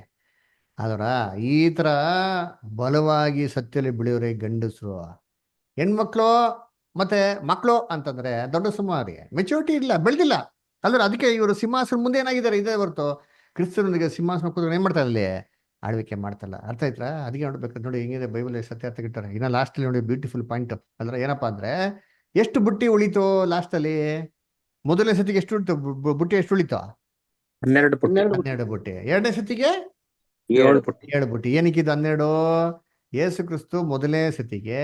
ಅದರ ಈ ತರ ಬಲವಾಗಿ ಸತ್ಯದಲ್ಲಿ ಬೆಳೆಯೋರೆ ಗಂಡಸರು. ಹೆಣ್ಮಕ್ಳು ಮತ್ತೆ ಮಕ್ಕಳು ಅಂತಂದ್ರೆ ದೊಡ್ಡ ಸುಮಾರಿ ಮೆಚುರಿಟಿ ಇಲ್ಲ, ಬೆಳೆದಿಲ್ಲ ಅಲ್ರ. ಅದಕ್ಕೆ ಇವರು ಸಿಂಹಾಸನ ಮುಂದೆ ಏನಾಗಿದ್ದಾರೆ ಇದೇ ಹೊರತು ಕ್ರಿಸ್ತನೊಂದಿಗೆ ಸಿಂಹಾಸನ ಕೂತ್ಕೊಂಡು ಏನ್ ಮಾಡ್ತಾರೆ ಅಲ್ಲಿ ಆಳ್ವಿಕೆ ಮಾಡ್ತಲ್ಲ. ಅರ್ಥ ಆಯ್ತಾ? ಅದಕ್ಕೆ ನೋಡ್ಬೇಕು ನೋಡಿ ಹೆಂಗಿದೆ ಬೈಬಲ್ ಸತ್ಯ ಅರ್ಥ ಇಟ್ಟಾರೆ. ಇನ್ನ ಲಾಸ್ಟ್ ಅಲ್ಲಿ ನೋಡಿ ಬ್ಯೂಟಿಫುಲ್ ಪಾಯಿಂಟ್ ಅಲ್ರ. ಏನಪ್ಪಾ ಅಂದ್ರೆ ಎಷ್ಟು ಬುಟ್ಟಿ ಉಳಿತು ಲಾಸ್ಟ್ ಅಲ್ಲಿ? ಮೊದಲನೇ ಸತಿಗೆ ಎಷ್ಟು ಉಳಿತು ಬುಟ್ಟಿ? ಎಷ್ಟು ಉಳಿತು? 12 ಬುಟ್ಟಿ. 2ನೇ ಸತಿಗೆ 7 ಬುಟ್ಟಿ. ಏನಕ್ಕಿದು 12? ಯೇಸು ಕ್ರಿಸ್ತು ಮೊದಲನೇ ಸತಿಗೆ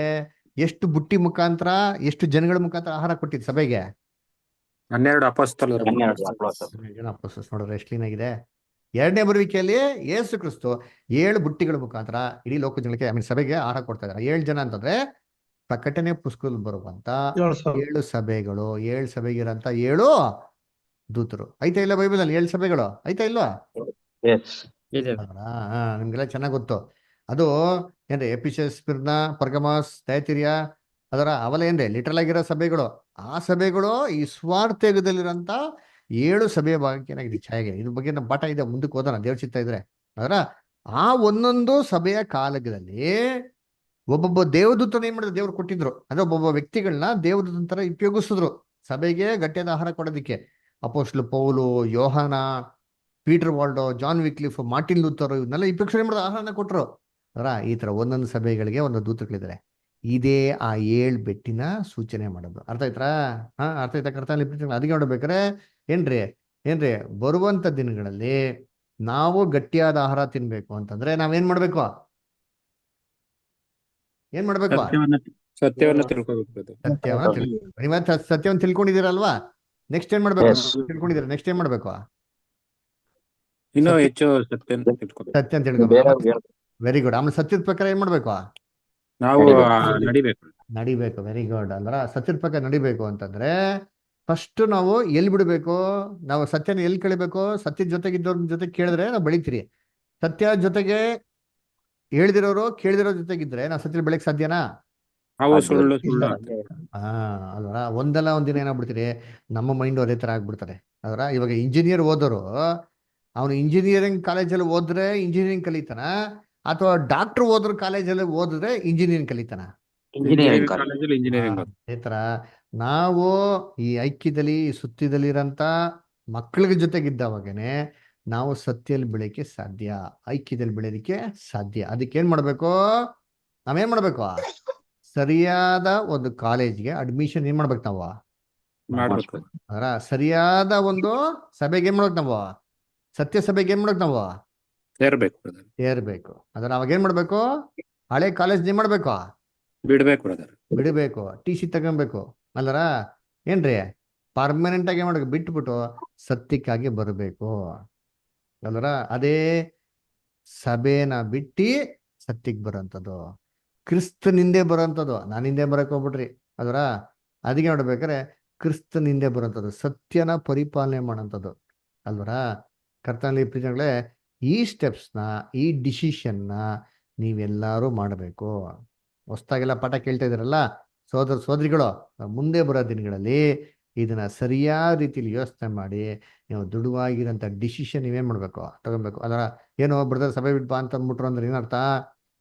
ಎಷ್ಟು ಬುಟ್ಟಿ ಮುಖಾಂತರ, ಎಷ್ಟು ಜನಗಳ ಮುಖಾಂತರ ಆಹಾರ ಕೊಟ್ಟಿದ್ದು ಸಭೆಗೆ? 12 ಅಪೊಸ್ತಲರು. ನೋಡ್ರೆ ಎಷ್ಟು ಕ್ಲೀನ್ ಆಗಿದೆ. 2ನೇ ಬರುವಿಕೆಯಲ್ಲಿ ಯೇಸು ಕ್ರಿಸ್ತು 7 ಬುಟ್ಟಿಗಳ ಮುಖಾಂತರ ಇಡೀ ಲೋಕ ಜನಕ್ಕೆ ಸಭೆಗೆ ಆಹಾರ ಕೊಡ್ತಾ ಇದ್ದಾರೆ. 7 ಜನ ಅಂತಂದ್ರೆ ಪ್ರಕಟಣೆ ಪುಸ್ತಕದಲ್ಲಿ ಬರುವಂತ 7 ಸಭೆಗಳು, 7 ಸಭೆಗಿರಂತ 7 ದೂತರು. ಐತಾ ಇಲ್ಲ ಬೈಬಲ್ ಅಲ್ಲಿ 7 ಸಭೆಗಳು? ಐತಾ ಇಲ್ವಾ? ನಿಮ್ಗೆಲ್ಲ ಚೆನ್ನಾಗ್ ಗೊತ್ತು. ಅದು ಏನ್ರಿ ಎಫೆಸಸ್, ಸ್ಮಿರ್ನ, ಪರ್ಗಮಸ್, ಥೈತಿರಿಯ ಅದರ ಅವೆಲ್ಲ ಏನ್ರಿ ಲಿಟರಲ್ ಆಗಿರೋ ಸಭೆಗಳು. ಆ ಸಭೆಗಳು ಈ ಸ್ವಾರ್ಥಯುಗದಲ್ಲಿರೋಂಥ 7 ಸಭೆಯ ಭಾಗಕ್ಕೆ ಏನಾಗಿದೆ ಛಾಯಾಗಿದೆ. ಇದ್ರ ಬಗ್ಗೆ ನಮ್ಮ ಪಾಠ ಇದೆ, ಮುಂದಕ್ಕೆ ಓದೋಣ ದೇವ್ರ ಚಿತ್ತ ಇದ್ರೆ. ಅದರ ಆ ಒಂದೊಂದು ಸಭೆಯ ಕಾಲದಲ್ಲಿ ಒಬ್ಬೊಬ್ಬ ದೇವದೂತನ ಏನ್ ಮಾಡಿದ್ರು ದೇವ್ರು ಕೊಟ್ಟಿದ್ರು. ಅಂದ್ರೆ ಒಬ್ಬೊಬ್ಬ ವ್ಯಕ್ತಿಗಳನ್ನ ದೇವದೂತನ ತರ ಉಪಯೋಗಿಸಿದ್ರು ಸಭೆಗೆ ಗಟ್ಟಿಯಾದ ಆಹಾರ ಕೊಡೋದಿಕ್ಕೆ. ಅಪೊಸ್ತಲ ಪೌಲು, ಯೋಹಾನ, Peter Waldo, John Wycliffe, Martin Luther ಇವನ್ನೆಲ್ಲ ಇಪ್ಪಕ್ಷಣೆ ಮಾಡಿದ ಆಹ್ವಾನ ಕೊಟ್ಟರು ಅದರ. ಈ ಥರ ಒಂದೊಂದು ಸಭೆಗಳಿಗೆ ಒಂದೊಂದು ದೂತಗಳಿದ್ದಾರೆ. ಇದೇ ಆ 7 ಬೆಟ್ಟಿನ ಸೂಚನೆ ಮಾಡೋದು. ಅರ್ಥ ಆಯ್ತಾ? ಅರ್ಥ ಆಯ್ತಾ? ಕರ್ತನಲ್ಲಿ ಅದಕ್ಕೆ ನೋಡ್ಬೇಕಾರೆ ಏನ್ರಿ ಬರುವಂತ ದಿನಗಳಲ್ಲಿ ನಾವು ಗಟ್ಟಿಯಾದ ಆಹಾರ ತಿನ್ಬೇಕು ಅಂತಂದ್ರೆ ನಾವೇನ್ ಮಾಡ್ಬೇಕು? ಸತ್ಯವನ್ನ ತಿಳ್ಕೋಬೇಕು. ನೀವತ್ತು ಸತ್ಯವನ್ನು ತಿಳ್ಕೊಂಡಿದ್ದೀರಲ್ವಾ? ನೆಕ್ಸ್ಟ್ ಏನ್ ಮಾಡ್ಬೇಕು? ತಿಳ್ಕೊಂಡಿದ್ದೀರಾ, ನೆಕ್ಸ್ಟ್ ಏನ್ ಮಾಡ್ಬೇಕು? ಇನ್ನೂ ಹೆಚ್ಚು ಸತ್ಯ ತಿಳ್ಕೊಬೇಕು. Very good. ಆಮೇಲೆ ಸತ್ಯದ ಪ್ರಕಾರ ಏನ್ ಮಾಡ್ಬೇಕು? ನಾವು ನಡಿಬೇಕು. Very good. ಅಂದ್ರ ಸತ್ಯದ ಪ್ರಕಾರ ನಡಿಬೇಕು ಅಂತಂದ್ರೆ ಫಸ್ಟ್ ನಾವು ಎಲ್ಲಿ ಬಿಡ್ಬೇಕು? ನಾವು ಸತ್ಯನ ಎಲ್ಲಿ ಕೇಳಬೇಕು? ಸತ್ಯದ ಜೊತೆಗಿದ್ದವ್ರ ಜೊತೆ ಕೇಳಿದ್ರೆ ನಾವು ಬೆಳಿತೀರಿ. ಸತ್ಯ ಜೊತೆಗೆ ಹೇಳ್ದಿರೋರು ಕೇಳ್ದಿರೋ ಜೊತೆಗಿದ್ರೆ ನಾವು ಸತ್ಯ ಬೆಳಕ್ ಸಾಧ್ಯನಾ? ಅಲ್ವರ. ಒಂದಲ್ಲ ಒಂದಿನ ಏನಾಗ್ಬಿಡ್ತೀರಿ, ನಮ್ಮ ಮೈಂಡ್ ಅದೇ ತರ ಆಗ್ಬಿಡ್ತಾರೆ. ಅದರ ಇವಾಗ ಇಂಜಿನಿಯರ್ ಓದೋರು ಅವನು ಇಂಜಿನಿಯರಿಂಗ್ ಕಾಲೇಜಲ್ಲಿ ಓದಿದ್ರೆ ಇಂಜಿನಿಯರಿಂಗ್ ಕಲಿತಾನ, ಅಥವಾ ಡಾಕ್ಟರ್ ಓದ್ರ ಕಾಲೇಜಲ್ಲಿ ಓದಿದ್ರೆ ಇಂಜಿನಿಯರಿಂಗ್ ಕಲಿತಾನ? ಅದೇ ತರ ನಾವು ಈ ಐಕ್ಯದಲ್ಲಿ ಸುತ್ತಿದಲ್ಲಿರಂತ ಮಕ್ಕಳ ಜೊತೆಗಿದ್ದವಾಗೇನೆ ನಾವು ಸತ್ಯದಲ್ಲಿ ಬೆಳೆಯಕ್ಕೆ ಸಾಧ್ಯ, ಐಕ್ಯದಲ್ಲಿ ಬೆಳೆಯೋದಕ್ಕೆ ಸಾಧ್ಯ. ಅದಕ್ಕೆ ಏನ್ ಮಾಡ್ಬೇಕು? ನಾವೇನ್ ಮಾಡ್ಬೇಕು? ಸರಿಯಾದ ಒಂದು ಕಾಲೇಜ್ಗೆ ಅಡ್ಮಿಷನ್ ಏನ್ ಮಾಡ್ಬೇಕು ನಾವು? ಅದರ ಸರಿಯಾದ ಒಂದು ಸಭೆಗೆ ಏನ್ ಮಾಡ್ಬೇಕು ನಾವು? ಸತ್ಯ ಸಭೆಗೆ ಏನ್ ಮಾಡ್ಬೇಕು ನಾವು? ಸೇರ್ಬೇಕು. ಅದರ ಅವಾಗ ಏನ್ ಮಾಡ್ಬೇಕು? ಹಳೆ ಕಾಲೇಜ್ ಏನ್ ಮಾಡ್ಬೇಕು? ಬಿಡಬೇಕು. ಟಿ ಸಿ ತಗೊಬೇಕು ಅಲ್ಲರ. ಏನ್ರಿ ಪರ್ಮನೆಂಟ್ ಆಗಿ ಏನ್ ಮಾಡ್ಬೇಕು? ಬಿಟ್ಬಿಟ್ಟು ಸತ್ಯಕ್ಕಾಗಿ ಬರಬೇಕು ಅಲ್ಲರ. ಅದೇ ಸಭೆನ ಬಿಟ್ಟು ಸತ್ಯಕ್ಕೆ ಬರೋಂಥದ್ದು, ಕ್ರಿಸ್ತನಿಂದೆ ಬರೋಂಥದ್ದು. ನಾನು ಹಿಂದೆ ಬರಕ್ ಹೋಗ್ಬಿಟ್ರಿ ಅದರ. ಅದಕ್ಕೆ ನೋಡ್ಬೇಕಾರೆ ಕ್ರಿಸ್ತನಿಂದೆ ಬರೋಂಥದ್ದು, ಸತ್ಯನ ಪರಿಪಾಲನೆ ಮಾಡೋಂಥದ್ದು ಅಲ್ವರ. ಕರ್ತನಲ್ಲಿ ಪ್ರೀತಿಗಳೇ, ಈ ಸ್ಟೆಪ್ಸ್ನ, ಈ ಡಿಸಿಷನ್ನ ನೀವೆಲ್ಲರೂ ಮಾಡಬೇಕು. ಹೊಸ್ದಾಗೆಲ್ಲ ಪಾಠ ಕೇಳ್ತಾ ಇದ್ದೀರಲ್ಲ ಸೋದರ ಸೋದರಿಗಳು, ಮುಂದೆ ಬರೋ ದಿನಗಳಲ್ಲಿ ಇದನ್ನ ಸರಿಯಾದ ರೀತಿಯಲ್ಲಿ ಯೋಚನೆ ಮಾಡಿ ನೀವು ದೃಢವಾಗಿರೋಂಥ ಡಿಸಿಷನ್ ನೀವೇನ್ ಮಾಡ್ಬೇಕು? ತಗೊಬೇಕು. ಅದರ ಏನೋ ಬ್ರದರ್ ಸಭೆ ಬಿಟ್ಬಾ ಅಂತ ಅಂದ್ಬಿಟ್ರು ಅಂದ್ರೆ ಏನರ್ಥ?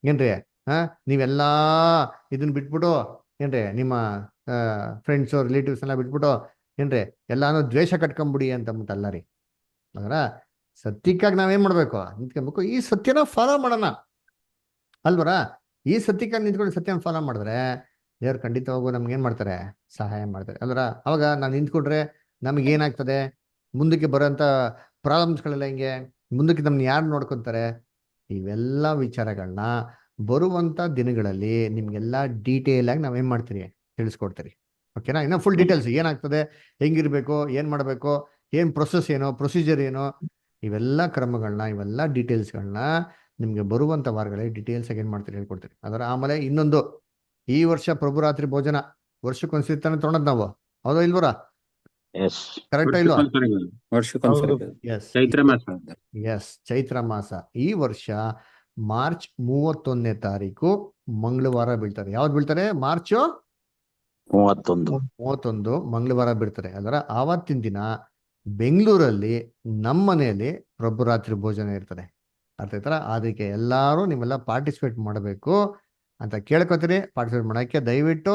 ಏನ್ರಿ ನೀವೆಲ್ಲಾ ಇದನ್ನ ಬಿಟ್ಬಿಟ್ಟು ಏನ್ರಿ ನಿಮ್ಮ ಫ್ರೆಂಡ್ಸು ರಿಲೇಟಿವ್ಸ್ ಎಲ್ಲ ಬಿಟ್ಬಿಟ್ಟು ಏನ್ರಿ ಎಲ್ಲಾನು ದ್ವೇಷ ಕಟ್ಕೊಂಬಿಡಿ ಅಂತ ಅಂದ್ಬಿಟ್ಟಲ್ಲ ರೀ. ಅದರ ಸತ್ಯಕ್ಕಾಗಿ ನಾವೇನ್ ಮಾಡ್ಬೇಕು? ನಿಂತ್ಕೊಬೇಕು. ಈ ಸತ್ಯನ ಫಾಲೋ ಮಾಡೋಣ ಅಲ್ವರ. ಈ ಸತ್ಯಕ್ಕಾಗಿ ನಿಂತ್ಕೊಂಡು ಸತ್ಯನ ಫಾಲೋ ಮಾಡಿದ್ರೆ ದೇವ್ರು ಖಂಡಿತವಾಗೂ ನಮ್ಗೆ ಏನ್ ಮಾಡ್ತಾರೆ? ಸಹಾಯ ಮಾಡ್ತಾರೆ ಅಲ್ವರ. ಅವಾಗ ನಾನು ನಿಂತ್ಕೊಂಡ್ರೆ ನಮ್ಗೆ ಏನಾಗ್ತದೆ? ಮುಂದಕ್ಕೆ ಬರೋಂಥ ಪ್ರಾಬ್ಲಮ್ಸ್ಗಳೆಲ್ಲ ಹಿಂಗೆ ಮುಂದಕ್ಕೆ ನಮ್ನ ಯಾರು ನೋಡ್ಕೊತಾರೆ? ಇವೆಲ್ಲ ವಿಚಾರಗಳನ್ನ ಬರುವಂತ ದಿನಗಳಲ್ಲಿ ನಿಮ್ಗೆಲ್ಲ ಡೀಟೇಲ್ ಆಗಿ ನಾವೇನ್ ಮಾಡ್ತೀರಿ? ತಿಳಿಸ್ಕೊಡ್ತೀರಿ. ಓಕೆನಾ? ಇನ್ನು ಫುಲ್ ಡೀಟೇಲ್ಸ್ ಏನಾಗ್ತದೆ, ಹೆಂಗಿರ್ಬೇಕು, ಏನ್ ಮಾಡ್ಬೇಕು, ಏನ್ ಪ್ರೊಸೆಸ್ ಏನೋ, ಪ್ರೊಸೀಜರ್ ಏನೋ, ಇವೆಲ್ಲ ಕ್ರಮಗಳನ್ನ, ಇವೆಲ್ಲ ಡೀಟೇಲ್ಸ್ಗಳನ್ನ ನಿಮ್ಗೆ ಬರುವಂತ ವಾರಗಳೇ ಡೀಟೇಲ್ಸ್ ಆಗಿ ಏನ್ ಮಾಡ್ತೀರಿ? ಹೇಳ್ಕೊಡ್ತೀರಿ. ಅದರ ಆಮೇಲೆ ಇನ್ನೊಂದು, ಈ ವರ್ಷ ಪ್ರಭು ರಾತ್ರಿ ಭೋಜನ ವರ್ಷಕ್ಕೊಂದ್ಸತಿ ತಾನೇ ತೊಗೊಂಡದ್ ನಾವು, ಹೌದೋ ಇಲ್ವರ? ಕರೆಕ್ಟಾ ಇಲ್ವಾ? ಎಸ್, ಚೈತ್ರ ಮಾಸ. ಈ ವರ್ಷ ಮಾರ್ಚ್ 31ನೇ ತಾರೀಕು ಮಂಗಳವಾರ ಬೀಳ್ತಾರೆ. ಯಾವ್ದು ಬೀಳ್ತಾರೆ? ಮಾರ್ಚ್ 31 ಮಂಗಳವಾರ ಬೀಳ್ತಾರೆ. ಅದರ ಆವತ್ತಿನ ದಿನ ಬೆಂಗಳೂರಲ್ಲಿ ನಮ್ಮ ಮನೆಯಲ್ಲಿ ಪ್ರಭು ರಾತ್ರಿ ಭೋಜನ ಇರ್ತದೆ. ಅರ್ಥ ಆಯ್ತರ? ಅದಕ್ಕೆ ಎಲ್ಲಾರು ನೀವೆಲ್ಲ ಪಾರ್ಟಿಸಿಪೇಟ್ ಮಾಡಬೇಕು ಅಂತ ಕೇಳ್ಕೊತೀರಿ. ಪಾರ್ಟಿಸಿಪೇಟ್ ಮಾಡೋಕ್ಕೆ ದಯವಿಟ್ಟು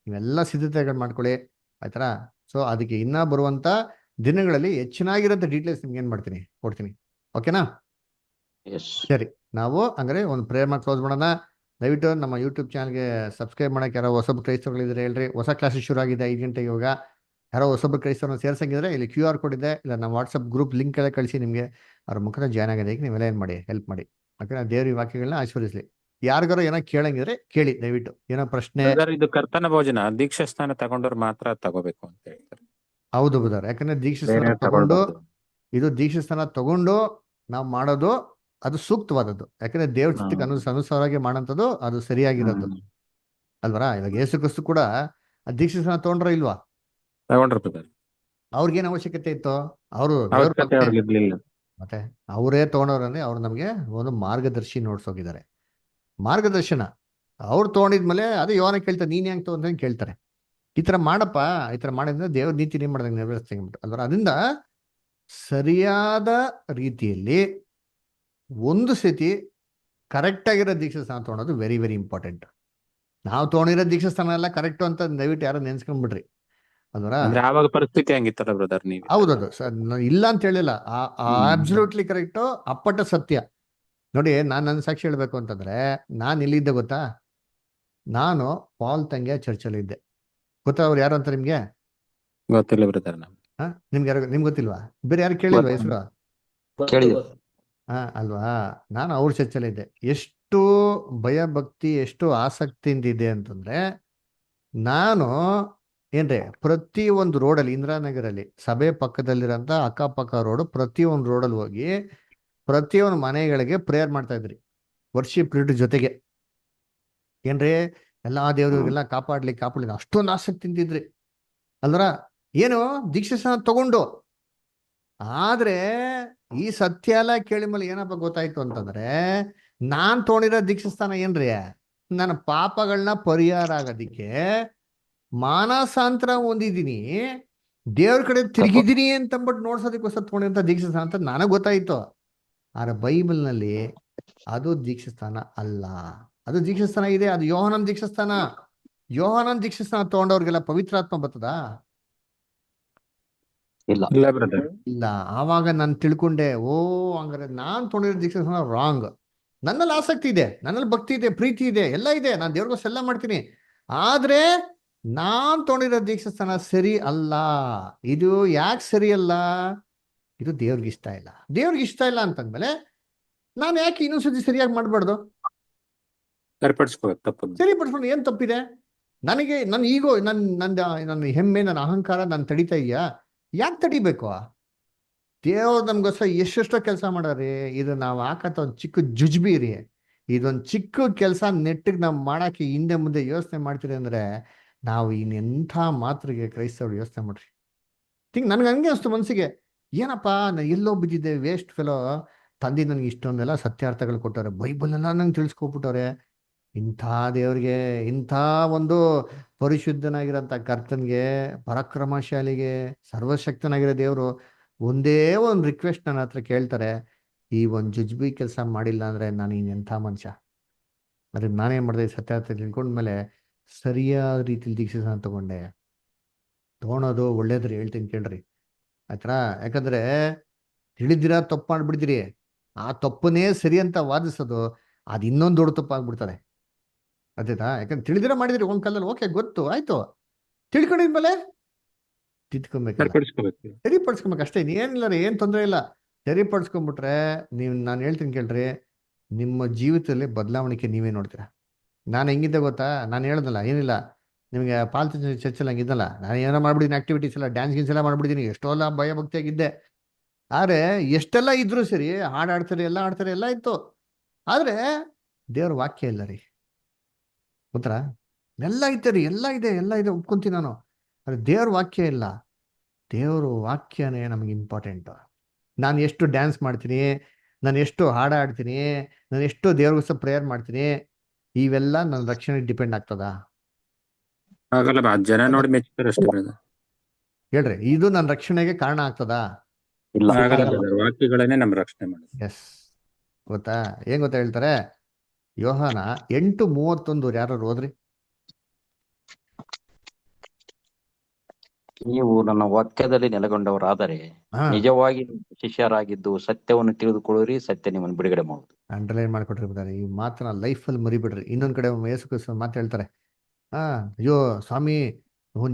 ನೀವೆಲ್ಲ ಸಿದ್ಧತೆಗಳು ಮಾಡ್ಕೊಳ್ಳಿ ಆಯ್ತರ. ಸೊ ಅದಕ್ಕೆ ಇನ್ನ ಬರುವಂತ ದಿನಗಳಲ್ಲಿ ಹೆಚ್ಚಿನಾಗಿರೋಂಥ ಡೀಟೇಲ್ಸ್ ನಿಮ್ಗೆ ಏನ್ ಮಾಡ್ತೀನಿ? ಕೊಡ್ತೀನಿ. ಓಕೆನಾ? ಸರಿ, ನಾವು ಹಂಗಾರೆ ಒಂದು ಪ್ರೇಯರ್ ಮಾಡಿ ಕ್ಲೋಸ್ ಮಾಡೋಣ. ದಯವಿಟ್ಟು ನಮ್ಮ ಯೂಟ್ಯೂಬ್ ಚಾನಲ್ಗೆ ಸಬ್ಸ್ಕ್ರೈಬ್ ಮಾಡಕ್ಕೆ ಯಾರೋ ಹೊಸಬ್ರು ಕ್ರೈಸ್ತರುಗಳಿದ್ರೆ ಹೇಳ್ರಿ. ಹೊಸ ಕ್ಲಾಸಸ್ ಶುರು ಆಗಿದೆ 5 ಗಂಟೆಗೆ. ಇವಾಗ ಯಾರೋ ಹೊಸಬ್ರು ಕ್ರೈಸ್ತರನ್ನ ಸೇರ್ಸಂಗಿದ್ರೆ ಇಲ್ಲಿ QR ಕೋಡ್ ಇದೆ, ಇಲ್ಲ ನಮ್ಮ ವಾಟ್ಸಪ್ ಗ್ರೂಪ್ ಲಿಂಕ್ ಎಲ್ಲ ಕಳಿಸಿ ನಿಮಗೆ ಅವ್ರ ಮುಖದ ಜಾಯ್ನ್ ಆಗೋದಕ್ಕೆ ನೀವೆಲ್ಲ ಏನು ಮಾಡಿ? ಹೆಲ್ಪ್ ಮಾಡಿ. ಓಕೆ? ದೇವ್ರ ಈ ವಾಕ್ಯಗಳನ್ನ ಆಶೀರ್ವದಿಸಲಿ. ಯಾರಿಗಾರು ಏನೋ ಕೇಳಂಗಿದ್ರೆ ಕೇಳಿ ದಯವಿಟ್ಟು. ಏನೋ ಪ್ರಶ್ನೆ? ಇದು ಕರ್ತನ ಭೋಜನ ದೀಕ್ಷಾ ಸ್ನಾನ ತಗೊಂಡವ್ರು ಮಾತ್ರ ತಗೋಬೇಕು ಅಂತ ಹೇಳ್ತಾರೆ. ಹೌದು ಬುಧರ್. ಯಾಕಂದ್ರೆ ದೀಕ್ಷಾ ಸ್ನಾನ ತಗೊಂಡು, ಇದು ದೀಕ್ಷಾ ಸ್ನಾನ ತಗೊಂಡು ನಾವು ಮಾಡೋದು ಅದು ಸೂಕ್ತವಾದದ್ದು. ಯಾಕಂದ್ರೆ ದೇವ್ರ ಚಿತ್ತಕ್ಕೆ ಅನುಸಾರವಾಗಿ ಮಾಡೋಂಥದ್ದು ಅದು ಸರಿಯಾಗಿರೋದು ಅಲ್ವರ. ಇವಾಗ ಯೇಸು ಕ್ರಿಸ್ತು ಕೂಡ ದೀಕ್ಷಾ ಸ್ನಾನ ತಗೊಂಡ್ರ ಇಲ್ವಾ? ಅವ್ರಿಗೇನು ಅವಶ್ಯಕತೆ ಇತ್ತು? ಅವರು ಮತ್ತೆ ಅವರೇ ತಗೊಂಡವ್ರಂದ್ರೆ ಅವ್ರು ನಮ್ಗೆ ಒಂದು ಮಾರ್ಗದರ್ಶಿ ನೋಡ್ಸೋಗಿದ್ದಾರೆ. ಮಾರ್ಗದರ್ಶನ ಅವ್ರು ತಗೊಂಡಿದ್ಮೇಲೆ ಅದೇ ಯೋನ ಕೇಳ್ತಾರೆ, ನೀನ್ ಹೆಂಗ್ ತಗೊಂಡ್ ಕೇಳ್ತಾರೆ. ಈ ತರ ಮಾಡಪ್ಪ, ಈ ತರ ಮಾಡಿದ್ರೆ ದೇವ್ರ ನೀತಿ ಏನ್ ಮಾಡ್ದಂಗೆ ನೆರವೇರಿಸ್ತಾ ಅಲ್ವರ. ಅದರಿಂದ ಸರಿಯಾದ ರೀತಿಯಲ್ಲಿ ಒಂದು ಸತಿ ಕರೆಕ್ಟ್ ಆಗಿರೋ ದೀಕ್ಷಾ ಸ್ಥಾನ ತೊಗೊಳೋದು ವೆರಿ ವೆರಿ ಇಂಪಾರ್ಟೆಂಟ್. ನಾವು ತೊಗೊಂಡಿರೋ ದೀಕ್ಷಾ ಸ್ಥಾನ ಎಲ್ಲ ಕರೆಕ್ಟು ಅಂತ ದಯವಿಟ್ಟು ಯಾರು ನೆನ್ಸ್ಕೊಂಡ್ಬಿಡ್ರಿ. ಅಲ್ವರಾ? ಅಂದ್ರೆ ಆವಾಗ ಪರಿಸ್ಥಿತಿ ಹಂಗಿತ್ತಲ್ಲ ಬ್ರದರ್, ನೀವು ಹೌದದು ಸರ್, ಇಲ್ಲ ಅಂತ ಹೇಳಿಲ್ಲ, ಅಬ್ಸಲ್ಯೂಟ್ಲಿ ಕರೆಕ್ಟು, ಅಪ್ಪಟ ಸತ್ಯ. ನೋಡಿ, ನನ್ನ ಸಾಕ್ಷಿ ಹೇಳ್ಬೇಕು ಅಂತಂದ್ರೆ, ನಾನು ಎಲ್ಲಿದ್ದೆ ಗೊತ್ತಾ? ನಾನು ಪಾಲ್ ತಂಗಿಯ ಚರ್ಚಲ್ಲಿ ಇದ್ದೆ. ಗೊತ್ತಾ ಅವ್ರು ಯಾರು ಅಂತ ನಿಮ್ಗೆ? ಗೊತ್ತಿಲ್ಲ ಬ್ರದರ್ ನಮ್ಗೆ. ನಿಮ್ಗೆ ಯಾರು, ನಿಮ್ಗೆ ಗೊತ್ತಿಲ್ವಾ? ಬೇರೆ ಯಾರು ಕೇಳಿಲ್ವಾ ಹೆಸರು? ಕೇಳಿದೆ. ಅಲ್ವಾ? ನಾನು ಅವ್ರ ಚರ್ಚಲ್ಲಿ ಇದ್ದೆ. ಎಷ್ಟು ಭಯ ಭಕ್ತಿ, ಎಷ್ಟು ಆಸಕ್ತಿಯಿಂದ ಇದೆ ಅಂತಂದ್ರೆ, ನಾನು ಏನ್ರಿ ಪ್ರತಿ ಒಂದು ರೋಡಲ್ಲಿ, ಇಂದಿರಾನಗರಲ್ಲಿ ಸಭೆ ಪಕ್ಕದಲ್ಲಿರೋಂಥ ಅಕ್ಕಪಕ್ಕ ರೋಡು, ಪ್ರತಿಯೊಂದು ರೋಡಲ್ಲಿ ಹೋಗಿ ಪ್ರತಿಯೊಂದು ಮನೆಗಳಿಗೆ ಪ್ರೇಯರ್ ಮಾಡ್ತಾ ಇದ್ರಿ, ವರ್ಷಿಪ್ ಲೀಡರ್ ಜೊತೆಗೆ. ಏನ್ರಿ, ಎಲ್ಲಾ ದೇವ್ರಿಗೆಲ್ಲ ಕಾಪಾಡ್ಲಿ ಅಷ್ಟೊಂದು ಆಸಕ್ತಿಯಿಂದ ಇದ್ರಿ ಅಲ್ವರ? ಏನು ದೀಕ್ಷಾಸ್ನಾನ ತಗೊಂಡು. ಆದ್ರೆ ಈ ಸತ್ಯ ಎಲ್ಲ ಕೇಳಿ ಮೇಲೆ ಏನಪ್ಪ ಗೊತ್ತಾಯ್ತು ಅಂತಂದ್ರೆ, ನಾನ್ ತೊಗೊಂಡಿರೋ ದೀಕ್ಷಾಸ್ನಾನ ಏನ್ರಿ, ನನ್ನ ಪಾಪಗಳನ್ನ ಪರಿಹಾರ ಆಗೋದಿಕ್ಕೆ, ಮಾನಸಾಂತರ ಹೊಂದಿದ್ದೀನಿ, ದೇವ್ರ ಕಡೆ ತಿರುಗಿದ್ದೀನಿ ಅಂತಂದ್ಬಿಟ್ಟು ನೋಡ್ಸೋದಕ್ಕೋಸ್ಕರ ತೊಗೊಂಡಿರಂತ ದೀಕ್ಷಾಸ್ನಾನ ಅಂತ ನನಗೆ ಗೊತ್ತಾಯ್ತು. ಆದ್ರೆ ಬೈಬಲ್ನಲ್ಲಿ ಅದು ದೀಕ್ಷಾಸ್ನಾನ ಅಲ್ಲ. ಅದು ದೀಕ್ಷಾಸ್ನಾನ ಇದೆ, ಅದು ಯೋಹಾನನ್ ದೀಕ್ಷಾಸ್ನಾನ. ಯೋಹಾನನ್ ದೀಕ್ಷಾಸ್ನಾನ ತಗೊಂಡವ್ರಿಗೆಲ್ಲ ಪವಿತ್ರಾತ್ಮ ಬರ್ತದಾ? ಇಲ್ಲ ಬ್ರದರ್. ಇಲ್ಲ. ಆವಾಗ ನಾನು ತಿಳ್ಕೊಂಡೆ, ಓ ಹಂಗಾರೆ ನಾನ್ ತೊಗೊಂಡಿರೋ ದೀಕ್ಷಾಸ್ನಾನ ರಾಂಗ್. ನನ್ನಲ್ಲಿ ಆಸಕ್ತಿ ಇದೆ, ನನ್ನಲ್ಲಿ ಭಕ್ತಿ ಇದೆ, ಪ್ರೀತಿ ಇದೆ, ಎಲ್ಲ ಇದೆ, ನಾನು ದೇವ್ರಿಗೋಸ್ಕರ ಎಲ್ಲ ಮಾಡ್ತೀನಿ. ಆದ್ರೆ ನಾನ್ ತೊಗೊಂಡಿರೋ ದೀಕ್ಷಾಸ್ನಾನ ಸರಿ ಅಲ್ಲ. ಇದು ಯಾಕೆ ಸರಿ ಅಲ್ಲ? ಇದು ದೇವ್ರಿಗೆ ಇಷ್ಟ ಇಲ್ಲ. ದೇವ್ರಿಗೆ ಇಷ್ಟ ಇಲ್ಲ ಅಂತಂದ್ಮೇಲೆ ನಾನು ಯಾಕೆ ಇನ್ನೊಂದ್ಸತಿ ಸರಿಯಾಗಿ ಮಾಡ್ಬಾರ್ದು? ಸರಿಪಡಿಸ್ಕೋಬೇಕು ತಪ್ಪು. ಸರಿಪಡಿಸ್ಕೊಂಡು ಏನ್ ತಪ್ಪಿದೆ? ನನಗೆ ನನ್ನ ಈಗೋ, ನನ್ನ ಹೆಮ್ಮೆ, ನನ್ನ ಅಹಂಕಾರ ನಾನು ತಡಿತಾ ಇದೆಯಾ? ಯಾಕೆ ತಡಿಬೇಕು? ದೇವ್ರು ನಮ್ಗೋಸ್ಕರ ಎಷ್ಟೆಷ್ಟೋ ಕೆಲಸ ಮಾಡಾರಿ. ಇದು ನಾವು ಹಾಕತ್ತ ಒಂದು ಚಿಕ್ಕ ಜುಜ್ಬಿ ರೀ. ಇದೊಂದು ಚಿಕ್ಕ ಕೆಲಸ ನೆಟ್ಟಿಗೆ ನಾವು ಮಾಡಕ್ಕೆ ಹಿಂದೆ ಮುಂದೆ ಯೋಚನೆ ಮಾಡ್ತೀರಿ ಅಂದ್ರೆ, ನಾವು ಇನ್ನೆಂಥ ಮಾತ್ರಿಗೆ ಕ್ರೈಸ್ತವ್ರು ಯೋಚನೆ ಮಾಡ್ರಿ. ನನಗೆ ಹಂಗೆ ಅನಿಸ್ತು ಮನಸ್ಸಿಗೆ, ಏನಪ್ಪ ನಾನು ಎಲ್ಲೋ ಬಿದ್ದಿದ್ದೆ, ವೇಸ್ಟ್ ಫೆಲೋ, ತಂದೆ ನನಗೆ ಇಷ್ಟೊಂದೆಲ್ಲ ಸತ್ಯಾರ್ಥಗಳು ಕೊಟ್ಟವ್ರೆ, ಬೈಬಲ್ನೆಲ್ಲ ನಂಗೆ ತಿಳಿಸ್ಕೊಬಿಟ್ಟವ್ರೆ. ಇಂಥ ದೇವ್ರಿಗೆ, ಇಂಥ ಒಂದು ಪರಿಶುದ್ಧನಾಗಿರೋಂಥ ಕರ್ತನ್ಗೆ, ಪರಾಕ್ರಮಶಾಲಿಗೆ, ಸರ್ವಶಕ್ತನಾಗಿರೋ ದೇವರು ಒಂದೇ ಒಂದು ರಿಕ್ವೆಸ್ಟ್ ನನ್ನ ಹತ್ರ ಕೇಳ್ತಾರೆ, ಈ ಒಂದು ಜುಜ್ಬಿ ಕೆಲಸ ಮಾಡಿಲ್ಲ ಅಂದ್ರೆ ನಾನು ಇನ್ನೆಂಥ ಮನುಷ್ಯ. ಅದಕ್ಕೆ ನಾನೇನು ಮಾಡಿದೆ, ಸತ್ಯಾರ್ಥ ತಿಳ್ಕೊಂಡ್ಮೇಲೆ ಸರಿಯಾದ ರೀತಿಲಿ ದೀಕ್ಷೆನ ತೊಗೊಳೋದು ಒಳ್ಳೇದ್ರಿ. ಹೇಳ್ತೀನಿ ಕೇಳ್ರಿ ಆಯ್ತಾ? ಯಾಕಂದ್ರೆ ತಿಳಿದಿರ ತಪ್ಪು ಮಾಡ್ಬಿಡ್ತೀರಿ, ಆ ತಪ್ಪನೇ ಸರಿ ಅಂತ ವಾದಿಸೋದು ಅದು ಇನ್ನೊಂದು ದೊಡ್ಡ ತಪ್ಪು ಆಗ್ಬಿಡ್ತಾರೆ. ಅದೇತಾ? ಯಾಕಂದ್ರೆ ತಿಳಿದಿರ ಮಾಡಿದ್ರಿ ಒಂದ್ ಕಾಲದಲ್ಲಿ, ಓಕೆ ಗೊತ್ತು ಆಯ್ತು, ತಿಳ್ಕೊಂಡಿದ್ಮೇಲೆ ತಿದ್ಕೊಬೇಕಲ್ಲ, ಸರಿಪಡಿಸ್ಕೊಬೇಕು ಅಷ್ಟೇ. ಏನಿಲ್ಲ ರೀ, ಏನ್ ತೊಂದರೆ ಇಲ್ಲ. ಸರಿಪಡಿಸ್ಕೊಂಡ್ಬಿಟ್ರೆ ನಾನು ಹೇಳ್ತೀನಿ ಕೇಳ್ರಿ, ನಿಮ್ಮ ಜೀವಿತದಲ್ಲಿ ಬದಲಾವಣೆ ನೀವೇ ನೋಡ್ತೀರಾ. ನಾನು ಹೆಂಗಿದ್ದೆ ಗೊತ್ತಾ? ನಾನು ಹೇಳ್ದಲ್ಲ, ಏನಿಲ್ಲ ನಿಮಗೆ ಪಾಲ್ತು ಚರ್ಚಲ್ಲಿ ಹಂಗಿದ್ದಲ್ಲ, ನಾನು ಏನೋ ಮಾಡ್ಬಿಟ್ಟಿದ್ದೀನಿ, ಆಕ್ಟಿವಿಟೀಸ್ ಎಲ್ಲ, ಡ್ಯಾನ್ಸ್ ಗೀನ್ಸ್ ಎಲ್ಲ ಮಾಡ್ಬಿಟ್ಟಿದ್ದೀನಿ, ಎಷ್ಟೋ ಭಯ ಭಕ್ತಿಯಾಗಿದ್ದೆ. ಆದ್ರೆ ಎಷ್ಟೆಲ್ಲ ಇದ್ರು ಸರಿ, ಹಾಡಾಡ್ತಾರೆ, ಎಲ್ಲ ಇತ್ತು, ಆದ್ರೆ ದೇವ್ರ ವಾಕ್ಯ ಇಲ್ಲ ರೀ. ಗೊತ್ತಾ? ಎಲ್ಲ ಐತೆ ರೀ, ಎಲ್ಲ ಇದೆ ಒಪ್ಕೊಂತೀನಿ ನಾನು. ಆದ್ರೆ ದೇವ್ರ ವಾಕ್ಯ ಇಲ್ಲ. ದೇವ್ರ ವಾಕ್ಯನೇ ನಮಗೆ ಇಂಪಾರ್ಟೆಂಟ್. ನಾನು ಎಷ್ಟು ಡ್ಯಾನ್ಸ್ ಮಾಡ್ತೀನಿ, ನಾನು ಎಷ್ಟು ಹಾಡಾಡ್ತೀನಿ, ನಾನು ಎಷ್ಟು ದೇವ್ರಿಗೋಸ್ಕರ ಪ್ರೇಯರ್ ಮಾಡ್ತೀನಿ, ಇವೆಲ್ಲ ನನ್ನ ರಕ್ಷಣೆಗೆ ಡಿಪೆಂಡ್ ಆಗ್ತದಾ? ಆಗಲ್ಲ, ಜನ ನೋಡಿ ಮೆಚ್ತಾರೆ ಅಷ್ಟೇ ಬ್ರದರ್. ಹೇಳ್ರಿ, ಇದು ನನ್ನ ರಕ್ಷಣೆಗೆ ಕಾರಣ ಆಗ್ತದಾ? ವಾಕ್ಯಗಳನ್ನೇ ನಮ್ಮ ರಕ್ಷಣೆ ಮಾಡೋದು. ಎಸ್. ಗೊತ್ತಾ? ಏನ್ ಗೊತ್ತಾ ಹೇಳ್ತಾರೆ? ಯೋಹಾನ 8:31 ಯಾರು ಹೋದ್ರಿ? ನೀವು ನನ್ನ ವಾಕ್ಯದಲ್ಲಿ ನೆಲೆಗೊಂಡವರಾದರೆ ನಿಜವಾಗಿ ಶಿಷ್ಯರಾಗಿದ್ದು ಸತ್ಯವನ್ನು ತಿಳಿದುಕೊಳ್ಳಿರಿ, ಸತ್ಯ ನಿಮ್ಮನ್ನು ಬಿಡುಗಡೆ ಮಾಡುವುದು. ಅಂಡರ್ಲೈನ್ ಮಾಡ್ಕೊಟ್ಟಿರ್ತಾರೆ ಈ ಮಾತನ್ನ, ಲೈಫಲ್ಲಿ ಮರಿಬಿಡ್ರಿ. ಇನ್ನೊಂದ್ ಕಡೆ ಯೇಸು ಕ್ರಿಸ್ತ ಮಾತು ಹೇಳ್ತಾರೆ, ಅಯ್ಯೋ ಸ್ವಾಮಿ,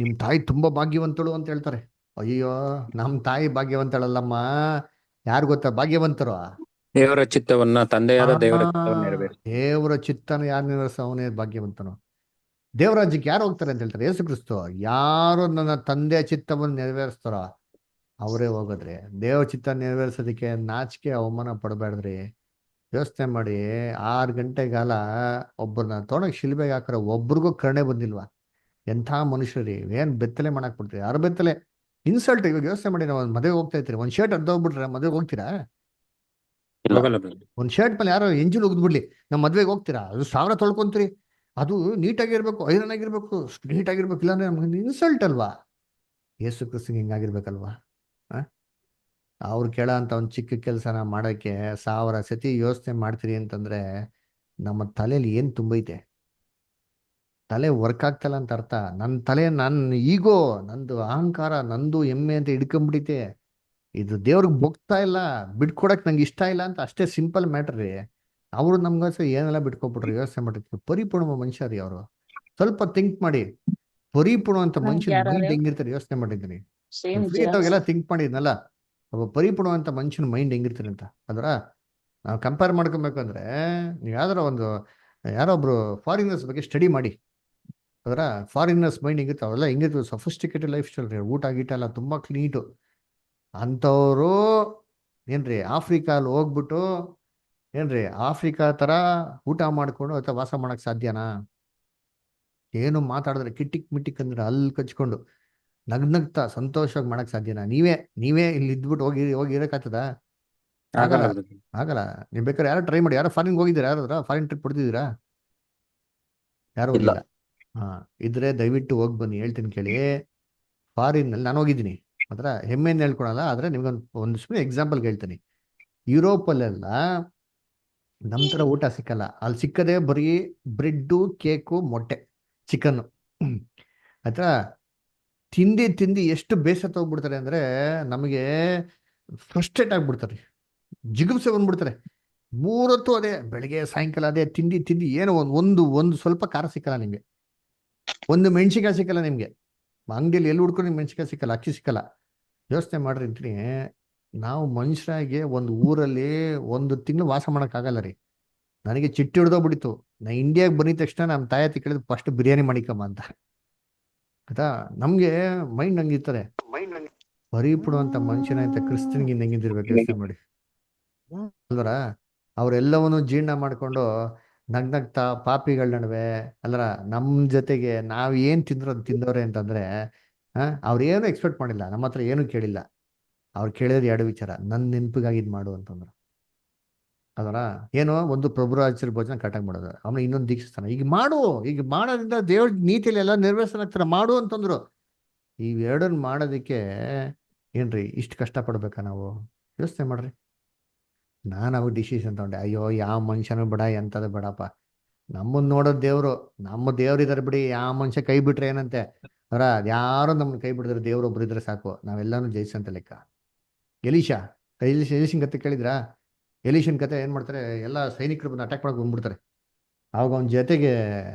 ನಿಮ್ ತಾಯಿ ತುಂಬಾ ಭಾಗ್ಯವಂತಳು ಅಂತ ಹೇಳ್ತಾರೆ. ಅಯ್ಯೋ, ನಮ್ ತಾಯಿ ಭಾಗ್ಯವಂತಳಲ್ಲಮ್ಮ. ಯಾರು ಗೊತ್ತಾ ಭಾಗ್ಯವಂತರು? ದೇವರ ಚಿತ್ತವನ್ನ, ತಂದೆಯಾದ ದೇವರ ಚಿತ್ತವನ್ನು ನೆರವೇರಿಸಿ. ದೇವರ ಚಿತ್ತನ ಯಾರು ನೆರವೇರಿಸ ಅವನೇ ಭಾಗ್ಯವಂತನು. ದೇವರಾಜ್ಯಕ್ಕೆ ಯಾರು ಹೋಗ್ತಾರೆ ಅಂತ ಹೇಳ್ತಾರೆ ಯೇಸು ಕ್ರಿಸ್ತು. ಯಾರು ನನ್ನ ತಂದೆಯ ಚಿತ್ತವನ್ನು ನೆರವೇರಿಸ್ತಾರೋ ಅವರೇ ಹೋಗೋದ್ರಿ. ದೇವ್ರ ಚಿತ್ತ ನೆರವೇರಿಸೋದಕ್ಕೆ ನಾಚಿಕೆ ಅವಮಾನ ಪಡಬೇಡ್ರಿ. ಯೋಚನೆ ಮಾಡಿ, 6 ಗಂಟೆಗಾಲ ಒಬ್ಬರನ್ನ ತೊಗೊಂಡೋಗಿ ಶಿಲ್ಬೆಗೆ ಹಾಕಿರೋ ಒಬ್ರಿಗೂ ಕರುಣೆ ಬಂದಿಲ್ವಾ? ಎಂಥ ಮನುಷ್ಯರಿ, ಏನ್ ಬೆತ್ತಲೆ ಮಾಡಕ್ ಬಿಡ್ತೀರಿ? ಯಾರು ಬೆತ್ತಲೆ, ಇನ್ಸಲ್ಟ್. ಇವಾಗ ಯೋಚನೆ ಮಾಡಿ, ನಾವು ಒಂದು ಮದುವೆಗೆ ಹೋಗ್ತಾ ಇರ್ತೀರಿ, ಒಂದ್ ಶರ್ಟ್ ಅರ್ಧೋಗ್ಬಿಟ್ರೆ ಮದುವೆಗೆ ಹೋಗ್ತೀರಾ? ಒಂದ್ ಶರ್ಟ್ ಮೇಲೆ ಯಾರೋ ಎಂಜಿಲ್ ಉಗ್ದ್ಬಿಡ್ಲಿ, ನಮ್ಮ ಮದ್ವೆಗೆ ಹೋಗ್ತೀರಾ? ಅದು 1000 ತೊಳ್ಕೊಂತೀರಿ, ಅದು ನೀಟಾಗಿರ್ಬೇಕು, ಐರನ್ ಆಗಿರ್ಬೇಕು, ನೀಟಾಗಿರ್ಬೇಕು, ಇಲ್ಲಾಂದ್ರೆ ನಮ್ಗೆ ಇನ್ಸಲ್ಟ್ ಅಲ್ವಾ? ಯೇಸು ಕ್ರಿಸ್ತಂಗೆ ಹಿಂಗಾಗಿರ್ಬೇಕಲ್ವಾ? ಅವ್ರು ಕೇಳೋ ಅಂತ ಒಂದು ಚಿಕ್ಕ ಕೆಲಸನ ಮಾಡೋಕ್ಕೆ 1000 ಸತಿ ಯೋಚನೆ ಮಾಡ್ತೀರಿ ಅಂತಂದ್ರೆ ನಮ್ಮ ತಲೆಯಲ್ಲಿ ಏನ್ ತುಂಬೈತೆ? ತಲೆ ವರ್ಕ್ ಆಗ್ತಲ್ಲ ಅಂತ ಅರ್ಥ. ನನ್ನ ತಲೆ, ನನ್ನ ಈಗೋ, ನಂದು ಅಹಂಕಾರ, ನಂದು ಹೆಮ್ಮೆ ಅಂತ ಹಿಡ್ಕೊಂಡ್ಬಿಟ್ಟಿತೆ. ಇದು ದೇವ್ರಿಗೆ ಬೊಗ್ತಾ ಇಲ್ಲ, ಬಿಟ್ಕೊಡಕ್ ನಂಗೆ ಇಷ್ಟ ಇಲ್ಲ ಅಂತ ಅಷ್ಟೇ ಸಿಂಪಲ್ ಮ್ಯಾಟ್ರ್ ರೀ. ಅವರು ನಮ್ಗೋಸ್ಕರ ಏನೆಲ್ಲ ಬಿಟ್ಕೊಬಿಟ್ರು, ಯೋಚನೆ ಮಾಡಿರ್ತೀವಿ. ಪರಿಪೂರ್ಣ ಮನುಷ್ಯ ರೀ ಅವರು. ಸ್ವಲ್ಪ ಥಿಂಕ್ ಮಾಡಿ, ಪರಿಪೂರ್ಣ ಅಂತ ಮನುಷ್ಯನ ಮೈಂಡ್ ಹೆಂಗಿರ್ತಾರೆ ಯೋಚನೆ ಮಾಡಿದ್ದೀನಿ. ಫ್ರೀ ಇದ್ದಾಗೆಲ್ಲ ಥಿಂಕ್ ಮಾಡಿದ್ನಲ್ಲ, ಒಬ್ಬ ಪರಿಪೂರ್ಣವಂತ ಮನುಷ್ಯನ ಮೈಂಡ್ ಹೆಂಗಿರ್ತಾರೆ ಅಂತ. ಅದರ ನಾವು ಕಂಪೇರ್ ಮಾಡ್ಕೊಬೇಕಂದ್ರೆ, ನೀವು ಯಾರೋ ಒಬ್ರು ಫಾರಿನರ್ಸ್ ಬಗ್ಗೆ ಸ್ಟಡಿ ಮಾಡಿ. ಅದರ ಫಾರಿನರ್ಸ್ ಮೈಂಡ್ ಹೆಂಗಿರ್ತಾವೆ, ಅವೆಲ್ಲ ಹೆಂಗಿರ್ತವೆ, ಸಫಿಸ್ಟಿಕೇಟೆಡ್ ಲೈಫ್ ಸ್ಟೈಲ್ ರೀ, ಊಟ ಗೀಟ ಎಲ್ಲ ತುಂಬ ಕ್ಲೀಟು. ಅಂಥವ್ರು ಏನ್ರಿ ಆಫ್ರಿಕಾಲ್ ಹೋಗ್ಬಿಟ್ಟು ಏನ್ರಿ ಆಫ್ರಿಕಾ ಥರ ಊಟ ಮಾಡಿಕೊಂಡು ಅಥವಾ ವಾಸ ಮಾಡಕ್ ಸಾಧ್ಯನಾ? ಏನು ಮಾತಾಡಿದ್ರೆ ಕಿಟ್ಟಿಕ್ ಮಿಟ್ಟಿಕ್ ಅಂದ್ರೆ ಅಲ್ಲಿ ಕಚ್ಕೊಂಡು ನಗ್ನಗ್ತಾ ಸಂತೋಷವಾಗಿ ಮಾಡಕ್ ಸಾಧ್ಯನಾ? ನೀವೇ ಇಲ್ಲಿ ಇದ್ಬಿಟ್ಟು ಹೋಗಿ ಇರಕ್ಕಾಗ್ತದ? ಆಗಲ್ಲ, ಆಗಲ್ಲ. ನೀವು ಬೇಕಾದ್ರೆ ಯಾರು ಟ್ರೈ ಮಾಡಿ. ಯಾರೋ ಫಾರಿನ್ ಹೋಗಿದ್ದೀರಾ? ಯಾರಾದ್ರ ಫಾರಿನ್ ಟ್ರಿಪ್ ಹೊಡೆದಿದ್ದೀರಾ? ಯಾರು ಹೋಗಿಲ್ಲ. ಹಾ, ಇದ್ರೆ ದಯವಿಟ್ಟು ಹೋಗಿ ಬನ್ನಿ, ಹೇಳ್ತೀನಿ ಕೇಳಿ. ಫಾರಿನ್ನಲ್ಲಿ ನಾನು ಹೋಗಿದ್ದೀನಿ, ಮಾತ್ರ ಹೆಮ್ಮೆಯನ್ನು ಹೇಳ್ಕೊಳಲ್ಲ. ಆದರೆ ನಿಮ್ಗೊಂದು ಸುಮ್ಮನೆ ಎಕ್ಸಾಂಪಲ್ಗೆ ಹೇಳ್ತೀನಿ. ಯುರೋಪಲ್ಲೆಲ್ಲ ನಮ್ಮ ಥರ ಊಟ ಸಿಕ್ಕಲ್ಲ. ಅಲ್ಲಿ ಸಿಕ್ಕದೆ ಬರೀ ಬ್ರೆಡ್ಡು, ಕೇಕು, ಮೊಟ್ಟೆ, ಚಿಕನ್ನು. ಆಯ್ತಾ? ತಿಂದು ಎಷ್ಟು ಬೇಸತ್ತ ಹೋಗ್ಬಿಡ್ತಾರೆ ಅಂದರೆ ನಮಗೆ ಫ್ರಸ್ಟ್ರೇಟ್ ಆಗ್ಬಿಡ್ತಾರೆ, ಜಿಗುಪ್ಸೆ ಬಂದ್ಬಿಡ್ತಾರೆ. 3 ಹೊತ್ತು ಅದೇ, ಬೆಳಗ್ಗೆ ಸಾಯಂಕಾಲ ಅದೇ ತಿಂದು ಏನೋ ಒಂದು ಸ್ವಲ್ಪ ಖಾರ ಸಿಕ್ಕಲ್ಲ ನಿಮಗೆ, ಒಂದು ಮೆಣಸಿನ್ಕಾಯಿ ಸಿಕ್ಕಲ್ಲ ನಿಮಗೆ. ಅಂಗಡಿಯಲ್ಲಿ ಎಲ್ಲಿ ಹುಡ್ಕೊಂಡು ನಿಮ್ಗೆ ಮೆಣಸಿನ್ಕಾಯಿ ಸಿಕ್ಕಲ್ಲ, ಅಕ್ಕಿ ಸಿಕ್ಕಲ್ಲ. ಯೋಚನೆ ಮಾಡ್ರಿ ಅಂತೀನಿ. ನಾವು ಮನುಷ್ಯರಾಗಿ ಒಂದು ಊರಲ್ಲಿ 1 ತಿಂಗಳು ವಾಸ ಮಾಡೋಕ್ಕಾಗಲ್ಲ ರೀ. ನನಗೆ ಚಿಟ್ಟಿ ಹಿಡ್ದೋಗ್ಬಿಟ್ಟಿತ್ತು. ನಾ ಇಂಡಿಯಾಗೆ ಬಂದಿದ ತಕ್ಷಣ ನಮ್ಮ ತಾಯಿ ಹತ್ತಿ ಕೇಳಿದ್ರು, ಫಸ್ಟ್ ಬಿರಿಯಾನಿ ಮಾಡಿಕಮ್ಮ ಅಂತ. ಆಯ್ತಾ? ನಮಗೆ ಮೈಂಡ್ ಹಂಗಿರ್ತಾರೆ. ಪರಿಪೂರ್ಣವಂತ ಮನುಷ್ಯನ ಅಂತ ಕ್ರಿಸ್ತನ್ಗೆ ಹೆಂಗಿದ್ದಿರ್ಬೇಕು ಯೋಚನೆ ಮಾಡಿ ಅಲ್ವರ? ಅವರೆಲ್ಲವನ್ನೂ ಜೀರ್ಣ ಮಾಡ್ಕೊಂಡು ನಗ್ನಗ್ತಾ ಪಾಪಿಗಳ ನಡುವೆ ಅಲ್ರ ನಮ್ಮ ಜೊತೆಗೆ ನಾವು ಏನು ತಿಂದ್ರು ಅದು ತಿಂದವ್ರೆ ಅಂತಂದ್ರೆ, ಅವ್ರೇನು ಎಕ್ಸ್ಪೆಕ್ಟ್ ಮಾಡಿಲ್ಲ, ನಮ್ಮ ಹತ್ರ ಏನು ಕೇಳಿಲ್ಲ. ಅವ್ರು ಕೇಳಿದ್ರೆ 2 ವಿಚಾರ: ನನ್ನ ನೆನಪಿಗಾಗಿ ಇದು ಮಾಡು ಅಂತಂದ್ರು. ಅದರ ಏನೋ ಒಂದು ಪ್ರಭುರಾಜರ ಭೋಜನ ಕರೆಕ್ಟಾಗಿ ಮಾಡೋದು, ಆಮೇಲೆ ಇನ್ನೊಂದು ದೀಕ್ಷಿಸ್ತಾನೆ, ಈಗ ಮಾಡೋದ್ರಿಂದ ದೇವ್ರ ನೀತಿಯಲ್ಲಿ ಎಲ್ಲ ನೆರವೇರಿಸ್ತಾನೆ ಮಾಡು ಅಂತಂದ್ರು. ಇವೆರಡನ್ನ ಮಾಡೋದಕ್ಕೆ ಏನ್ರಿ ಇಷ್ಟು ಕಷ್ಟಪಡ್ಬೇಕಾ ನಾವು? ಯೋಚನೆ ಮಾಡ್ರಿ. ನಾನು ಅವಾಗ ಡಿಸಿಷನ್ ತಗೊಂಡೆ, ಅಯ್ಯೋ ಯಾವ ಮನುಷ್ಯನೂ ಬೇಡ, ಎಂಥದ್ದು ಬೇಡಪ್ಪ. ನಮ್ಮನ್ನು ನೋಡೋದು ದೇವರು, ನಮ್ಮ ದೇವ್ರು ಇದಾರೆ ಬಿಡಿ. ಯಾವ ಮನುಷ್ಯ ಕೈ ಬಿಟ್ರೆ ಏನಂತೆ ಅವರ, ಯಾರು ನಮ್ಮನ್ನ ಕೈ ಬಿಡಿದ್ರೆ ದೇವ್ರು ಒಬ್ರು ಇದ್ರೆ ಸಾಕು, ನಾವೆಲ್ಲಾನು ಜಯಿಸಂತ ಲೆಕ್ಕ. ಎಲೀಶನ್ ಕತೆ ಕೇಳಿದ್ರಾ? ಎಲೀಶನ್ ಕತೆ ಏನ್ ಮಾಡ್ತಾರೆ, ಎಲ್ಲ ಸೈನಿಕರು ಬಂದು ಅಟ್ಯಾಕ್ ಮಾಡಕ್ ಬಂದ್ಬಿಡ್ತಾರೆ. ಅವಾಗ ಅವನ ಜೊತೆಗೆ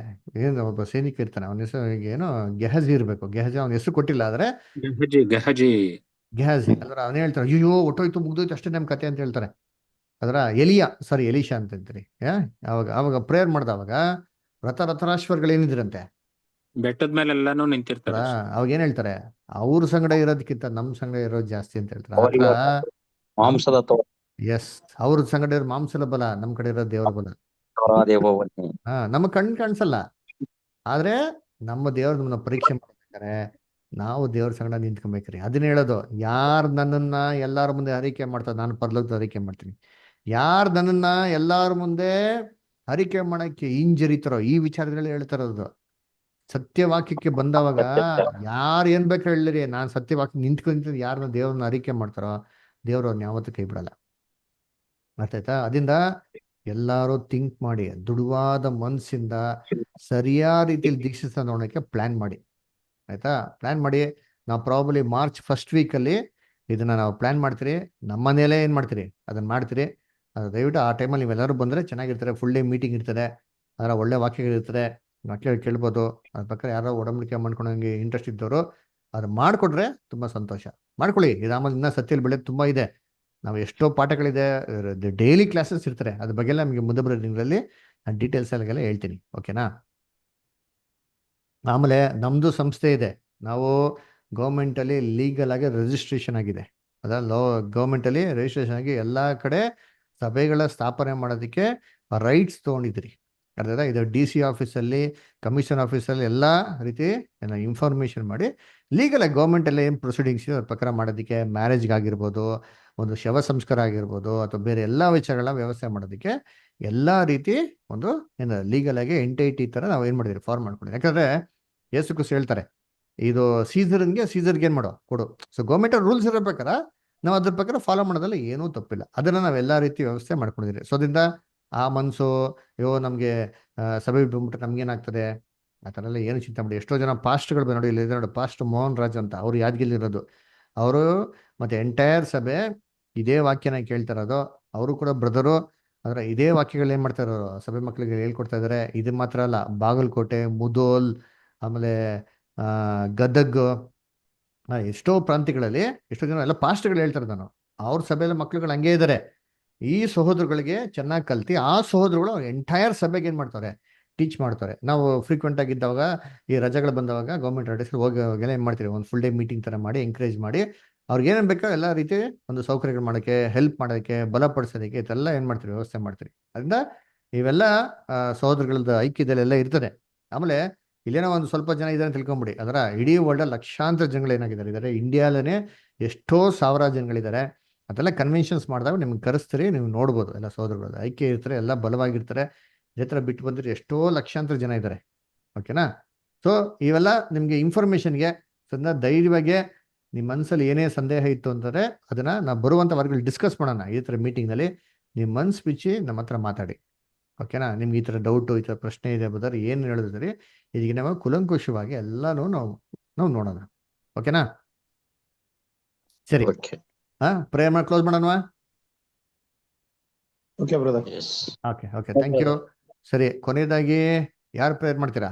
ಏನು ಒಬ್ಬ ಸೈನಿಕ ಇರ್ತಾನೆ, ಅವನ ಹೆಸರು ಏನೋ ಗೆಹಜಿ ಇರ್ಬೇಕು. ಗೆಹಜಿ ಅವನ ಹೆಸರು ಕೊಟ್ಟಿಲ್ಲ, ಆದ್ರೆ ಗೆಹಜಿ ಅಂದ್ರೆ ಅವನೇ ಹೇಳ್ತಾರೆ, ಅಯ್ಯೋ ಒಟ್ಟೋಯ್ತು ಮುಗ್ದೋಯ್ತು ಅಷ್ಟೇ ನಮ್ಮ ಕತೆ ಅಂತ ಹೇಳ್ತಾರೆ. ಅದರ ಎಲೀಶಾ ಅಂತ ಹೇಳ್ತೀರಿ. ಅವಾಗ ಪ್ರೇಯರ್ ಮಾಡ್ದವಾಗ ರಥರಾಶ್ವರ್ಗಳೇನಿದ್ರಂತೆ ಬೆಟ್ಟದ ಮೇಲೆ ಎಲ್ಲಾನು ನಿಂತಿರ್ತಾರ. ಅವಾಗ ಏನ್ ಹೇಳ್ತಾರೆ, ಅವ್ರ ಸಂಗಡ ಇರೋದಕ್ಕಿಂತ ನಮ್ ಸಂಗಡ ಇರೋದು ಜಾಸ್ತಿ ಅಂತ ಹೇಳ್ತಾರೆ. ಮಾಂಸದ ಎಸ್, ಅವ್ರ ಸಂಗಡ ಇರೋ ಮಾಂಸದ ಬಲ, ನಮ್ ಕಡೆ ಇರೋ ದೇವ್ರ ಬಲ. ನಮಗ್ ಕಾಣಿಸಲ್ಲ, ಆದ್ರೆ ನಮ್ಮ ದೇವ್ರ ನಮ್ಮನ್ನ ಪರೀಕ್ಷೆ ಮಾಡ್ಬೇಕಾರೆ ನಾವು ದೇವ್ರ ಸಂಗಡ ನಿಂತ್ಕೊಬೇಕ್ರಿ. ಅದನ್ನ ಹೇಳೋದು, ಯಾರು ನನ್ನನ್ನ ಎಲ್ಲಾರ ಮುಂದೆ ಅರಿಕೆ ಮಾಡ್ತಾರೆ, ನಾನು ಪರಲೋಕದ ಅರಿಕೆ ಮಾಡ್ತೀನಿ. ಯಾರು ನನ್ನನ್ನ ಎಲ್ಲಾರ ಮುಂದೆ ಅರಿಕೆ ಮಾಡಕ್ಕೆ ಹಿಂಜರಿತಾರೋ, ಈ ವಿಚಾರದಲ್ಲಿ ಹೇಳ್ತಾರದು. ಸತ್ಯವಾಕ್ಯಕ್ಕೆ ಬಂದವಾಗ ಯಾರು ಏನ್ ಬೇಕು ಹೇಳಿರಿ, ನಾನು ಸತ್ಯವಾಕ್ಯ ನಿಂತ್ಕೊಂತೀನಿ, ಯಾರನ್ನ ದೇವ್ರನ್ನ ಅರಿಕೆ ಮಾಡ್ತಾರೋ ದೇವ್ರು ಅವ್ರನ್ನ ಯಾವತ್ತೂ ಕೈ ಬಿಡಲ್ಲ. ಅರ್ಥಾಯ್ತಾ? ಅದರಿಂದ ಎಲ್ಲಾರು ಥಿಂಕ್ ಮಾಡಿ, ದುಡುವಾದ ಮನಸ್ಸಿಂದ ಸರಿಯಾದ ರೀತಿಯಲ್ಲಿ ದೀಕ್ಷಿತ ನೋಡೋಕೆ ಪ್ಲಾನ್ ಮಾಡಿ. ಆಯ್ತಾ? ಪ್ಲಾನ್ ಮಾಡಿ. ನಾವು ಪ್ರಾಬಲಿ ಮಾರ್ಚ್ ಫಸ್ಟ್ ವೀಕಲ್ಲಿ ಇದನ್ನ ನಾವು ಪ್ಲಾನ್ ಮಾಡ್ತೀರಿ. ನಮ್ಮ ಮನೇಲೇ ಏನು ಮಾಡ್ತೀರಿ ಅದನ್ನ ಮಾಡ್ತೀರಿ. ಅದು ದಯವಿಟ್ಟು ಆ ಟೈಮಲ್ಲಿ ನೀವೆಲ್ಲರೂ ಬಂದರೆ ಚೆನ್ನಾಗಿರ್ತಾರೆ. ಫುಲ್ ಡೇ ಮೀಟಿಂಗ್ ಇರ್ತದೆ, ಅದರ ಒಳ್ಳೆ ವಾಕ್ಯಗಳಿರ್ತದೆ, ವಾಕ್ಯ ಕೇಳ್ಬೋದು. ಅದ್ರ ಪ್ರಕಾರ ಯಾರೋ ಒಡಂಬಡಿಕೆ ಮಾಡ್ಕೊಂಡಂಗೆ ಇಂಟ್ರೆಸ್ಟ್ ಇದ್ದವರು ಅದು ಮಾಡಿಕೊಟ್ರೆ ತುಂಬ ಸಂತೋಷ. ಮಾಡ್ಕೊಳ್ಳಿ. ಇದು ಆಮೇಲೆ ಇನ್ನೂ ಸತ್ಯದಲ್ಲಿ ಬೆಳೆಯೋದು ತುಂಬ ಇದೆ. ನಾವು ಎಷ್ಟೋ ಪಾಠಗಳಿದೆ, ಡೈಲಿ ಕ್ಲಾಸಸ್ ಇರ್ತಾರೆ. ಅದ್ರ ಬಗ್ಗೆ ಎಲ್ಲ ನಮಗೆ ಮುಂದೆ ಬರೋ ದಿನಗಳಲ್ಲಿ ನಾನು ಡೀಟೇಲ್ಸ್ ಎಲ್ಲಗೆಲ್ಲ ಹೇಳ್ತೀನಿ. ಓಕೆನಾ? ಆಮೇಲೆ ನಮ್ಮದು ಸಂಸ್ಥೆ ಇದೆ. ನಾವು ಗೌರ್ಮೆಂಟಲ್ಲಿ ಲೀಗಲ್ ಆಗಿ ರಿಜಿಸ್ಟ್ರೇಷನ್ ಆಗಿದೆ. ಗೌರ್ಮೆಂಟಲ್ಲಿ ರಿಜಿಸ್ಟ್ರೇಷನ್ ಆಗಿ ಎಲ್ಲ ಕಡೆ ಸಭೆಗಳ ಸ್ಥಾಪನೆ ಮಾಡೋದಕ್ಕೆ ರೈಟ್ಸ್ ತೊಗೊಂಡಿದ್ರಿ. ಅರ್ಥಾಯ್ತಾ? ಇದು DC ಆಫೀಸಲ್ಲಿ, ಕಮಿಷನ್ ಆಫೀಸಲ್ಲಿ ಎಲ್ಲ ರೀತಿ ಇನ್ಫಾರ್ಮೇಷನ್ ಮಾಡಿ ಲೀಗಲಾಗಿ ಗೌರ್ಮೆಂಟಲ್ಲಿ ಏನು ಪ್ರೊಸೀಡಿಂಗ್ಸ್ ಇದೆ ಅದ್ರ ಪ್ರಕಾರ ಮಾಡೋದಕ್ಕೆ, ಮ್ಯಾರೇಜ್ಗಾಗಿರ್ಬೋದು, ಒಂದು ಶವ ಸಂಸ್ಕಾರ ಆಗಿರ್ಬೋದು, ಅಥವಾ ಬೇರೆ ಎಲ್ಲ ವಿಚಾರಗಳ ವ್ಯವಸ್ಥೆ ಮಾಡೋದಕ್ಕೆ ಎಲ್ಲ ರೀತಿ ಒಂದು ಲೀಗಲ್ ಆಗಿ ಎಂಟೈಟಿ ಥರ ನಾವು ಏನು ಮಾಡಿದ್ರಿ, ಫಾರ್ಮ್ ಮಾಡ್ಕೊಂಡಿದ್ದೀವಿ. ಯಾಕಂದರೆ ಯೇಸು ಕ್ರಿಸ್ತ ಹೇಳ್ತಾರೆ, ಇದು ಸೀಸರ್ಗೆ ಏನು ಮಾಡೋ ಕೊಡು. ಸೊ ಗೌರ್ಮೆಂಟ್ ರೂಲ್ಸ್ ಇರಬೇಕಾರೆ ನಾವು ಅದ್ರ ಪ್ರಕಾರ ಫಾಲೋ ಮಾಡೋದ್ರಲ್ಲಿ ಏನೂ ತಪ್ಪಿಲ್ಲ. ಅದನ್ನು ನಾವೆಲ್ಲ ರೀತಿ ವ್ಯವಸ್ಥೆ ಮಾಡ್ಕೊಂಡಿದ್ದೀರಿ. ಸೊ ಅದರಿಂದ ಆ ಮನಸ್ಸು, ಅಯ್ಯೋ ನಮಗೆ ಸಭೆ ಬಂದ್ಬಿಟ್ರೆ ನಮ್ಗೇನಾಗ್ತದೆ, ಆ ಥರ ಎಲ್ಲ ಏನು ಚಿಂತೆ ಮಾಡಿ. ಎಷ್ಟೋ ಜನ ಪಾಸ್ಟ್ಗಳು ನೋಡಿ, ಇಲ್ಲಿ ನೋಡಿ ಪಾಸ್ಟ್ ಮೋಹನ್ ರಾಜ್ ಅಂತ, ಅವ್ರು ಯಾದಗಿರಿಲಿರೋದು. ಅವರು ಮತ್ತೆ ಎಂಟೈರ್ ಸಭೆ ಇದೇ ವಾಕ್ಯನ ಕೇಳ್ತಾರದು. ಅವರು ಕೂಡ ಬ್ರದರು. ಆದ್ರೆ ಇದೇ ವಾಕ್ಯಗಳು ಏನ್ ಮಾಡ್ತಾ ಇರೋರು ಸಭೆ ಮಕ್ಕಳಿಗೆ ಹೇಳ್ಕೊಡ್ತಾ ಇದಾರೆ. ಇದು ಮಾತ್ರ ಅಲ್ಲ, ಬಾಗಲಕೋಟೆ, ಮುದೋಲ್, ಆಮೇಲೆ ಗದಗ್, ಎಷ್ಟೋ ಪ್ರಾಂತ್ಯಗಳಲ್ಲಿ ಎಷ್ಟೋ ಜನ ಎಲ್ಲ ಪಾಸ್ಟ್ಗಳು ಹೇಳ್ತಾರೆ. ನಾನು ಅವ್ರ ಸಭೆಯಲ್ಲಿ ಮಕ್ಳುಗಳು ಹಂಗೆ ಇದ್ದಾರೆ. ಈ ಸಹೋದರಗಳಿಗೆ ಚೆನ್ನಾಗಿ ಕಲ್ತಿ ಆ ಸಹೋದರಗಳು ಎಂಟೈರ್ ಸಭೆಗೆ ಏನ್ ಮಾಡ್ತಾರೆ, ಟೀಚ್ ಮಾಡ್ತಾರೆ. ನಾವು ಫ್ರೀಕ್ವೆಂಟ್ ಆಗಿದ್ದಾಗ ಈ ರಜೆಗಳು ಬಂದವಾಗ ಗೌರ್ಮೆಂಟ್ ಹಾಲಿಡೇಸ್ ಹೋಗೋವಾಗೆಲ್ಲ ಏನ್ ಮಾಡ್ತೀವಿ, ಒಂದು ಫುಲ್ ಡೇ ಮೀಟಿಂಗ್ ತರ ಮಾಡಿ ಎಂಕರೇಜ್ ಮಾಡಿ ಅವ್ರಿಗೆ ಏನೇನು ಬೇಕೋ ಎಲ್ಲ ರೀತಿ ಒಂದು ಸೌಕರ್ಯಗಳು ಮಾಡೋಕ್ಕೆ, ಹೆಲ್ಪ್ ಮಾಡೋಕ್ಕೆ, ಬಲಪಡಿಸೋದಕ್ಕೆ ಇದೆಲ್ಲ ಏನ್ ಮಾಡ್ತೀವಿ, ವ್ಯವಸ್ಥೆ ಮಾಡ್ತೀವಿ. ಅದರಿಂದ ಇವೆಲ್ಲ ಸಹೋದರಗಳದ್ದು ಐಕ್ಯದಲ್ಲೆಲ್ಲ ಇರ್ತದೆ. ಆಮೇಲೆ ಇಲ್ಲೇನೋ ಒಂದು ಸ್ವಲ್ಪ ಜನ ಇದ್ದಾರೆ ಅಂತ ತಿಳ್ಕೊಂಬಿಡಿ, ಅದರ ಇಡೀ ವರ್ಲ್ಡ್ ಲಕ್ಷಾಂತರ ಜನಗಳು ಏನಾಗಿದ್ದಾರೆ, ಇಂಡಿಯಾಲೇ ಎಷ್ಟೋ ಸಾವಿರ ಜನಗಳಿದ್ದಾರೆ. ಅದೆಲ್ಲ ಕನ್ವೆನ್ಷನ್ಸ್ ಮಾಡಿದಾಗ ನಿಮ್ಗೆ ಕರೆಸ್ತೀರಿ, ನೀವು ನೋಡ್ಬೋದು. ಎಲ್ಲ ಸಹೋದರಗಳು ಐಕ್ಯ ಇರ್ತಾರೆ, ಎಲ್ಲ ಬಲವಾಗಿರ್ತಾರೆ. ಇದೇ ಥರ ಬಿಟ್ಟು ಬಂದ್ರೆ ಎಷ್ಟೋ ಲಕ್ಷಾಂತರ ಜನ ಇದ್ದಾರೆ. ಓಕೆನಾ? ಸೊ ಇವೆಲ್ಲ ನಿಮಗೆ ಇನ್ಫಾರ್ಮೇಶನ್ಗೆ ಸದ್ಯ ಧೈರ್ಯವಾಗಿ ನಿಮ್ಮ ಮನಸ್ಸಲ್ಲಿ ಏನೇ ಸಂದೇಹ ಇತ್ತು ಅಂತಂದರೆ ಅದನ್ನು ನಾವು ಬರುವಂಥ ವಾರಗಳು ಡಿಸ್ಕಸ್ ಮಾಡೋಣ. ಈ ಥರ ಮೀಟಿಂಗ್ನಲ್ಲಿ ನಿಮ್ಮ ಮನ್ಸು ಬಿಚ್ಚಿ ನಮ್ಮ ಹತ್ರ ಮಾತಾಡಿ. ಓಕೆನಾ? ನಿಮ್ಗೆ ಈ ಥರ ಡೌಟು, ಈ ಥರ ಪ್ರಶ್ನೆ ಇದೆ ಬದರ್ ಏನು ಹೇಳಿದ್ರಿ, ಇದಕ್ಕೆ ನಾವು ಕುಲಂಕುಷವಾಗಿ ಎಲ್ಲನೂ ನಾವು ನೋಡೋಣ. ಓಕೆನಾ? ಸರಿ, ಪ್ರೇಯರ್ ಮಾಡಿ ಕ್ಲೋಸ್ ಮಾಡೋಣವಾ? Okay brother. Okay, thank you. ಸರಿ, ಕೊನೆಯದಾಗಿ ಯಾರು ಪ್ರೇಯರ್ ಮಾಡ್ತೀರಾ?